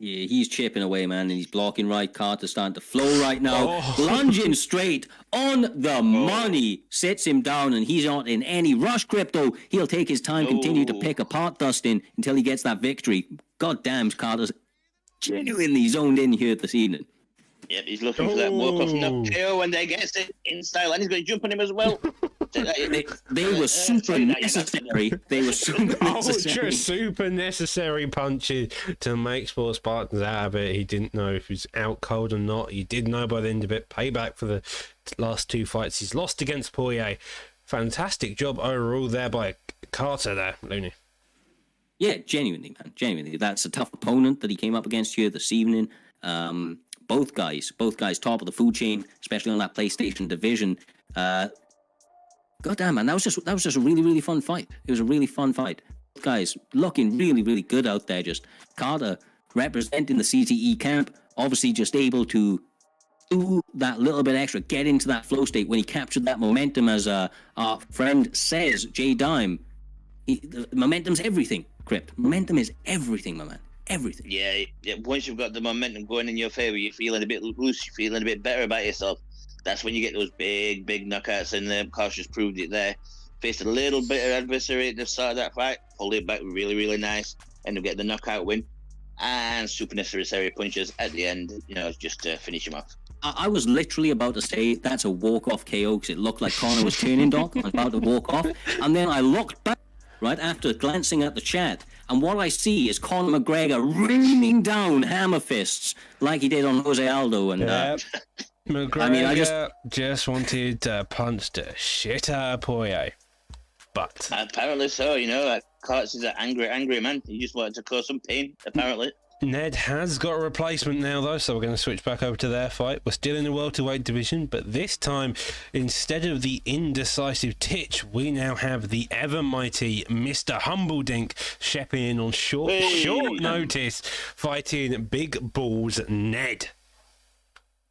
Yeah, he's chipping away, man, and he's blocking right. Carter's starting to flow right now. Lunging straight on the money. Sits him down, and he's not in any rush, Crypto. He'll take his time, continue to pick apart Dustin until he gets that victory. goddamn, Carter's genuinely zoned in here this evening. Yep, he's looking for that walk-off knock KO, and they gets it in style, and he's going to jump on him as well. They were super necessary. They were super Ultra super necessary punches to make Sports Spartans out of it. He didn't know if he was out cold or not. He did know by the end of it. Payback for the last two fights he's lost against Poirier. Fantastic job overall there by Carter there, Looney. Yeah, genuinely, man. Genuinely. That's a tough opponent that he came up against here this evening. Both guys top of the food chain, especially on that PlayStation division. Goddamn, man, that was just a really, really fun fight. It was a really fun fight. Both guys looking really, really good out there. Just Carter representing the CTE camp, obviously just able to do that little bit extra, get into that flow state when he captured that momentum, as our friend says, Jay Dime. The momentum's everything, Crypt. Momentum is everything, my man. Everything. Yeah, once you've got the momentum going in your favour, you're feeling a bit loose, you're feeling a bit better about yourself. That's when you get those big knockouts, and Carter just proved it there. Faced a little bit of adversary at the start of that fight, pulled it back really, really nice, ended up getting the knockout win, and super necessary punches at the end, just to finish him off. I was literally about to say that's a walk-off KO because it looked like Conor was turning dog, about to walk off, and then I looked back right after glancing at the chat, and what I see is Conor McGregor raining down hammer fists like he did on Jose Aldo. And McGregor just wanted to punch the shit out of Poirier. But apparently so, Carter's is an angry man. He just wanted to cause some pain, apparently. Ned has got a replacement now, though, so we're going to switch back over to their fight. We're still in the welterweight division, but this time, instead of the indecisive Titch, we now have the ever-mighty Mr. Humbledink stepping in on short notice, fighting Big Balls Ned.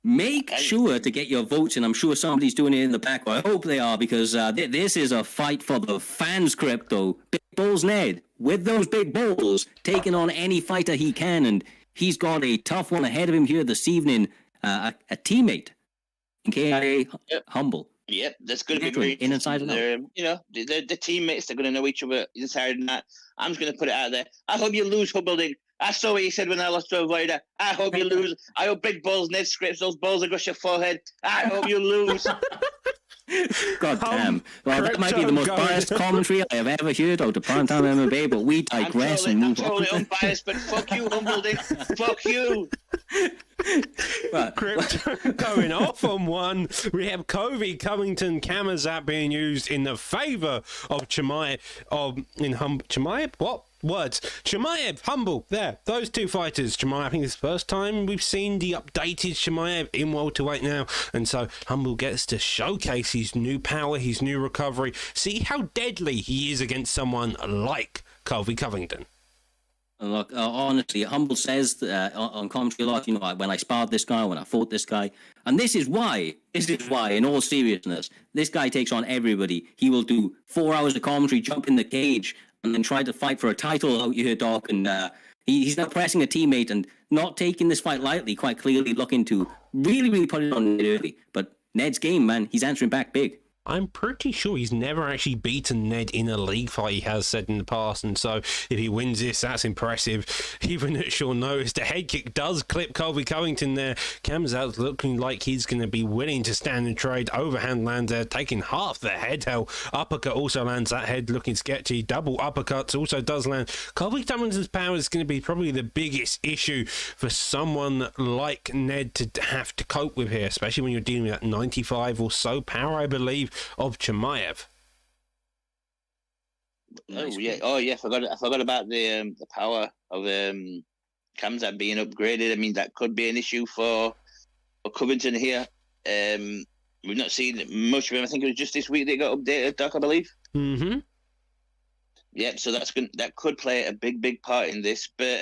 Make sure to get your votes, and I'm sure somebody's doing it in the back. I hope they are, because this is a fight for the fans, Crypto. Big Balls Ned, with those big balls, taking on any fighter he can, and he's got a tough one ahead of him here this evening. A teammate in KIA, Humble. Yep, that's going to be great. In and side and out. The teammates, they're going to know each other inside and out. I'm just going to put it out there. I hope you lose, Humbledink. I saw what he said when I lost to Avoider. I hope you lose. I hope Big Balls Ned scripts those balls across your forehead. I hope you lose. God damn. Well, that might be the most biased commentary I have ever heard out of Primetime MMA, but we digress and move on. I'm totally unbiased, but fuck you, Humbledink. Fuck you. Crypto going off on one. We have Kobe Covington Kamazat being used in the favour of Chimaev. Chimaev? What? Words. Chimaev, Humble, there. Those two fighters. Chimaev, I think it's the first time we've seen the updated Chimaev in welterweight now. And so Humble gets to showcase his new power, his new recovery. See how deadly he is against someone like Kobe Covington. Look, honestly, Humble says on commentary a lot, when I sparred this guy, when I fought this guy. And this is why, in all seriousness, this guy takes on everybody. He will do 4 hours of commentary, jump in the cage, and then try to fight for a title out here, Doc. And he's now pressing a teammate and not taking this fight lightly, quite clearly looking to really, really put it on Ned early. But Ned's game, man, he's answering back big. I'm pretty sure he's never actually beaten Ned in a league fight, he has said in the past, and so if he wins this, that's impressive. Even at short notice, the head kick does clip Colby Covington there. Kamzat's looking like he's going to be willing to stand and trade. Overhand lands there, taking half the head. Hell, uppercut also lands that head, looking sketchy. Double uppercuts also does land. Colby Covington's power is going to be probably the biggest issue for someone like Ned to have to cope with here, especially when you're dealing with that 95 or so power, I believe, of Chimaev. Oh yeah. I forgot about the power of Kamzat being upgraded. I mean, that could be an issue for Covington here. We've not seen much of him. I think it was just this week they got updated, Doc, I believe. Mm-hmm. Yep. So that could play a big part in this. But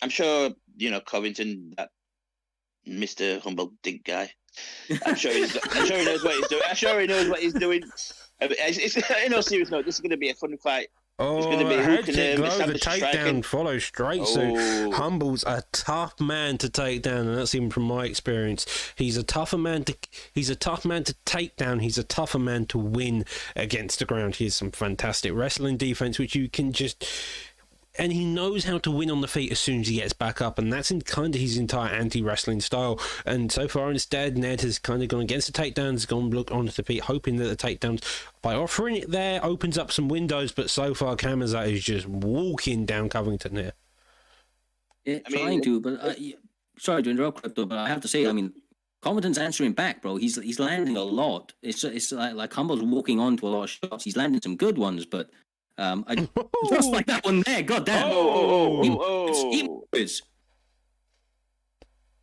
I'm sure Covington, that Mr. Humble Dink guy. I'm sure he knows what he's doing. I'm sure he knows what he's doing. In all serious note, this is going to be a fun fight. Oh, head kick, the takedown follows straight. So Humble's a tough man to take down, and that's even from my experience. He's a tougher man to take down. He's a tougher man to win against the ground. He has some fantastic wrestling defense, which you can just. and he knows how to win on the feet as soon as he gets back up, and that's in kind of his entire anti-wrestling style. And so far, instead, Ned has kind of gone against the takedowns, gone look onto the feet, hoping that the takedowns, by offering it there, opens up some windows. But so far, Kamazat is just walking down Covington here. Yeah, trying to, but sorry to interrupt, Crypto, but I have to say, I mean, Covington's answering back, bro. He's landing a lot. It's like Humble's walking onto a lot of shots. He's landing some good ones, but just like that one there. God damn!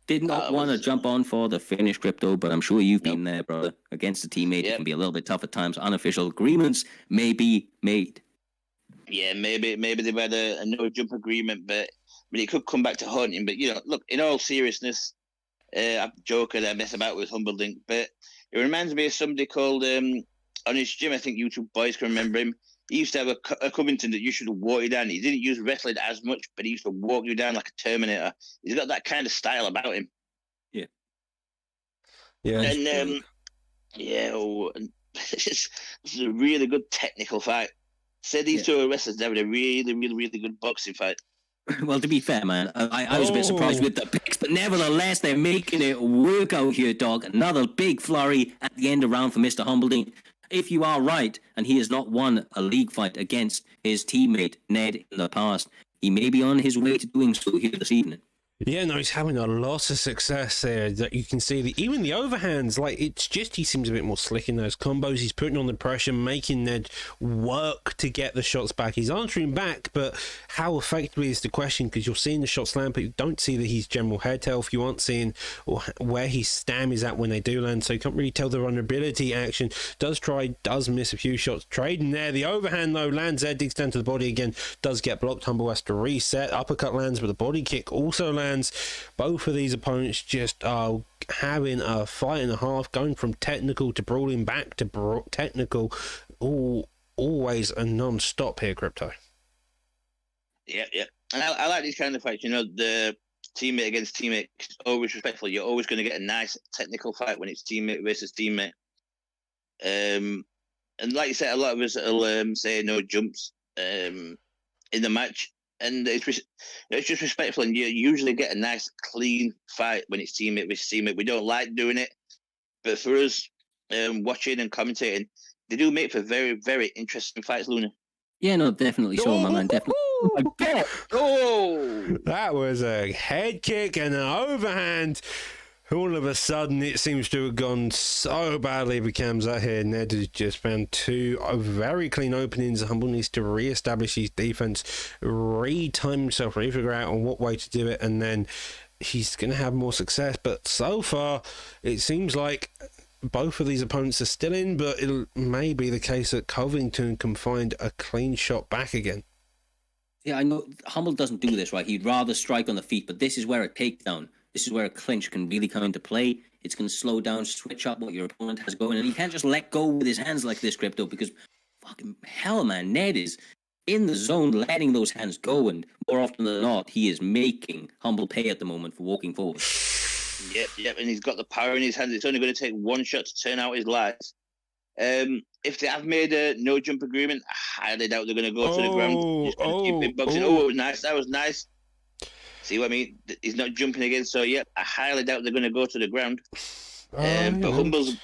Did not want to jump on for the finish, Crypto, but I'm sure you've been there, brother. Against a teammate, it can be a little bit tough at times. Unofficial agreements may be made. Yeah, maybe they've had a no jump agreement, but it could come back to haunt him. But look, in all seriousness, I'm joking, I mess about with Humbledink, but it reminds me of somebody called on his gym. I think YouTube boys can remember him. He used to have a Covington that you should walk you down. He didn't use wrestling as much, but he used to walk you down like a Terminator. He's got that kind of style about him. Yeah. And and this is a really good technical fight. Say these two wrestlers having a really, really, really good boxing fight. Well, to be fair, man, I was a bit surprised with the picks, but nevertheless, they're making it work out here, dog. Another big flurry at the end of round for Mr. Humbledink. If you are right, and he has not won a league fight against his teammate, Ned, in the past, he may be on his way to doing so here this evening. Yeah, no, he's having a lot of success there. That you can see even the overhands. Like, it's just he seems a bit more slick in those combos. He's putting on the pressure, making Ned work to get the shots back. He's answering back, but how effectively is the question? Because you're seeing the shots land, but you don't see that he's general head health. You aren't seeing where his stam is at when they do land, so you can't really tell the vulnerability action. Does miss a few shots. Trading there. The overhand though lands there, digs down to the body again. Does get blocked. Humble has to reset. Uppercut lands, but the body kick also lands. Both of these opponents just are having a fight and a half, going from technical to brawling back to technical, always a non-stop here, Crypto. Yeah. And I like these kind of fights. The teammate against teammate, always respectful. You're always going to get a nice technical fight when it's teammate versus teammate. And like you said, a lot of us will say no jumps in the match. And it's just respectful, and you usually get a nice, clean fight when it's teammate versus teammate. We don't like doing it, but for us, watching and commentating, they do make for very, very interesting fights, Luna. Yeah, no, definitely so, my man, definitely. That was a head kick and an overhand. All of a sudden, it seems to have gone so badly for Kamzat here. Ned has just found two very clean openings. Humble needs to re-establish his defense, re-time himself, re-figure out on what way to do it, and then he's going to have more success. But so far, it seems like both of these opponents are still in, but it may be the case that Covington can find a clean shot back again. Yeah, I know Humble doesn't do this, right? He'd rather strike on the feet, but this is where a takedown, this is where a clinch can really come into play. It's going to slow down, switch up what your opponent has going, and he can't just let go with his hands like this, Crypto, because fucking hell, man, Ned is in the zone, letting those hands go, and more often than not, he is making Humble pay at the moment for walking forward. Yep, and he's got the power in his hands. It's only going to take one shot to turn out his lights. If they have made a no jump agreement, I highly doubt they're going to go to the ground. Just keep it boxing. Nice. That was nice. See what I mean? He's not jumping again, so I highly doubt they're going to go to the ground. But Humble's,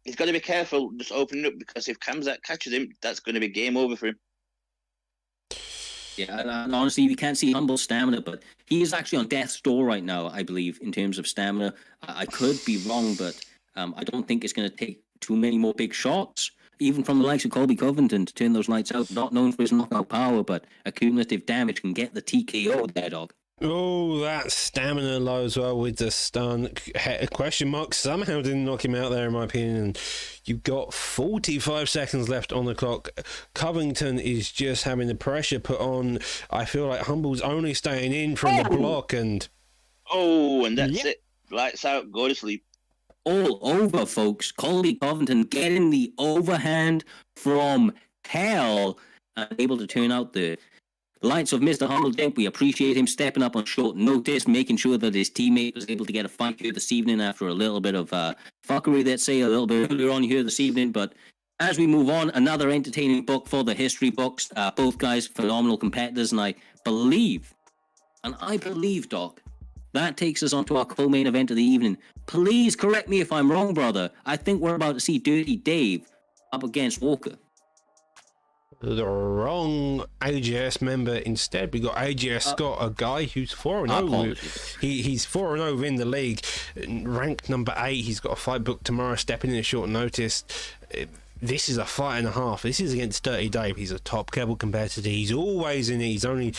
he's got to be careful just opening up, because if Kamzat catches him, that's going to be game over for him. Yeah, and honestly, we can't see Humble's stamina, but he is actually on death's door right now, I believe, in terms of stamina. I could be wrong, but I don't think it's going to take too many more big shots, even from the likes of Colby Covington, to turn those lights out. Not known for his knockout power, but accumulative damage can get the TKO there, dog. Oh, that stamina low as well with the stun. Question mark somehow didn't knock him out there, in my opinion. You've got 45 seconds left on the clock. Covington is just having the pressure put on. I feel like Humble's only staying in from the block, and that's it. Lights out, go to sleep. All over, folks. Colby Covington getting the overhand from hell and able to turn out the lights of Mr. Humbledink. We appreciate him stepping up on short notice, making sure that his teammate was able to get a fight here this evening after a little bit of fuckery, let's say, a little bit earlier on here this evening. But as we move on, another entertaining book for the history books. Both guys, phenomenal competitors, and I believe, Doc, that takes us on to our co-main event of the evening. Please correct me if I'm wrong, brother. I think we're about to see Dirty Dave up against Walker. The wrong AJS member instead. We got AJS Scott, a guy who's 4-0. He's 4-0 in the league, ranked number 8. He's got a fight booked tomorrow, stepping in at short notice. This is a fight and a half. This is against Dirty Dave. He's a top level competitor. He's always in it. He's only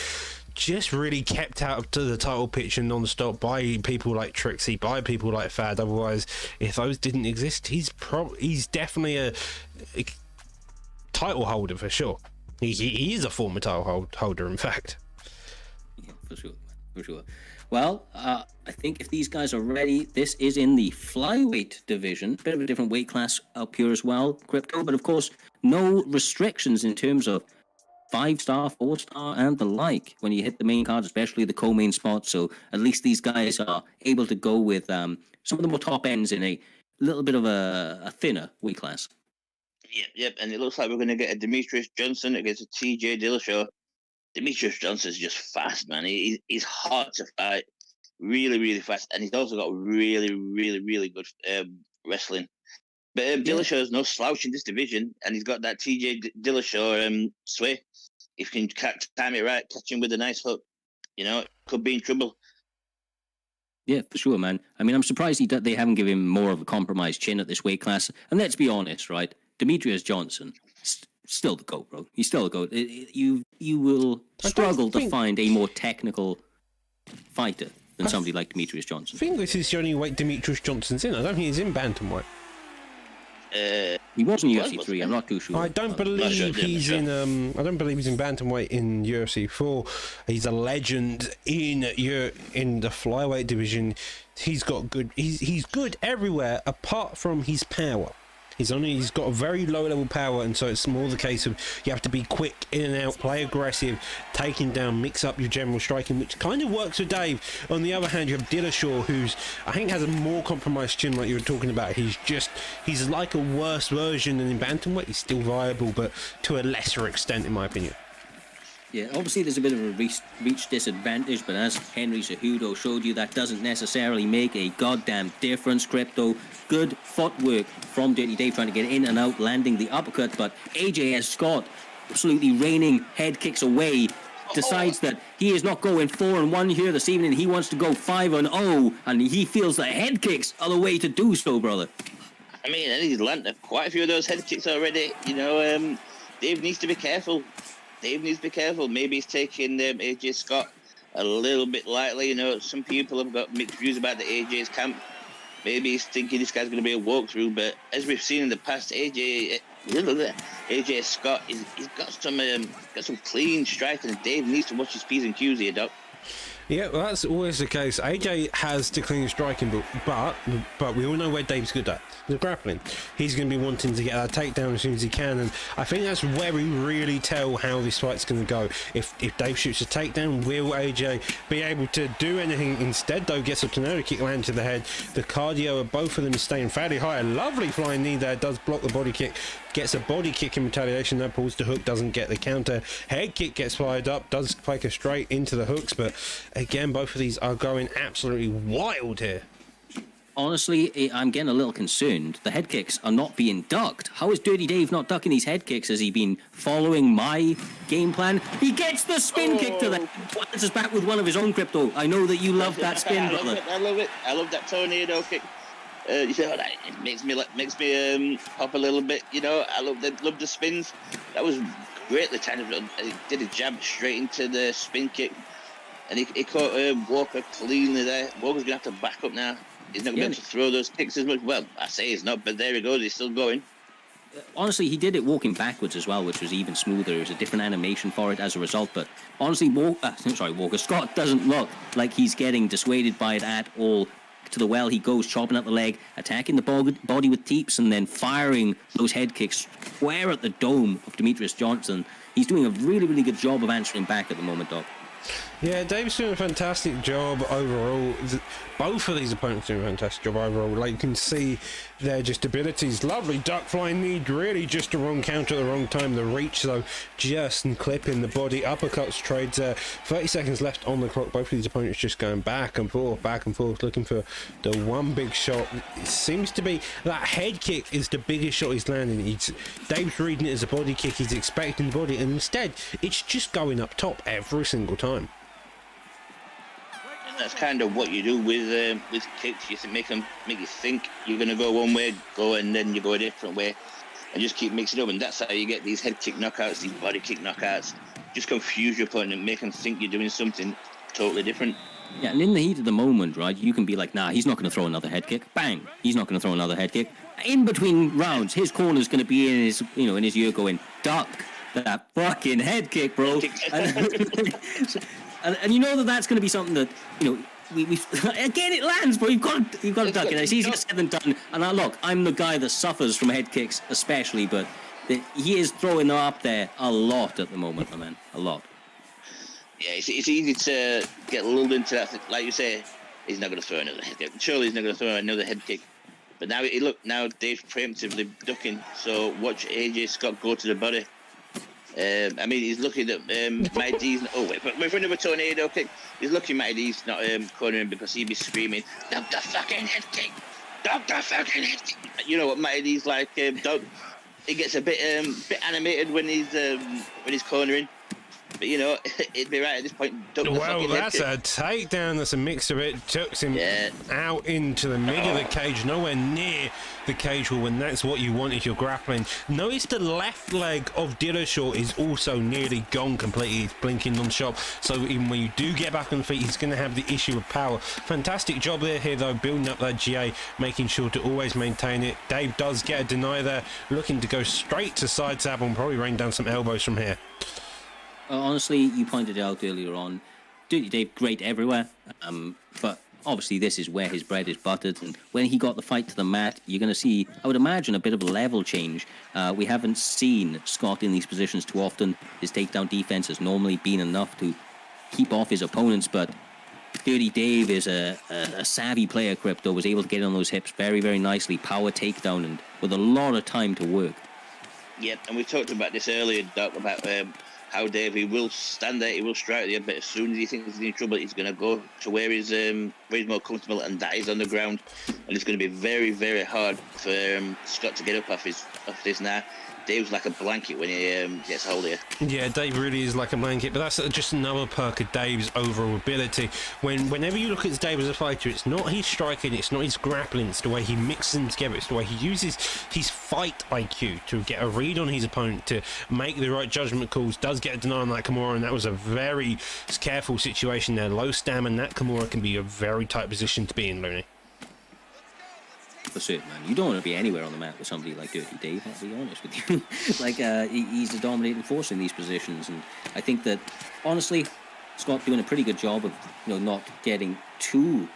just really kept out to the title picture non-stop by people like Trixie, by people like Fad. Otherwise, if those didn't exist, he's definitely a title holder for sure. He is a former title holder, in fact. Yeah, for sure. Well, I think if these guys are ready, this is in the flyweight division, bit of a different weight class up here as well, Crypto, but of course, no restrictions in terms of 5-star, 4-star, and the like when you hit the main cards, especially the co-main spots. So at least these guys are able to go with some of the more top ends in a little bit of a thinner weight class. Yep, and it looks like we're going to get a Demetrius Johnson against a TJ Dillashaw. Demetrius Johnson's just fast, man. He's hard to fight, really, really fast, and he's also got really, really, really good wrestling. But Dillashaw's no slouch in this division, and he's got that TJ Dillashaw sway. If you can time it right, catch him with a nice hook, could be in trouble. Yeah, for sure, man. I mean, I'm surprised they haven't given him more of a compromised chin at this weight class. And let's be honest, right? Demetrius Johnson, still the GOAT, bro. He's still the GOAT. You will struggle to find a more technical fighter than somebody like Demetrius Johnson. I think this is the only weight Demetrius Johnson's in. I don't think he's in bantamweight. He was in UFC 3. I'm not too sure. I don't believe he's in. I don't believe he's in bantamweight in UFC 4. He's a legend in the flyweight division. He's got good. He's good everywhere apart from his power. He's got a very low level power, and so it's more the case of you have to be quick in and out, play aggressive, taking down, mix up your general striking, which kind of works with Dave. On the other hand, you have Dillashaw, who's I think has a more compromised chin, like you were talking about. He's like a worse version than in bantamweight. He's still viable, but to a lesser extent, in my opinion. Yeah, obviously there's a bit of a reach disadvantage, but as Henry Cejudo showed you, that doesn't necessarily make a goddamn difference. Crypto, good footwork from Dirty Dave trying to get in and out, landing the uppercut, but AJS Scott, absolutely raining head kicks away, decides that he is not going 4-1 here this evening. He wants to go 5-0, and he feels that head kicks are the way to do so, brother. I mean, and he's landed quite a few of those head kicks already. Dave needs to be careful. Maybe he's taking AJ Scott a little bit lightly. Some people have got mixed views about the AJ's camp. Maybe he's thinking this guy's going to be a walkthrough, but as we've seen in the past, AJ Scott, he's got some clean striking, and Dave needs to watch his P's and Q's here, Doc. Yeah, well, that's always the case. AJ has the clean striking, but we all know where Dave's good at. The grappling. He's going to be wanting to get that takedown as soon as he can, and I think that's where we really tell how this fight's going to go. If Dave shoots a takedown, will AJ be able to do anything instead? Though gets a tornado kick land to the head. The cardio of both of them is staying fairly high. A lovely flying knee there, does block the body kick. Gets a body kick in retaliation, that pulls the hook, doesn't get the counter. Head kick gets fired up, does fake a straight into the hooks, but again, both of these are going absolutely wild here. Honestly, I'm getting a little concerned. The head kicks are not being ducked. How is Dirty Dave not ducking these head kicks? Has he been following my game plan? He gets the spin kick to the head. This is back with one of his own, Crypto. I know that you love that spin, brother. I love it. I love that tornado kick. It makes me pop a little bit. I love the spins. That was greatly timed. He did a jab straight into the spin kick, and he caught Walker cleanly there. Walker's gonna have to back up now. He's not going to throw those kicks as much. Well, I say he's not, but there he goes. He's still going. Honestly, he did it walking backwards as well, which was even smoother. It was a different animation for it as a result. But honestly, Walker Scott doesn't look like he's getting dissuaded by it at all. To the well he goes, chopping at the leg, attacking the body with teeps, and then firing those head kicks square at the dome of Demetrius Johnson. He's doing a really, really good job of answering back at the moment, Doc. Yeah, Dave's doing a fantastic job overall. Both of these opponents doing a fantastic job overall. Like, you can see their just abilities. Lovely duck flying knee, really just the wrong counter at the wrong time. The reach, though, just clipping the body. Uppercuts trades there. 30 seconds left on the clock. Both of these opponents just going back and forth, looking for the one big shot. It seems to be that head kick is the biggest shot he's landing. Dave's reading it as a body kick. He's expecting the body, and instead, it's just going up top every single time. That's kind of what you do with kicks. You make you think you're going to go one way, and then you go a different way, and just keep mixing up. And that's how you get these head kick knockouts, these body kick knockouts. Just confuse your opponent and make them think you're doing something totally different. Yeah, and in the heat of the moment, right, you can be like, nah, he's not going to throw another head kick. Bang, he's not going to throw another head kick. In between rounds, his corner's going to be in his, in his ear going, duck that fucking head kick, bro. And you know that's going to be something that, we again, it lands, bro. You've got to duck it. It's easier said than done. And look, I'm the guy that suffers from head kicks, especially, but he is throwing them up there a lot at the moment, my man. A lot. Yeah, it's easy to get lulled into that. Like you say, he's not going to throw another head kick. Surely he's not going to throw another head kick. But now, now Dave's preemptively ducking. So watch AJ Scott go to the body. I mean, he's looking at Matty D's. Oh, wait, but with another tornado kick, he's looking at Matty D's not cornering because he'd be screaming, "Duck the fucking head kick! Duck the fucking head kick!" You know what Matty D's like? Doug, he gets a bit animated when he's cornering. But it'd be right at this point. Well, that's a takedown. That's a mix of it. Took him out into the middle of the cage, nowhere near the cage wall, when that's what you want if you're grappling. Notice the left leg of Dillashaw is also nearly gone completely. It's blinking non-stop. So even when you do get back on the feet, he's going to have the issue of power. Fantastic job here, though, building up that GA, making sure to always maintain it. Dave does get a deny there, looking to go straight to side saddle and probably rain down some elbows from here. Honestly, you pointed out earlier on, Dirty Dave, great everywhere, but obviously this is where his bread is buttered, and when he got the fight to the mat, you're going to see, I would imagine, a bit of a level change. We haven't seen Scott in these positions too often. His takedown defense has normally been enough to keep off his opponents, but Dirty Dave is a savvy player, Crypto, was able to get on those hips very, very nicely, power takedown, and with a lot of time to work. Yep, and we talked about this earlier, Doc, about how Dave, he will stand there, he will strike the but as soon as he thinks he's in trouble, he's going to go to where he's more comfortable, and that is on the ground. And it's going to be very, very hard for Scott to get up off this now. Dave's like a blanket when he gets hold of you. Yeah, Dave really is like a blanket, but that's just another perk of Dave's overall ability. Whenever you look at Dave as a fighter, it's not his striking, it's not his grappling, it's the way he mixes them together, it's the way he uses his fight IQ to get a read on his opponent, to make the right judgment calls. Does get a deny on that Kimura, and that was a very careful situation there. Low stamina, that Kimura can be a very tight position to be in, Looney. For certain, man. You don't want to be anywhere on the mat with somebody like Dirty Dave, I'll be honest with you. He's a dominating force in these positions, and I think that, honestly, Scott doing a pretty good job of, not getting too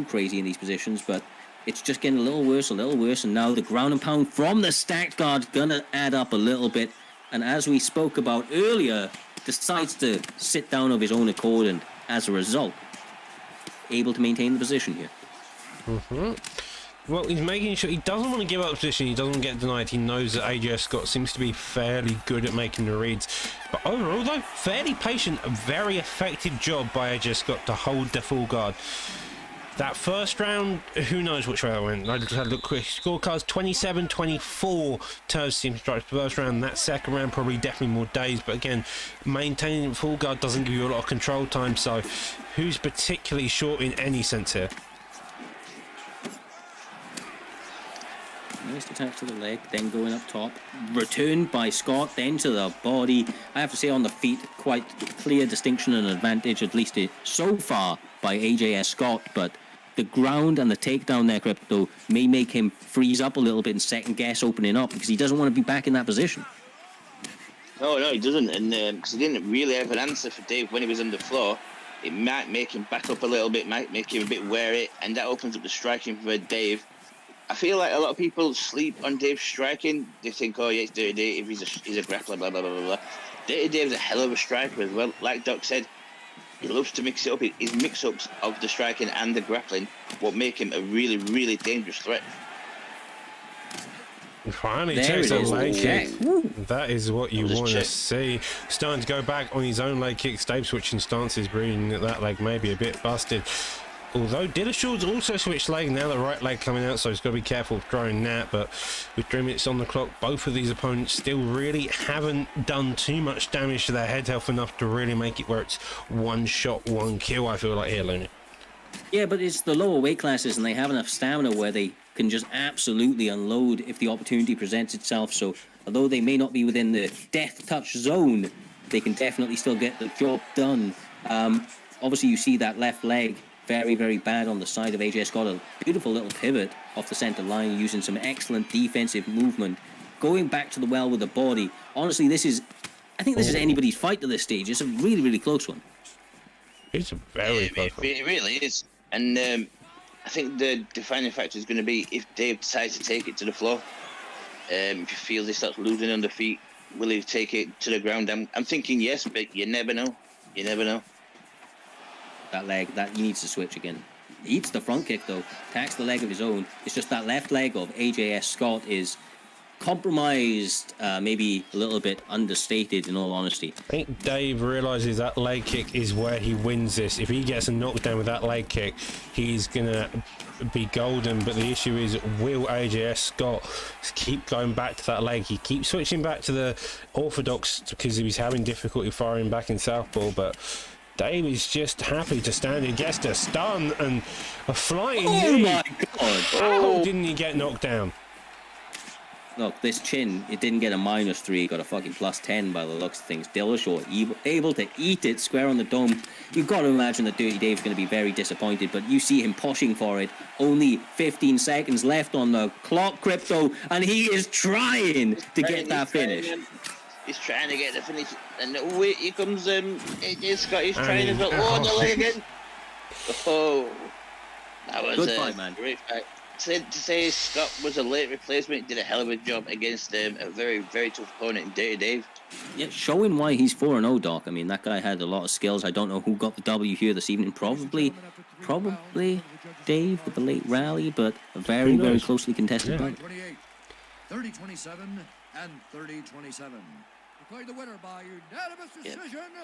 crazy in these positions, but it's just getting a little worse, and now the ground and pound from the stacked guard's gonna add up a little bit, and as we spoke about earlier, decides to sit down of his own accord, and as a result, able to maintain the position here. Mm-hmm. Well, he's making sure he doesn't want to give up the position, he doesn't want to get denied. He knows that AJ Scott seems to be fairly good at making the reads. But overall, though, fairly patient, a very effective job by AJ Scott to hold the full guard. That first round, who knows which way I went. I just had a look quick. Scorecards 27-24 Turs team strikes the first round. That second round, probably definitely more days. But again, maintaining full guard doesn't give you a lot of control time. So who's particularly short in any sense here? Nice attack to the leg, then going up top. Returned by Scott, then to the body. I have to say, on the feet, quite clear distinction and advantage, at least so far, by AJS Scott. But the ground and the takedown there, Crypto, may make him freeze up a little bit and second guess opening up, because he doesn't want to be back in that position. No, he doesn't. And because he didn't really have an answer for Dave when he was on the floor, it might make him back up a little bit, might make him a bit wary, and that opens up the striking for Dave. I feel like a lot of people sleep on Dave's striking. They think, oh yeah, it's Dirty Dave, he's a grappler, blah, blah, blah, blah, blah. Dirty Dave's a hell of a striker as well. Like Doc said, he loves to mix it up. His mix-ups of the striking and the grappling what make him a really, really dangerous threat. Finally There checks it a is. leg Check. kick. That is what you That was a want to check. see. Starting to go back on his own leg kick. Dave switching stances, breathing that that leg may be a bit busted. Although Dillashaw's also switched leg, now the right leg coming out, so he's got to be careful of throwing that. But with 3 minutes on the clock, both of these opponents still really haven't done too much damage to their head health enough to really make it where it's one shot, one kill, I feel like here, Looney. Yeah, but it's the lower weight classes, and they have enough stamina where they can just absolutely unload if the opportunity presents itself. So, although they may not be within the death touch zone, they can definitely still get the job done. Obviously, you see that left leg very, very bad on the side of AJ Scott. A beautiful little pivot off the center line, using some excellent defensive movement, going back to the well with the body. Honestly, I think this is anybody's fight at this stage. It's a really, really close one. It's a very close one. It really is. And I think the defining factor is going to be if Dave decides to take it to the floor. If he feels he starts losing under feet, will he take it to the ground? I'm thinking yes, but you never know. You never know. That leg, that he needs to switch again. He eats the front kick though, attacks the leg of his own. It's just that left leg of AJS Scott is compromised, maybe a little bit understated in all honesty. I think Dave realizes that leg kick is where he wins this. If he gets a knockdown with that leg kick, he's gonna be golden. But the issue is, will AJS Scott keep going back to that leg? He keeps switching back to the orthodox because he's having difficulty firing back in southpaw, but Dave is just happy to stand and gets the stun and a flying knee. my god! How didn't he get knocked down? Look, this chin, it didn't get a -3, it got a fucking +10 by the looks of things. Dillashaw able to eat it square on the dome. You've got to imagine that Dirty Dave's going to be very disappointed, but you see him pushing for it. Only 15 seconds left on the clock, Crypto, and he is trying to get that finish. He's trying to get the finish, and wait, here comes AJ Scott. He's trying as well. Oh, the leg again. Oh, that was Good a fight, man. great fight. To say Scott was a late replacement, did a hell of a job against a very, very tough opponent in Dirty Dave. Yeah, showing why he's 4-0, Doc. I mean, that guy had a lot of skills. I don't know who got the W here this evening. Probably Dave with the late rally, but a very, very closely contested fight. 28, 30-27, and 30-27. Declared the winner by unanimous decision.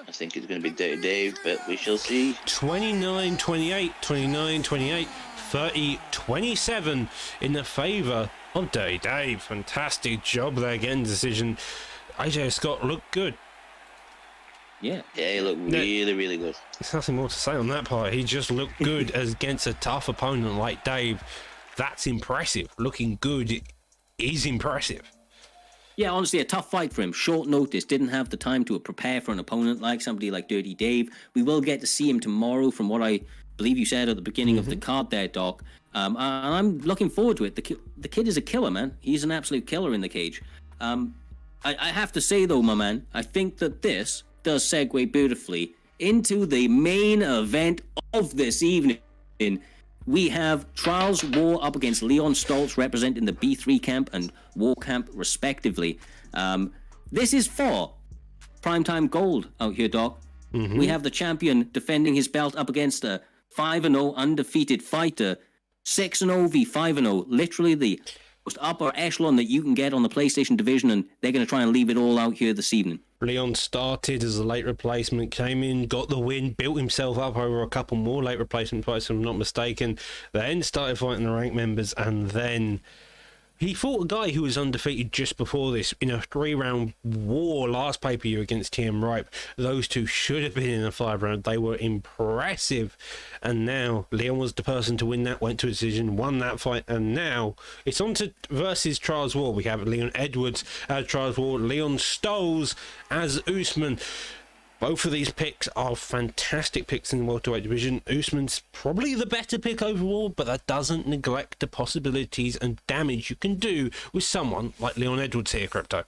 I think it's going to be Dirty Dave, but we shall see. 29-28, 29-28, 30-27 in the favour of Dirty Dave. Fantastic job there, getting decision. AJ Scott looked good. Yeah. Yeah, he looked really, really good. There's nothing more to say on that part. He just looked good as against a tough opponent like Dave. That's impressive. Looking good is impressive. Yeah, honestly, a tough fight for him. Short notice, didn't have the time to prepare for an opponent like somebody like Dirty Dave. We will get to see him tomorrow, from what I believe you said at the beginning of the card there, Doc. And I'm looking forward to it. The kid is a killer, man. He's an absolute killer in the cage. I have to say, though, my man, I think that this does segue beautifully into the main event of this evening. We have Trials War up against Leon Stoltz, representing the B3 camp and War camp, respectively. This is for primetime gold out here, Doc. We have the champion defending his belt up against a 5-0 undefeated fighter, 6-0 v 5-0, literally the most upper echelon that you can get on the PlayStation division, and they're going to try and leave it all out here this evening. Leon started as a late replacement, came in, got the win, built himself up over a couple more late replacement fights, if I'm not mistaken. Then started fighting the ranked members, and then he fought a guy who was undefeated just before this in a 3-round war last pay-per-view against TM Ripe. Those two should have been in a 5-round. They were impressive. And now Leon was the person to win that, went to a decision, won that fight. And now it's on to versus Trials War. We have Leon Edwards as Trials War, Leon Stoltz as Usman. Both of these picks are fantastic picks in the welterweight division. Usman's probably the better pick overall, but that doesn't neglect the possibilities and damage you can do with someone like Leon Edwards here, Crypto.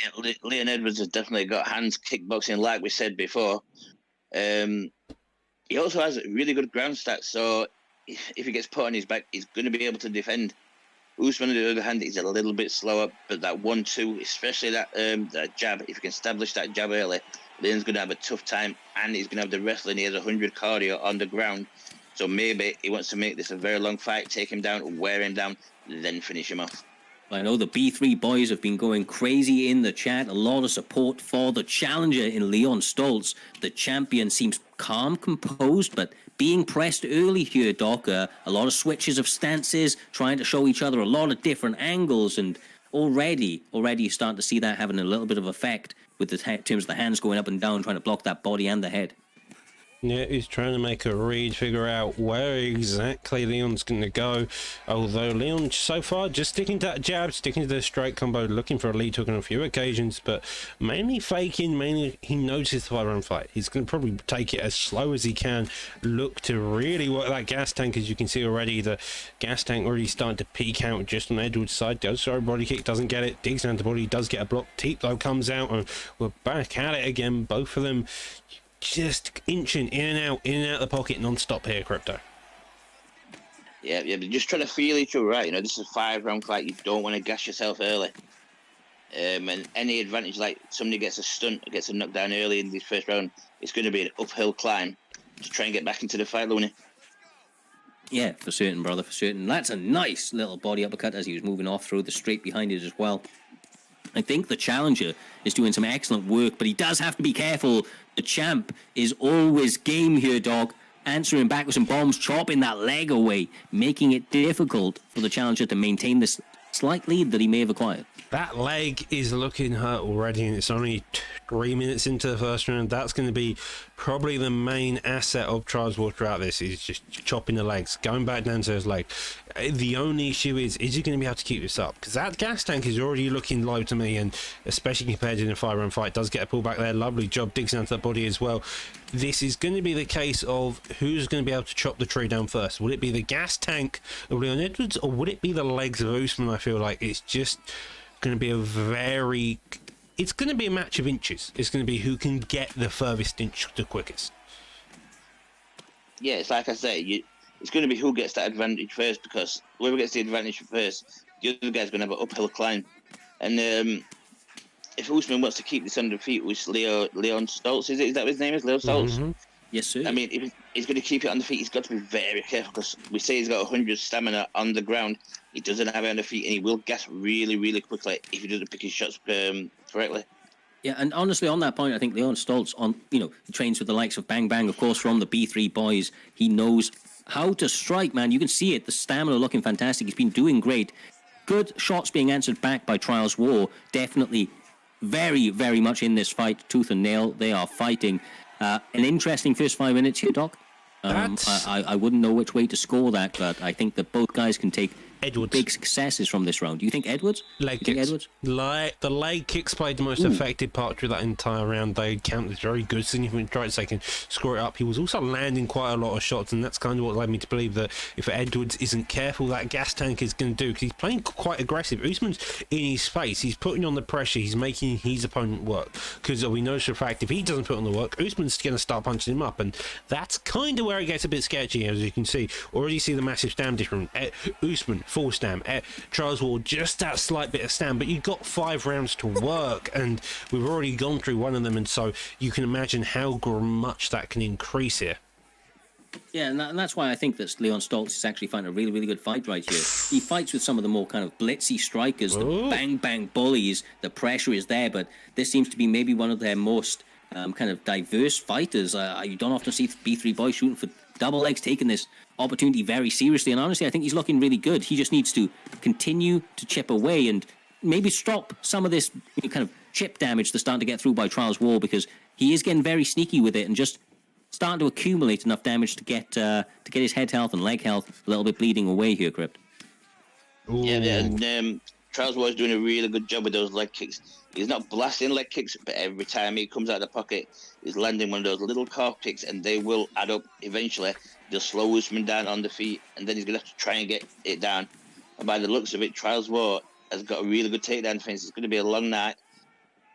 Yeah, Leon Edwards has definitely got hands kickboxing, like we said before. He also has really good ground stats, so if he gets put on his back, he's going to be able to defend. Usman, on the other hand, is a little bit slower, but that 1-2, especially that jab, if you can establish that jab early, Leon's going to have a tough time, and he's going to have the wrestling. He has 100 cardio on the ground. So maybe he wants to make this a very long fight, take him down, wear him down, then finish him off. I know the B3 boys have been going crazy in the chat. A lot of support for the challenger in Leon Stoltz. The champion seems calm, composed, but being pressed early here, Doc. A lot of switches of stances, trying to show each other a lot of different angles, and already you're starting to see that having a little bit of effect with the terms of the hands going up and down, trying to block that body and the head. Yeah, he's trying to make a read, figure out where exactly Leon's going to go. Although Leon, so far, just sticking to that jab, sticking to the straight combo, looking for a lead hook on a few occasions, but mainly faking, mainly he knows it's a 5-round fight. He's going to probably take it as slow as he can, look to really work that gas tank. As you can see already, the gas tank already starting to peek out just on Edwards' side. Goes for a body kick, doesn't get it, digs down the body, does get a block. Teep, though, comes out, and we're back at it again. Both of them just inching in and out of the pocket non-stop here, Crypto. Yeah, but just trying to feel each other right. You know, this is a 5-round fight. You don't want to gas yourself early. And any advantage, like somebody gets a stunt, gets a knockdown early in this first round, it's going to be an uphill climb to try and get back into the fight, Looney. Yeah, for certain, brother, for certain. That's a nice little body uppercut as he was moving off through the straight behind it as well. I think the challenger is doing some excellent work, but he does have to be careful. The champ is always game here, dog. Answering back with some bombs, chopping that leg away, making it difficult for the challenger to maintain this slight lead that he may have acquired. That leg is looking hurt already, and it's only 3 minutes into the first round. That's going to be probably the main asset of Trials War throughout this, is just chopping the legs, going back down to his leg. The only issue is he going to be able to keep this up? Because that gas tank is already looking low to me, and especially compared to the 5-round fight, does get a pullback there. Lovely job, digs down to the body as well. This is going to be the case of who's going to be able to chop the tree down first. Would it be the gas tank of Leon Edwards, or would it be the legs of Usman? I feel like it's just going to be it's going to be a match of inches. It's going to be who can get the furthest inch the quickest. Yeah, it's like I say, it's going to be who gets that advantage first, because whoever gets the advantage first, the other guy's going to have an uphill climb. And if Usman wants to keep this under feet with Leon Stoltz, is that what his name is? Leon Stoltz? Mm-hmm. Yes, sir. I mean, if he's going to keep it on the feet, he's got to be very careful, because we say he's got 100 stamina on the ground. He doesn't have it on the feet, and he will gas really, really quickly if he doesn't pick his shots correctly. Yeah, and honestly, on that point, I think Leon Stoltz, he trains with the likes of Bang Bang, of course, from the B3 boys. He knows how to strike, man. You can see it. The stamina looking fantastic. He's been doing great. Good shots being answered back by Trials War. Definitely very, very much in this fight. Tooth and nail. They are fighting. An interesting first 5 minutes here, Doc. I wouldn't know which way to score that, but I think that both guys can take Edwards. Big successes from this round. Do you think Edwards? Leg kicks. Edwards? The leg kicks played the most effective part through that entire round. They count as very good, significant strikes. They can score it up. He was also landing quite a lot of shots, and that's kind of what led me to believe that if Edwards isn't careful, that gas tank is going to do, because he's playing quite aggressive. Usman's in his face. He's putting on the pressure. He's making his opponent work, because we know for a fact if he doesn't put on the work, Usman's going to start punching him up, and that's kind of where it gets a bit sketchy, as you can see. Already see the massive stam difference. Usman, full stam. Trials War, just that slight bit of stam, but you've got 5 rounds to work, and we've already gone through one of them, and so you can imagine how much that can increase here. Yeah, and that's why I think that Leon Stoltz is actually finding a really, really good fight right here. He fights with some of the more kind of blitzy strikers, the bang bullies. The pressure is there, but this seems to be maybe one of their most kind of diverse fighters. You don't often see B3 boys shooting for double legs, taking this opportunity very seriously, and honestly I think he's looking really good. He just needs to continue to chip away and maybe stop some of this kind of chip damage that's starting to get through by Trials War, because he is getting very sneaky with it and just starting to accumulate enough damage to get his head health and leg health a little bit bleeding away here, Crypt. Yeah, and Trials War is doing a really good job with those leg kicks. He's not blasting leg kicks, but every time he comes out of the pocket, he's landing one of those little calf kicks, and they will add up eventually. They'll slow Usman down on the feet, and then he's going to have to try and get it down. And by the looks of it, Trials War has got a really good takedown defense. It's going to be a long night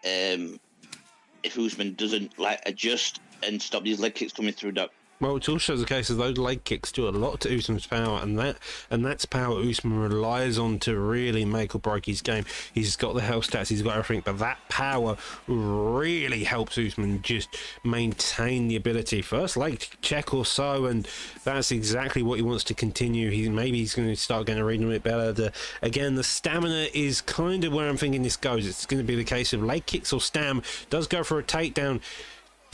if Usman doesn't adjust and stop these leg kicks coming through, Doc. Well, it also shows the case of those leg kicks do a lot to Usman's power, and that's power Usman relies on to really make or break his game. He's got the health stats, he's got everything, but that power really helps Usman just maintain the ability. First leg check or so, and that's exactly what he wants to continue. Maybe he's going to start getting a read a bit better. Again, the stamina is kind of where I'm thinking this goes. It's going to be the case of leg kicks or stam. Does go for a takedown.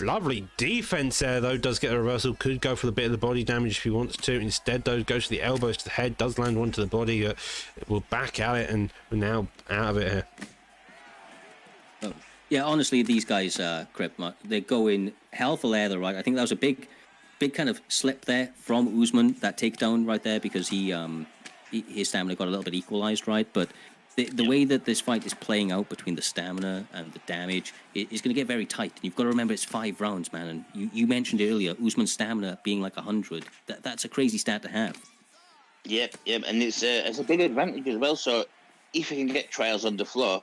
Lovely defense there, though. Does get a reversal. Could go for the bit of the body damage if he wants to. Instead, though, goes to the elbows to the head. Does land one to the body. We're back at it, and we're now out of it here. Oh. Yeah, honestly, these guys, Crip, they're going hell for leather, right? I think that was a big kind of slip there from Usman, that takedown right there, because his stamina got a little bit equalized, right? But the way that this fight is playing out between the stamina and the damage is going to get very tight. You've got to remember it's 5 rounds, man. And you mentioned earlier, Usman's stamina being like 100. That's a crazy stat to have. Yep, and it's a big advantage as well. So if he can get Trials on the floor,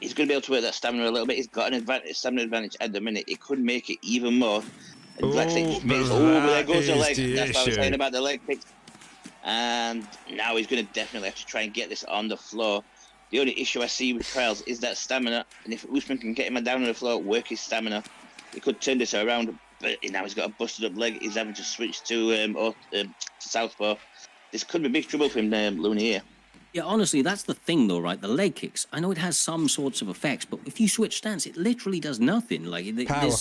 he's going to be able to work that stamina a little bit. He's got an stamina advantage at the minute. It could make it even more. And like I say, there goes the leg. That's what I was saying about the leg kick. And now he's going to definitely have to try and get this on the floor. The only issue I see with Trials is that stamina. And if Usman can get him down on the floor, work his stamina, he could turn this around. But now he's got a busted up leg. He's having to switch to southpaw. This could be big trouble for him, Looney, here. Yeah, honestly, that's the thing, though, right? The leg kicks. I know it has some sorts of effects, but if you switch stance, it literally does nothing. Like Power.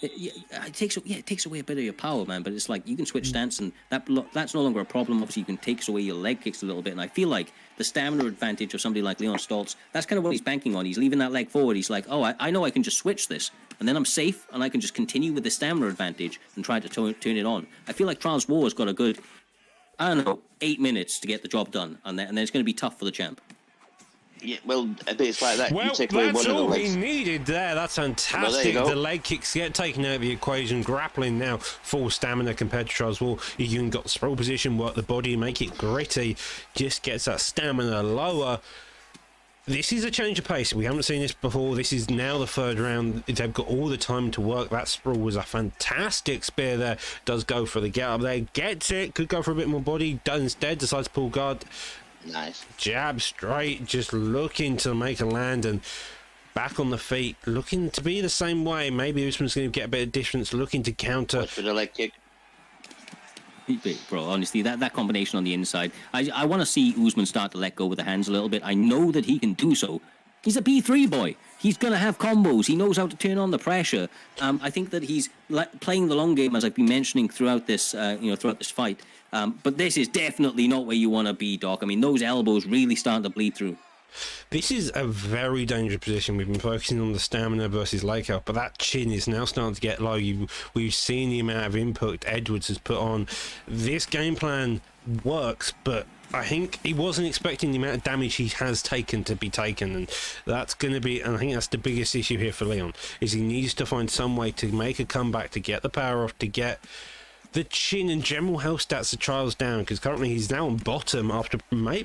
It takes away a bit of your power, man. But it's like you can switch stance, and that's no longer a problem. Obviously, you can take away your leg kicks a little bit. And I feel like the stamina advantage of somebody like Leon Stoltz, that's kind of what he's banking on. He's leaving that leg forward. He's like, oh, I know I can just switch this, and then I'm safe, and I can just continue with the stamina advantage and try to turn it on. I feel like Trials War has got a good, I don't know, 8 minutes to get the job done, and then it's going to be tough for the champ. Yeah, well, I think it's like that. Well, you take away that's one all of the he legs. needed there. That's fantastic. Well, the leg kicks get taken out of the equation. Grappling now, full stamina compared to Charles Wall. You even got the sprawl position, work the body, make it gritty. Just gets that stamina lower. This is a change of pace. We haven't seen this before. This is now the 3rd round. They've got all the time to work. That sprawl was a fantastic spear there. Does go for the get up there. Gets it. Could go for a bit more body. Does instead. Decides to pull guard. Nice. Jab straight, just looking to make a land, and back on the feet, looking to be the same way. Maybe Usman's going to get a bit of distance, looking to counter. Watch for the leg kick. Bro, honestly, that combination on the inside, I want to see Usman start to let go with the hands a little bit. I know that he can do so. He's a P3 boy. He's going to have combos. He knows how to turn on the pressure. I think that he's playing the long game, as I've been mentioning throughout this, throughout this fight. But this is definitely not where you want to be, Doc. I mean, those elbows really starting to bleed through. This is a very dangerous position. We've been focusing on the stamina versus leg health, but that chin is now starting to get low. We've seen the amount of input Edwards has put on. This game plan works, but I think he wasn't expecting the amount of damage he has taken to be taken, and that's going to be, and I think that's the biggest issue here for Leon, is he needs to find some way to make a comeback, to get the power off, to get the chin and general health stats of Trials down, because currently he's now on bottom after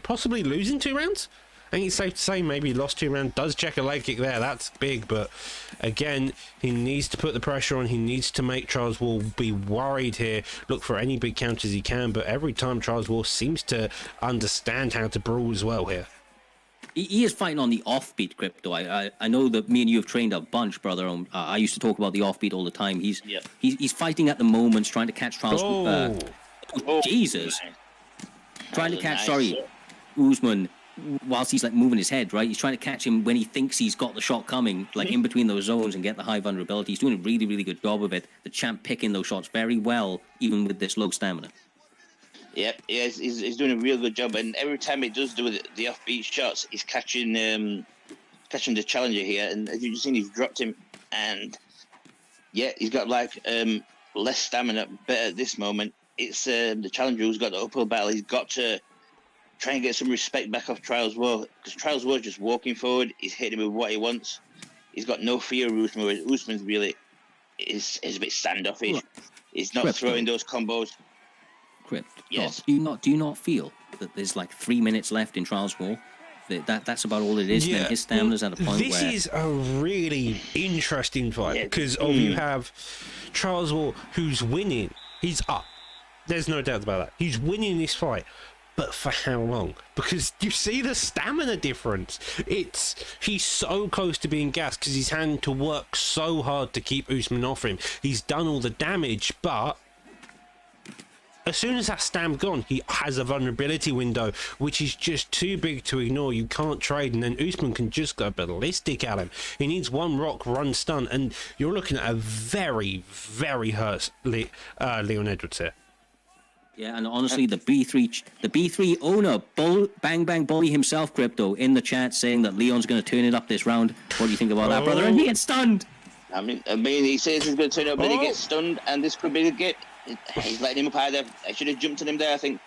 possibly losing 2 rounds. I think it's safe to say maybe he lost 2 rounds. Does check a leg kick there. That's big, but again, he needs to put the pressure on. He needs to make Charles Wall be worried here. Look for any big counters he can, but every time Charles Wall seems to understand how to brawl as well here. He is fighting on the offbeat, Crypto. I know that me and you have trained a bunch, brother. I used to talk about the offbeat all the time. He's fighting at the moments, trying to catch Charles. Jesus! Trying to catch, Usman, whilst he's like moving his head, right? He's trying to catch him when he thinks he's got the shot coming, like in between those zones, and get the high vulnerability. He's doing a really, really good job of it. The champ picking those shots very well, even with this low stamina. Yep, he's doing a real good job, and every time he does do the offbeat shots, he's catching the challenger here, and as you've seen, he's dropped him, and yeah, he's got like less stamina, but at this moment, it's the challenger who's got the uphill battle. He's got to try and get some respect back off Trials War, because Trials War is just walking forward. He's hitting him with what he wants. He's got no fear of Usman, whereas Usman's really is a bit standoffish. He's not throwing those combos. Crypt, yes. Do you not feel that there's like 3 minutes left in Trials War? That's about all it is. And then his stamina's at a point this where is a really interesting fight because you have Charles Wall who's winning. He's up. There's no doubt about that. He's winning this fight. But for how long? Because you see the stamina difference. He's so close to being gassed because he's having to work so hard to keep Usman off him. He's done all the damage, but as soon as that stam's gone, he has a vulnerability window, which is just too big to ignore. You can't trade, and then Usman can just go ballistic at him. He needs one rock, run stun, and you're looking at a very, very hurt Leon Edwards here. Yeah, and honestly, the B3 owner, Bang Bang Bully himself, Crypto, in the chat saying that Leon's going to turn it up this round. What do you think about that, brother? And he gets stunned. I mean, he says he's going to turn it up, but he gets stunned, and this could be the game. He's letting him up high there. I should have jumped on him there, I think.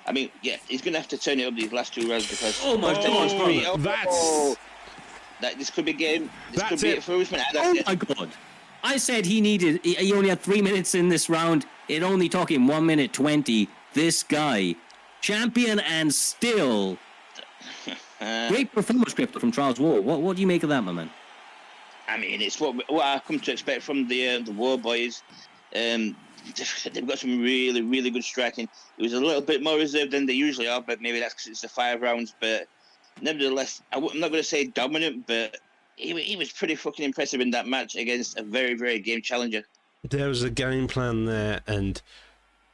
I mean, yeah, he's going to have to turn it up these last 2 rounds because... Oh my God, this could be game. This could be it for Usman. Oh my God. I said he only had 3 minutes in this round. It only took him 1 minute 20. This guy, champion and still... Great performance, Crypto, from Charles Wall. What do you make of that, my man? I mean, it's what I come to expect from the War boys. They've got some really, really good striking. It was a little bit more reserved than they usually are, but maybe that's because it's the 5 rounds. But nevertheless, I'm not going to say dominant, but he was pretty fucking impressive in that match against a very, very game challenger. There was a game plan there, and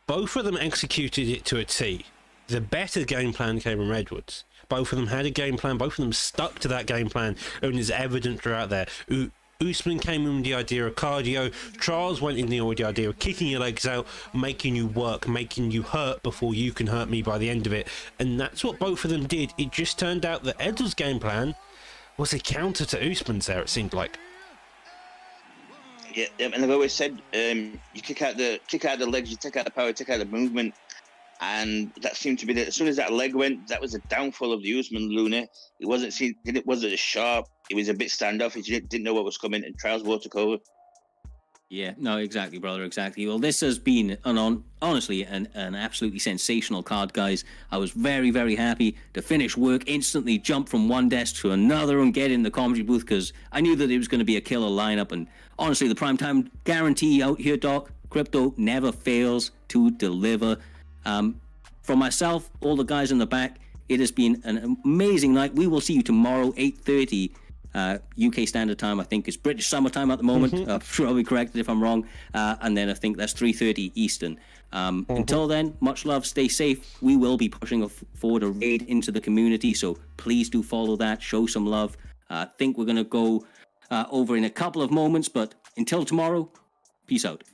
both of them executed it to a T. The better game plan came from Edwards. Both of them had a game plan. Both of them stuck to that game plan, and is evident throughout there. Usman came in with the idea of cardio. Charles went in with the idea of kicking your legs out, making you work, making you hurt before you can hurt me by the end of it. And that's what both of them did. It just turned out that Edwards' game plan was a counter to Usman's there, it seemed like. Yeah, and I've always said, you kick out the legs, you take out the power, take out the movement. And that seemed to be as soon as that leg went, that was a downfall of the Usman Luna. It wasn't as sharp. It was a bit standoffish. You didn't know what was coming, and Charles Wall took over. Yeah, no, exactly, brother, exactly. Well, this has been honestly an absolutely sensational card, guys. I was very, very happy to finish work, instantly jump from one desk to another and get in the commentary booth because I knew that it was going to be a killer lineup. And honestly, the primetime guarantee out here, Doc, Crypto never fails to deliver. For myself, all the guys in the back, it has been an amazing night. We will see you tomorrow, 8:30 UK Standard Time. I think it's British Summer Time at the moment. Probably corrected if I'm wrong. And then I think that's 3:30 Eastern. Until then, much love. Stay safe. We will be pushing forward a raid into the community, so please do follow that. Show some love. I think we're going to go over in a couple of moments, but until tomorrow, peace out.